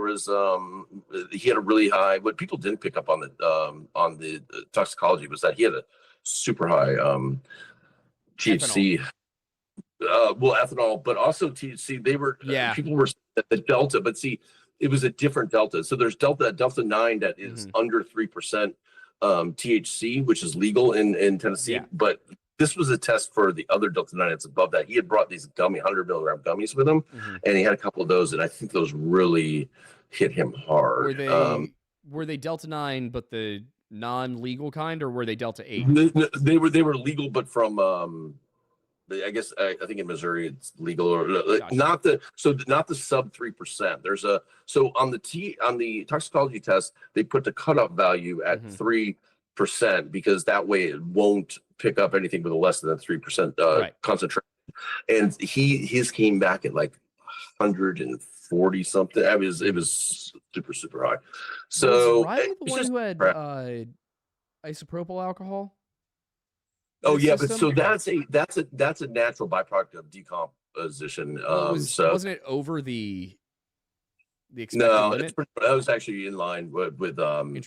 a really high. What people didn't pick up on the toxicology was that he had a super high THC. Ethanol, but also THC. They were people were at the Delta, but see, it was a different Delta. So there's Delta 9 that is under 3% THC, which is legal in Tennessee. But this was a test for the other Delta 9 that's above that. He had brought these 100 milligram gummies with him, and he had a couple of those, and I think those really hit him hard. Were they Delta 9, but the non-legal kind, or were they Delta 8? They were legal, but from I guess I think in Missouri it's legal, or not the sub 3%. There's on the toxicology test they put the cutoff value at 3%, because that way it won't pick up anything with a less than 3% concentration. And his came back at like 140 something. I mean, it was super high. So was Riley the one who had isopropyl alcohol? Oh yeah, but so that's a natural byproduct of decomposition. Wasn't it over the expected limit? That was actually in line with and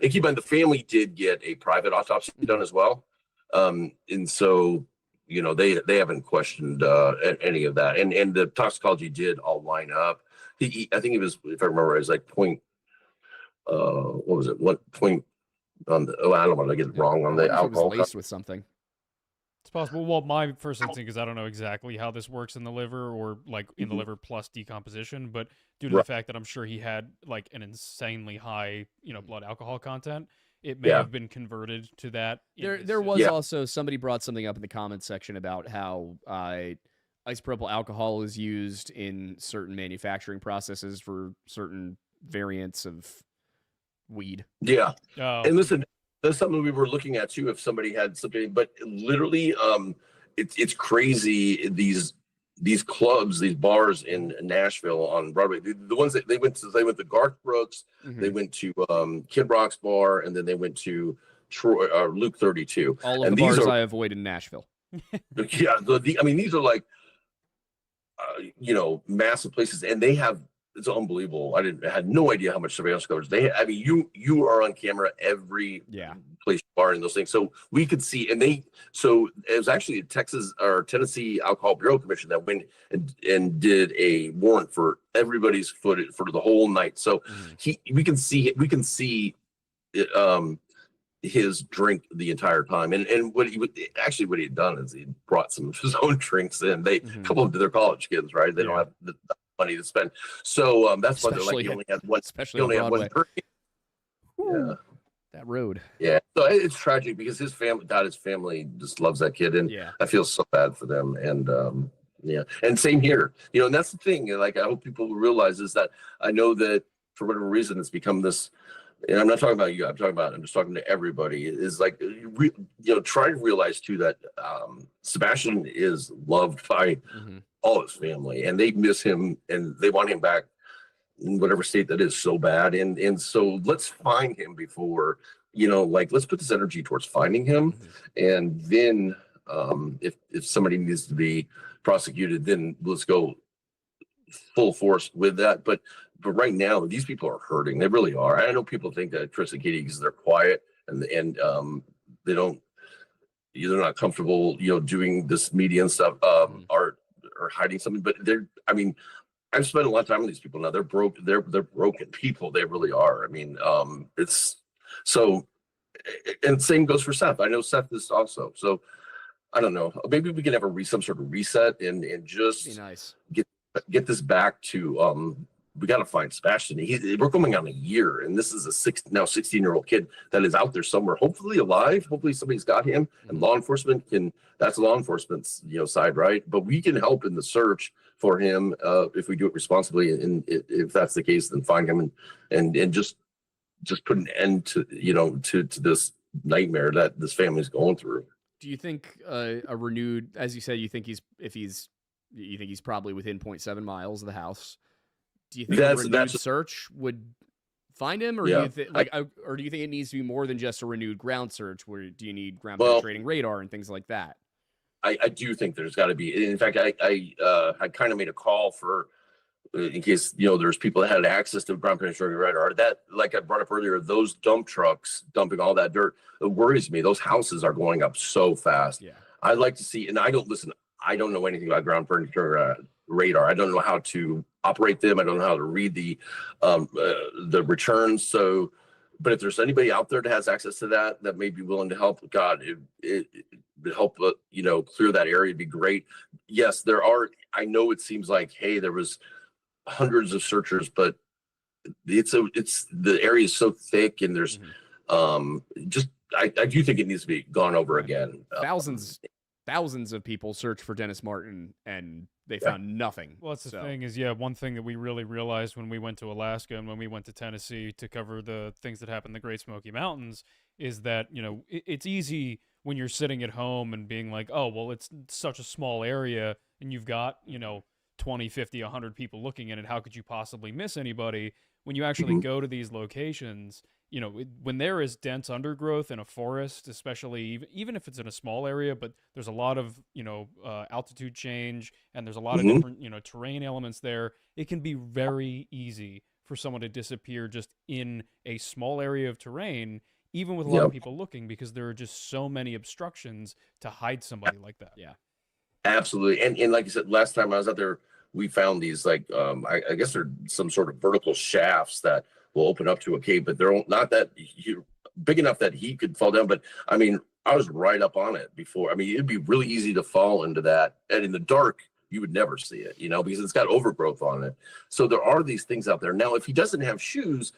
keep in mind, the family did get a private autopsy done as well, and so they haven't questioned any of that, and the toxicology did all line up. I think it was, if I remember, it was like point. What was it? What point? I don't want to get it wrong on the alcohol. It was laced with something. It's possible. Well, my first instinct is I don't know exactly how this works in the liver, or like in the liver plus decomposition, but due to the fact that I'm sure he had like an insanely high, blood alcohol content, it may have been converted to that. There was also, somebody brought something up in the comments section about how isopropyl alcohol is used in certain manufacturing processes for certain variants of weed. Yeah. And listen, that's something we were looking at too, if somebody had something, but literally it's crazy, these clubs, these bars in Nashville on Broadway, the ones that they went to Garth Brooks, they went to Kid Rock's bar, and then they went to Luke 32. All of the bars I avoid in Nashville. These are like massive places, and they have it's unbelievable. I had no idea how much surveillance coverage they had. I mean, you are on camera every place you are in those things. So we could see, so it was actually a Texas or Tennessee Alcohol Bureau Commission that went and did a warrant for everybody's footage for the whole night. So we can see his drink the entire time. And what he had done is he brought some of his own drinks in. A couple of their college kids, right? They don't have the money to spend. So that's why they're like, you only have one, especially on Broadway. Yeah. That road. Yeah. So it's tragic because his family just loves that kid. And I feel so bad for them. And and same here, and that's the thing. Like, I hope people realize is that I know that for whatever reason, it's become this, and I'm not talking about you, I'm just talking to everybody, is like, try to realize too that Sebastian is loved by all his family, and they miss him and they want him back in whatever state that is so bad. And so let's find him before, let's put this energy towards finding him. And then if somebody needs to be prosecuted, then let's go full force with that. But right now, these people are hurting. They really are. I know people think that Chris and Katie, because they're quiet and they don't, they're not comfortable, doing this media and stuff, or hiding something. But I've spent a lot of time with these people now. They're broke. They're broken people. They really are. I mean, it's so, and same goes for Seth. I know Seth is also. So I don't know. Maybe we can have some sort of reset and just be nice. Get this back to we got to find Sebastian. We're coming on a year, and this is a 16-year-old kid that is out there somewhere, hopefully alive. Hopefully somebody's got him, and law enforcement that's law enforcement's side, right? But we can help in the search for him if we do it responsibly. And if that's the case, then find him and just put an end to to this nightmare that this family's going through. Do you think a renewed, as you said, you think he's probably within 0.7 miles of the house? Do you think a renewed search would find him, or do you think or do you think it needs to be more than just a renewed ground search? Where do you need ground penetrating radar and things like that? I do think there's got to be. In fact, I kind of made a call for, in case there's people that had access to ground penetrating radar. That, like I brought up earlier, those dump trucks dumping all that dirt, it worries me. Those houses are going up so fast. Yeah, I'd like to see. And I don't know anything about ground penetrating radar. I don't know how to operate them. I don't know how to read the returns. So, but if there's anybody out there that has access to that may be willing to help, God, it would help clear that area. It'd be great. Yes, there are. I know it seems like, hey, there was hundreds of searchers, but it's the area is so thick, and there's I do think it needs to be gone over again. Thousands of people searched for Dennis Martin, and they found nothing. Well, that's the thing is, one thing that we really realized when we went to Alaska and when we went to Tennessee to cover the things that happened in the Great Smoky Mountains is that, it's easy when you're sitting at home and being like, oh, well, it's such a small area and you've got, 20, 50, 100 people looking at it. How could you possibly miss anybody? When you actually go to these locations, when there is dense undergrowth in a forest, especially even if it's in a small area, but there's a lot of, altitude change and there's a lot of different, terrain elements there, it can be very easy for someone to disappear just in a small area of terrain, even with a lot of people looking, because there are just so many obstructions to hide somebody like that. Yeah, absolutely. And like you said, last time I was out there, we found these I guess they're some sort of vertical shafts that will open up to a cave, but they're not that big enough that he could fall down. But I mean, I was right up on it before. I mean, it'd be really easy to fall into that, and in the dark, you would never see it, because it's got overgrowth on it. So there are these things out there. Now, if he doesn't have shoes,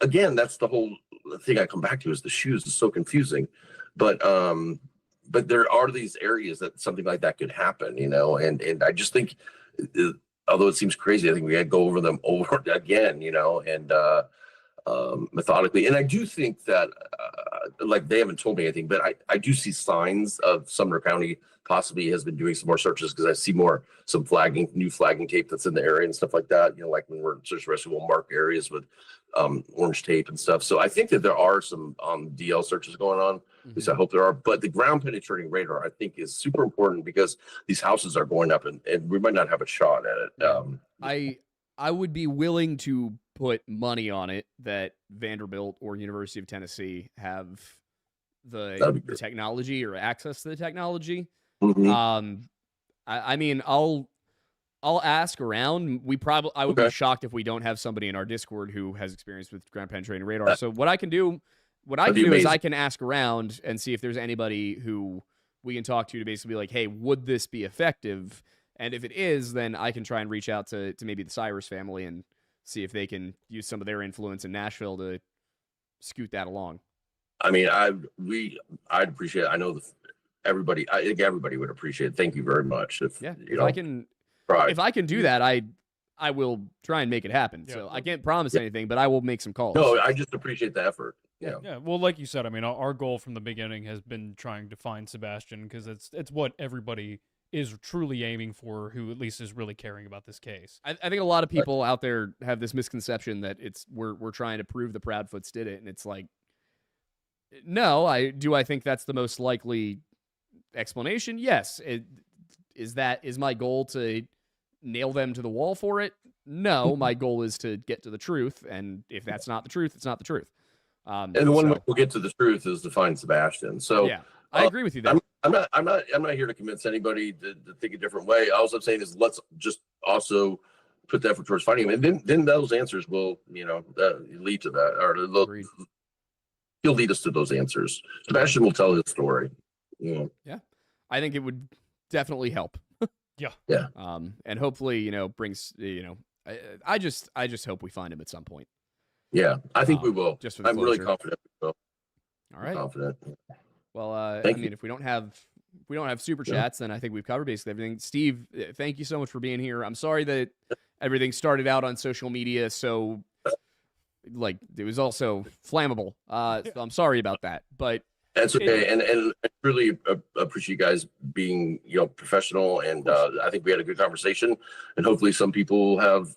again, that's the whole thing I come back to, is the shoes is so confusing. But there are these areas that something like that could happen, and I just think, although it seems crazy, I think we got to go over them over again, and methodically. And I do think that, they haven't told me anything, but I do see signs of Sumner County possibly has been doing some more searches, because I see some new flagging tape that's in the area and stuff like that. Like when we're in search and rescue, we'll mark areas with orange tape and stuff. So I think that there are some DL searches going on. At least I hope there are. But the ground penetrating radar, I think, is super important, because these houses are going up, and we might not have a shot at it. I would be willing to put money on it that Vanderbilt or University of Tennessee have the technology or access to the technology. Mm-hmm. I mean, I'll ask around. I would be shocked if we don't have somebody in our Discord who has experience with ground penetrating radar. So what I can do is I can ask around and see if there's anybody who we can talk to basically be like, hey, would this be effective? And if it is, then I can try and reach out to maybe the Cyrus family and see if they can use some of their influence in Nashville to scoot that along. I mean, I'd appreciate it. I know everybody would appreciate it. Thank you very much. If I can do that, I will try and make it happen. Yeah. So I can't promise anything, but I will make some calls. No, I just appreciate the effort. Yeah. Yeah. Well, like you said, I mean, our goal from the beginning has been trying to find Sebastian because it's what everybody is truly aiming for, who at least is really caring about this case. I think a lot of people out there have this misconception that we're trying to prove the Proudfoots did it, and it's like, no. I think that's the most likely explanation. Yes. Is my goal to nail them to the wall for it? No, my goal is to get to the truth, and if that's not the truth, it's not the truth. And the one way we'll get to the truth is to find Sebastian. So yeah, I agree with you there. I'm not here to convince anybody to think a different way. All I'm saying is let's just also put the effort towards finding him, and then those answers will lead to that, or he'll lead us to those answers. Sebastian will tell his story. Yeah, I think it would definitely help. Yeah. And hopefully, brings, I just hope we find him at some point. Yeah, I think we will. I'm really confident we will. All right. Confident. Well, I mean, if we don't have super chats, then I think we've covered basically everything. Steve, thank you so much for being here. I'm sorry that everything started out on social media so it was also flammable. So I'm sorry about that, but that's okay. And I really appreciate you guys being professional, and I think we had a good conversation, and hopefully some people have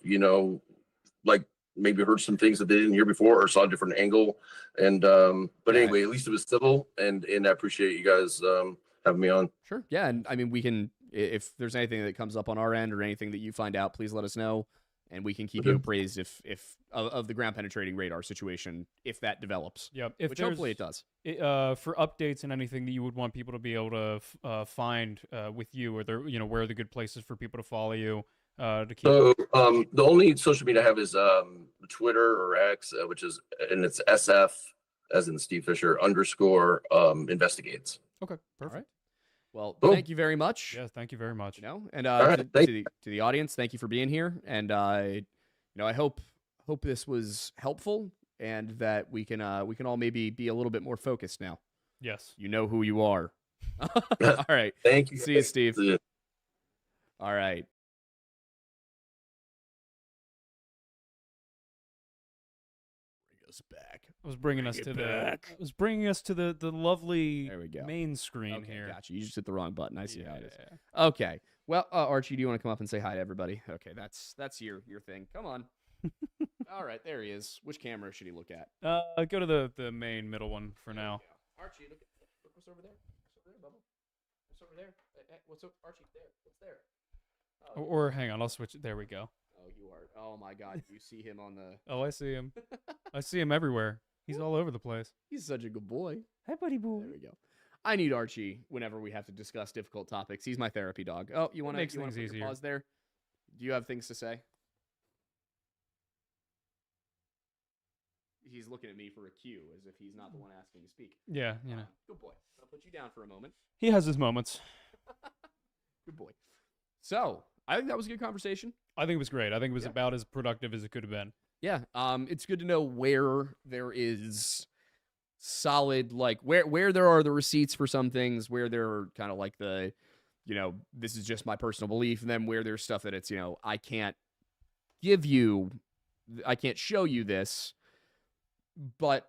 maybe heard some things that they didn't hear before or saw a different angle. And but anyway, at least it was civil, and I appreciate you guys having me on. Sure. Yeah, and I mean, we can, if there's anything that comes up on our end or anything that you find out, please let us know, and we can keep you appraised if of the ground penetrating radar situation if that develops. Yeah, which hopefully it does. For updates and anything that you would want people to be able to find with you, or where are the good places for people to follow you? To keep... So the only social media I have is Twitter or X, and it's SF as in Steve Fischer _ investigates. Okay, perfect. Right. Well, thank you very much. Yeah, thank you very much. And to the audience, thank you for being here. And I hope this was helpful, and that we can all maybe be a little bit more focused now. Yes. You know who you are. All right. Thank you. See you, Steve. All right. Back. It was bringing us to the lovely main screen here. Gotcha. You just hit the wrong button. I see how it is. Okay. Well, Archie, do you want to come up and say hi to everybody? Okay, that's your thing. Come on. All right, there he is. Which camera should he look at? Go to the main middle one for now. Archie, look what's over there. What's over there, Bubba? What's over there? What's up, Archie? There. What's there? Oh. Or hang on, I'll switch. There we go. Oh, you are. Oh my God, you see him on the. Oh, I see him. I see him everywhere. He's all over the place. He's such a good boy. Hi, buddy boy. There we go. I need Archie whenever we have to discuss difficult topics. He's my therapy dog. Oh, you want to put your pause there? Do you have things to say? He's looking at me for a cue as if he's not the one asking to speak. Yeah, Good boy. I'll put you down for a moment. He has his moments. Good boy. So, I think that was a good conversation. I think it was great. I think it was about as productive as it could have been. Yeah. It's good to know where there is solid, where there are the receipts for some things, where there are kind of like the, this is just my personal belief, and then where there's stuff that it's, I can't show you this, but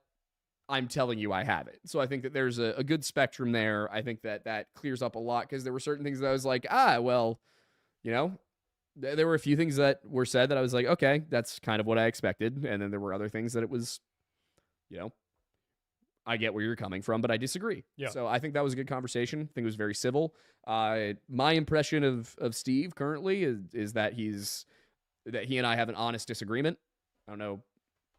I'm telling you I have it. So I think that there's a good spectrum there. I think that clears up a lot, because there were certain things that I was like, well, there were a few things that were said that I was like, okay, that's kind of what I expected. And then there were other things that it was, I get where you're coming from, but I disagree. Yeah. So I think that was a good conversation. I think it was very civil. My impression of Steve currently is that he's that he and I have an honest disagreement. I don't know.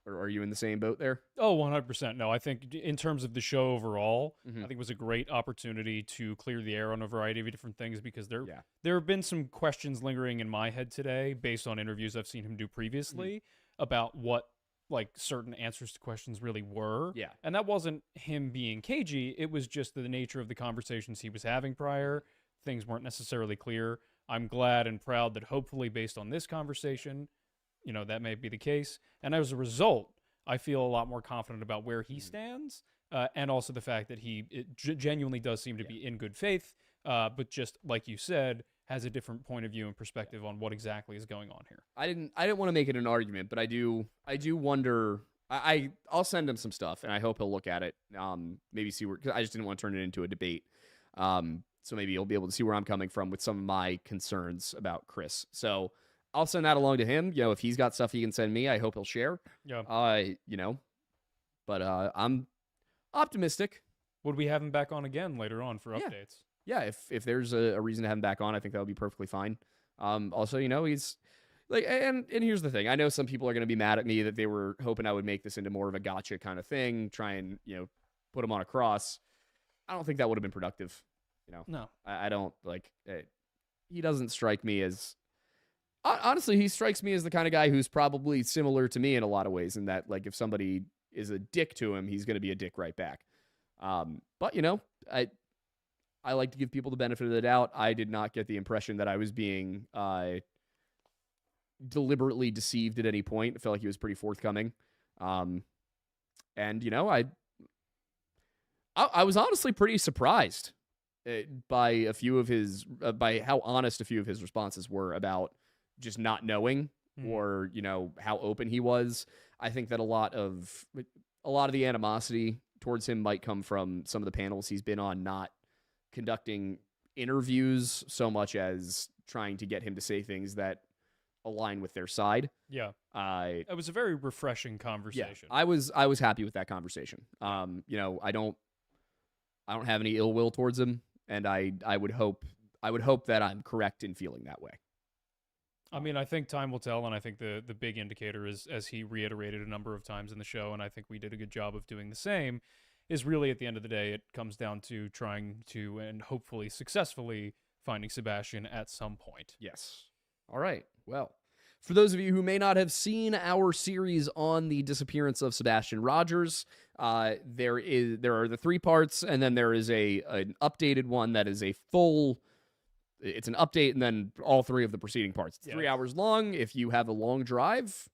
Or are you in the same boat there? Oh, 100%. No, I think in terms of the show overall, I think it was a great opportunity to clear the air on a variety of different things because there have been some questions lingering in my head today based on interviews I've seen him do previously about what like certain answers to questions really were. Yeah. And that wasn't him being cagey. It was just the nature of the conversations he was having prior. Things weren't necessarily clear. I'm glad and proud that hopefully based on this conversation, you know, that may be the case. And as a result, I feel a lot more confident about where he stands and also the fact that he genuinely does seem to be in good faith, but just like you said, has a different point of view and perspective on what exactly is going on here. I didn't want to make it an argument, but I do wonder. I'll send him some stuff, and I hope he'll look at it. Maybe see where, cause I just didn't want to turn it into a debate. So maybe he'll be able to see where I'm coming from with some of my concerns about Chris. So I'll send that along to him. You know, if he's got stuff he can send me, I hope he'll share. Yeah. You know, but I'm optimistic. Would we have him back on again later on for updates? Yeah, if there's a reason to have him back on, I think that would be perfectly fine. Also, you know, he's like, and here's the thing. I know some people are going to be mad at me that they were hoping I would make this into more of a gotcha kind of thing, try and, you know, put him on a cross. I don't think that would have been productive. You know, no, I don't like. He doesn't strike me as. Honestly, he strikes me as the kind of guy who's probably similar to me in a lot of ways. In that, like, if somebody is a dick to him, he's going to be a dick right back. But you know, I like to give people the benefit of the doubt. I did not get the impression that I was being deliberately deceived at any point. I felt like he was pretty forthcoming. And you know, I was honestly pretty surprised by a few of his by how honest a few of his responses were about just not knowing or, you know, how open he was. I think that a lot of the animosity towards him might come from some of the panels he's been on, not conducting interviews so much as trying to get him to say things that align with their side. Yeah. It was a very refreshing conversation. Yeah, I was happy with that conversation. You know, I don't have any ill will towards him, and I would hope that I'm correct in feeling that way. I mean, I think time will tell, and I think the big indicator is, as he reiterated a number of times in the show, and I think we did a good job of doing the same, is really at the end of the day, it comes down to trying to, and hopefully successfully, finding Sebastian at some point. Yes. All right. Well, for those of you who may not have seen our series on the disappearance of Sebastian Rogers, there are the 3 parts, and then there is an updated one that is a full. It's an update, and then all 3 of the preceding parts. It's 3 hours long. If you have a long drive,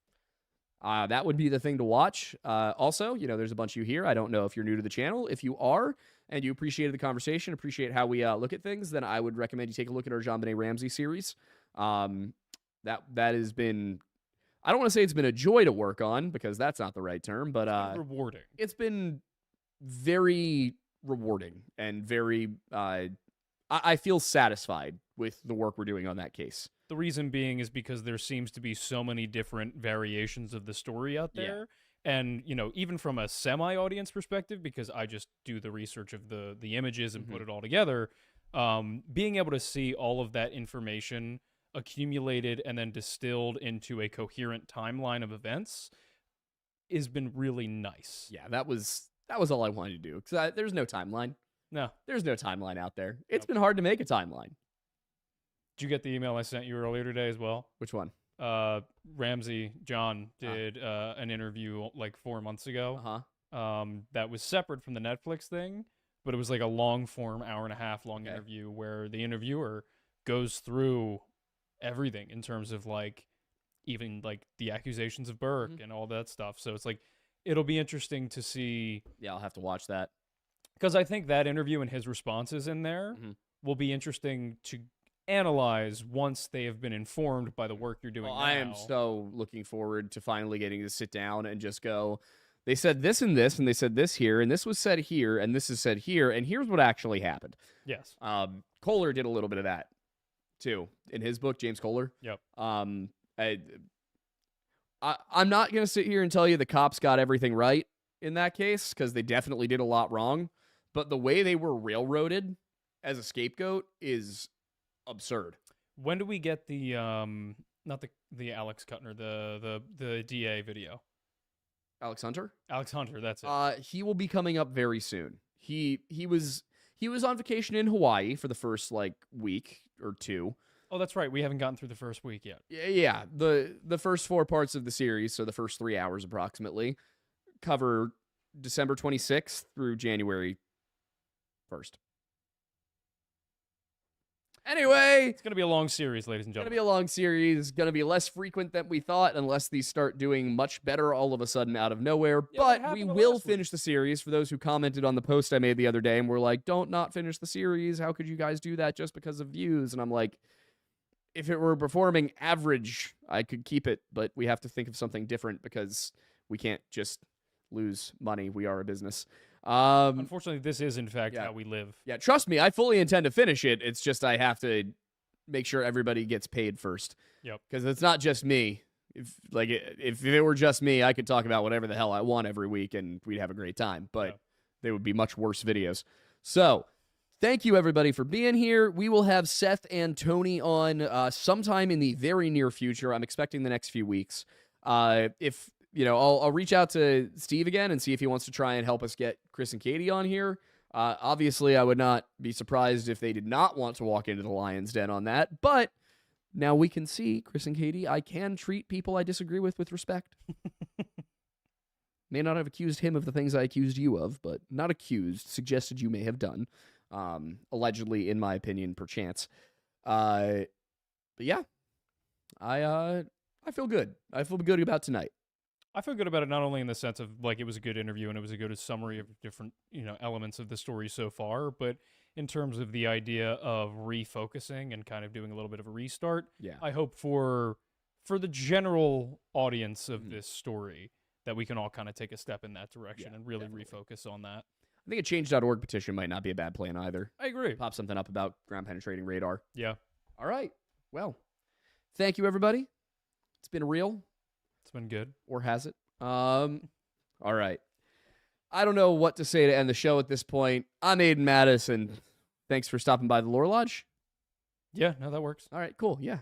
that would be the thing to watch. Also, you know, there's a bunch of you here. I don't know if you're new to the channel. If you are, and you appreciated the conversation, appreciate how we look at things, then I would recommend you take a look at our JonBenet Ramsey series. That has been, I don't want to say it's been a joy to work on, because that's not the right term, but rewarding. It's been very rewarding and very I feel satisfied with the work we're doing on that case. The reason being is because there seems to be so many different variations of the story out there. Yeah. And, you know, even from a semi-audience perspective, because I just do the research of the images and put it all together, being able to see all of that information accumulated and then distilled into a coherent timeline of events has been really nice. Yeah, that was all I wanted to do, because there's no timeline. No. There's no timeline out there. It's been hard to make a timeline. Did you get the email I sent you earlier today as well? Which one? Ramsey John did an interview like 4 months ago. That was separate from the Netflix thing, but it was like a long form, hour-and-a-half long interview where the interviewer goes through everything in terms of like even like the accusations of Burke and all that stuff. So it's like it'll be interesting to see. Yeah, I'll have to watch that. Because I think that interview and his responses in there will be interesting to analyze once they have been informed by the work you're doing now. I am so looking forward to finally getting to sit down and just go, they said this and this, and they said this here, and this was said here, and this is said here, and here's what actually happened. Yes. Kohler did a little bit of that, too, in his book, James Kohler. Yep. I'm not going to sit here and tell you the cops got everything right in that case, because they definitely did a lot wrong. But the way they were railroaded as a scapegoat is absurd. When do we get the Not the Alex Kuttner, the DA video. Alex Hunter? Alex Hunter, that's it. He will be coming up very soon. He was on vacation in Hawaii for the first week or two. Oh, that's right. We haven't gotten through the first week yet. Yeah. The first 4 parts of the series, so the first 3 hours approximately, cover December 26th through January 1st. Anyway, it's going to be a long series, ladies and gentlemen. It's going to be a long series. Going to be less frequent than we thought, unless these start doing much better all of a sudden out of nowhere. Yeah, but we will finish the series. For those who commented on the post I made the other day and were like, don't not finish the series. How could you guys do that just because of views? And I'm like, if it were performing average, I could keep it. But we have to think of something different because we can't just lose money. We are a business. Unfortunately, this is, in fact, how we live. Yeah, trust me, I fully intend to finish it. It's just I have to make sure everybody gets paid first. Yep. Because it's not just me. If it were just me, I could talk about whatever the hell I want every week, and we'd have a great time. But they would be much worse videos. So, thank you, everybody, for being here. We will have Seth and Tony on sometime in the very near future. I'm expecting the next few weeks. I'll reach out to Steve again and see if he wants to try and help us get Chris and Katie on here. Obviously, I would not be surprised if they did not want to walk into the Lion's Den on that. But now we can see, Chris and Katie, I can treat people I disagree with respect. May not have accused him of the things I accused you of, but not accused, suggested you may have done. Allegedly, in my opinion, perchance. But yeah, I feel good. I feel good about tonight. I feel good about it, not only in the sense of it was a good interview and it was a good summary of different elements of the story so far, but in terms of the idea of refocusing and kind of doing a little bit of a restart. Yeah, I hope for the general audience of this story that we can all kind of take a step in that direction and really refocus on that. I think a change.org petition might not be a bad plan either. I agree. Pop something up about ground penetrating radar. Yeah. All right. Well, thank you, everybody. It's been real. It's been good. Or has it? All right. I don't know what to say to end the show at this point. I'm Aiden Madison. Thanks for stopping by the Lore Lodge. Yeah, no, that works. All right, cool. Yeah.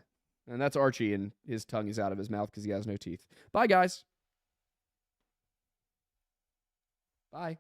And that's Archie, and his tongue is out of his mouth because he has no teeth. Bye, guys. Bye.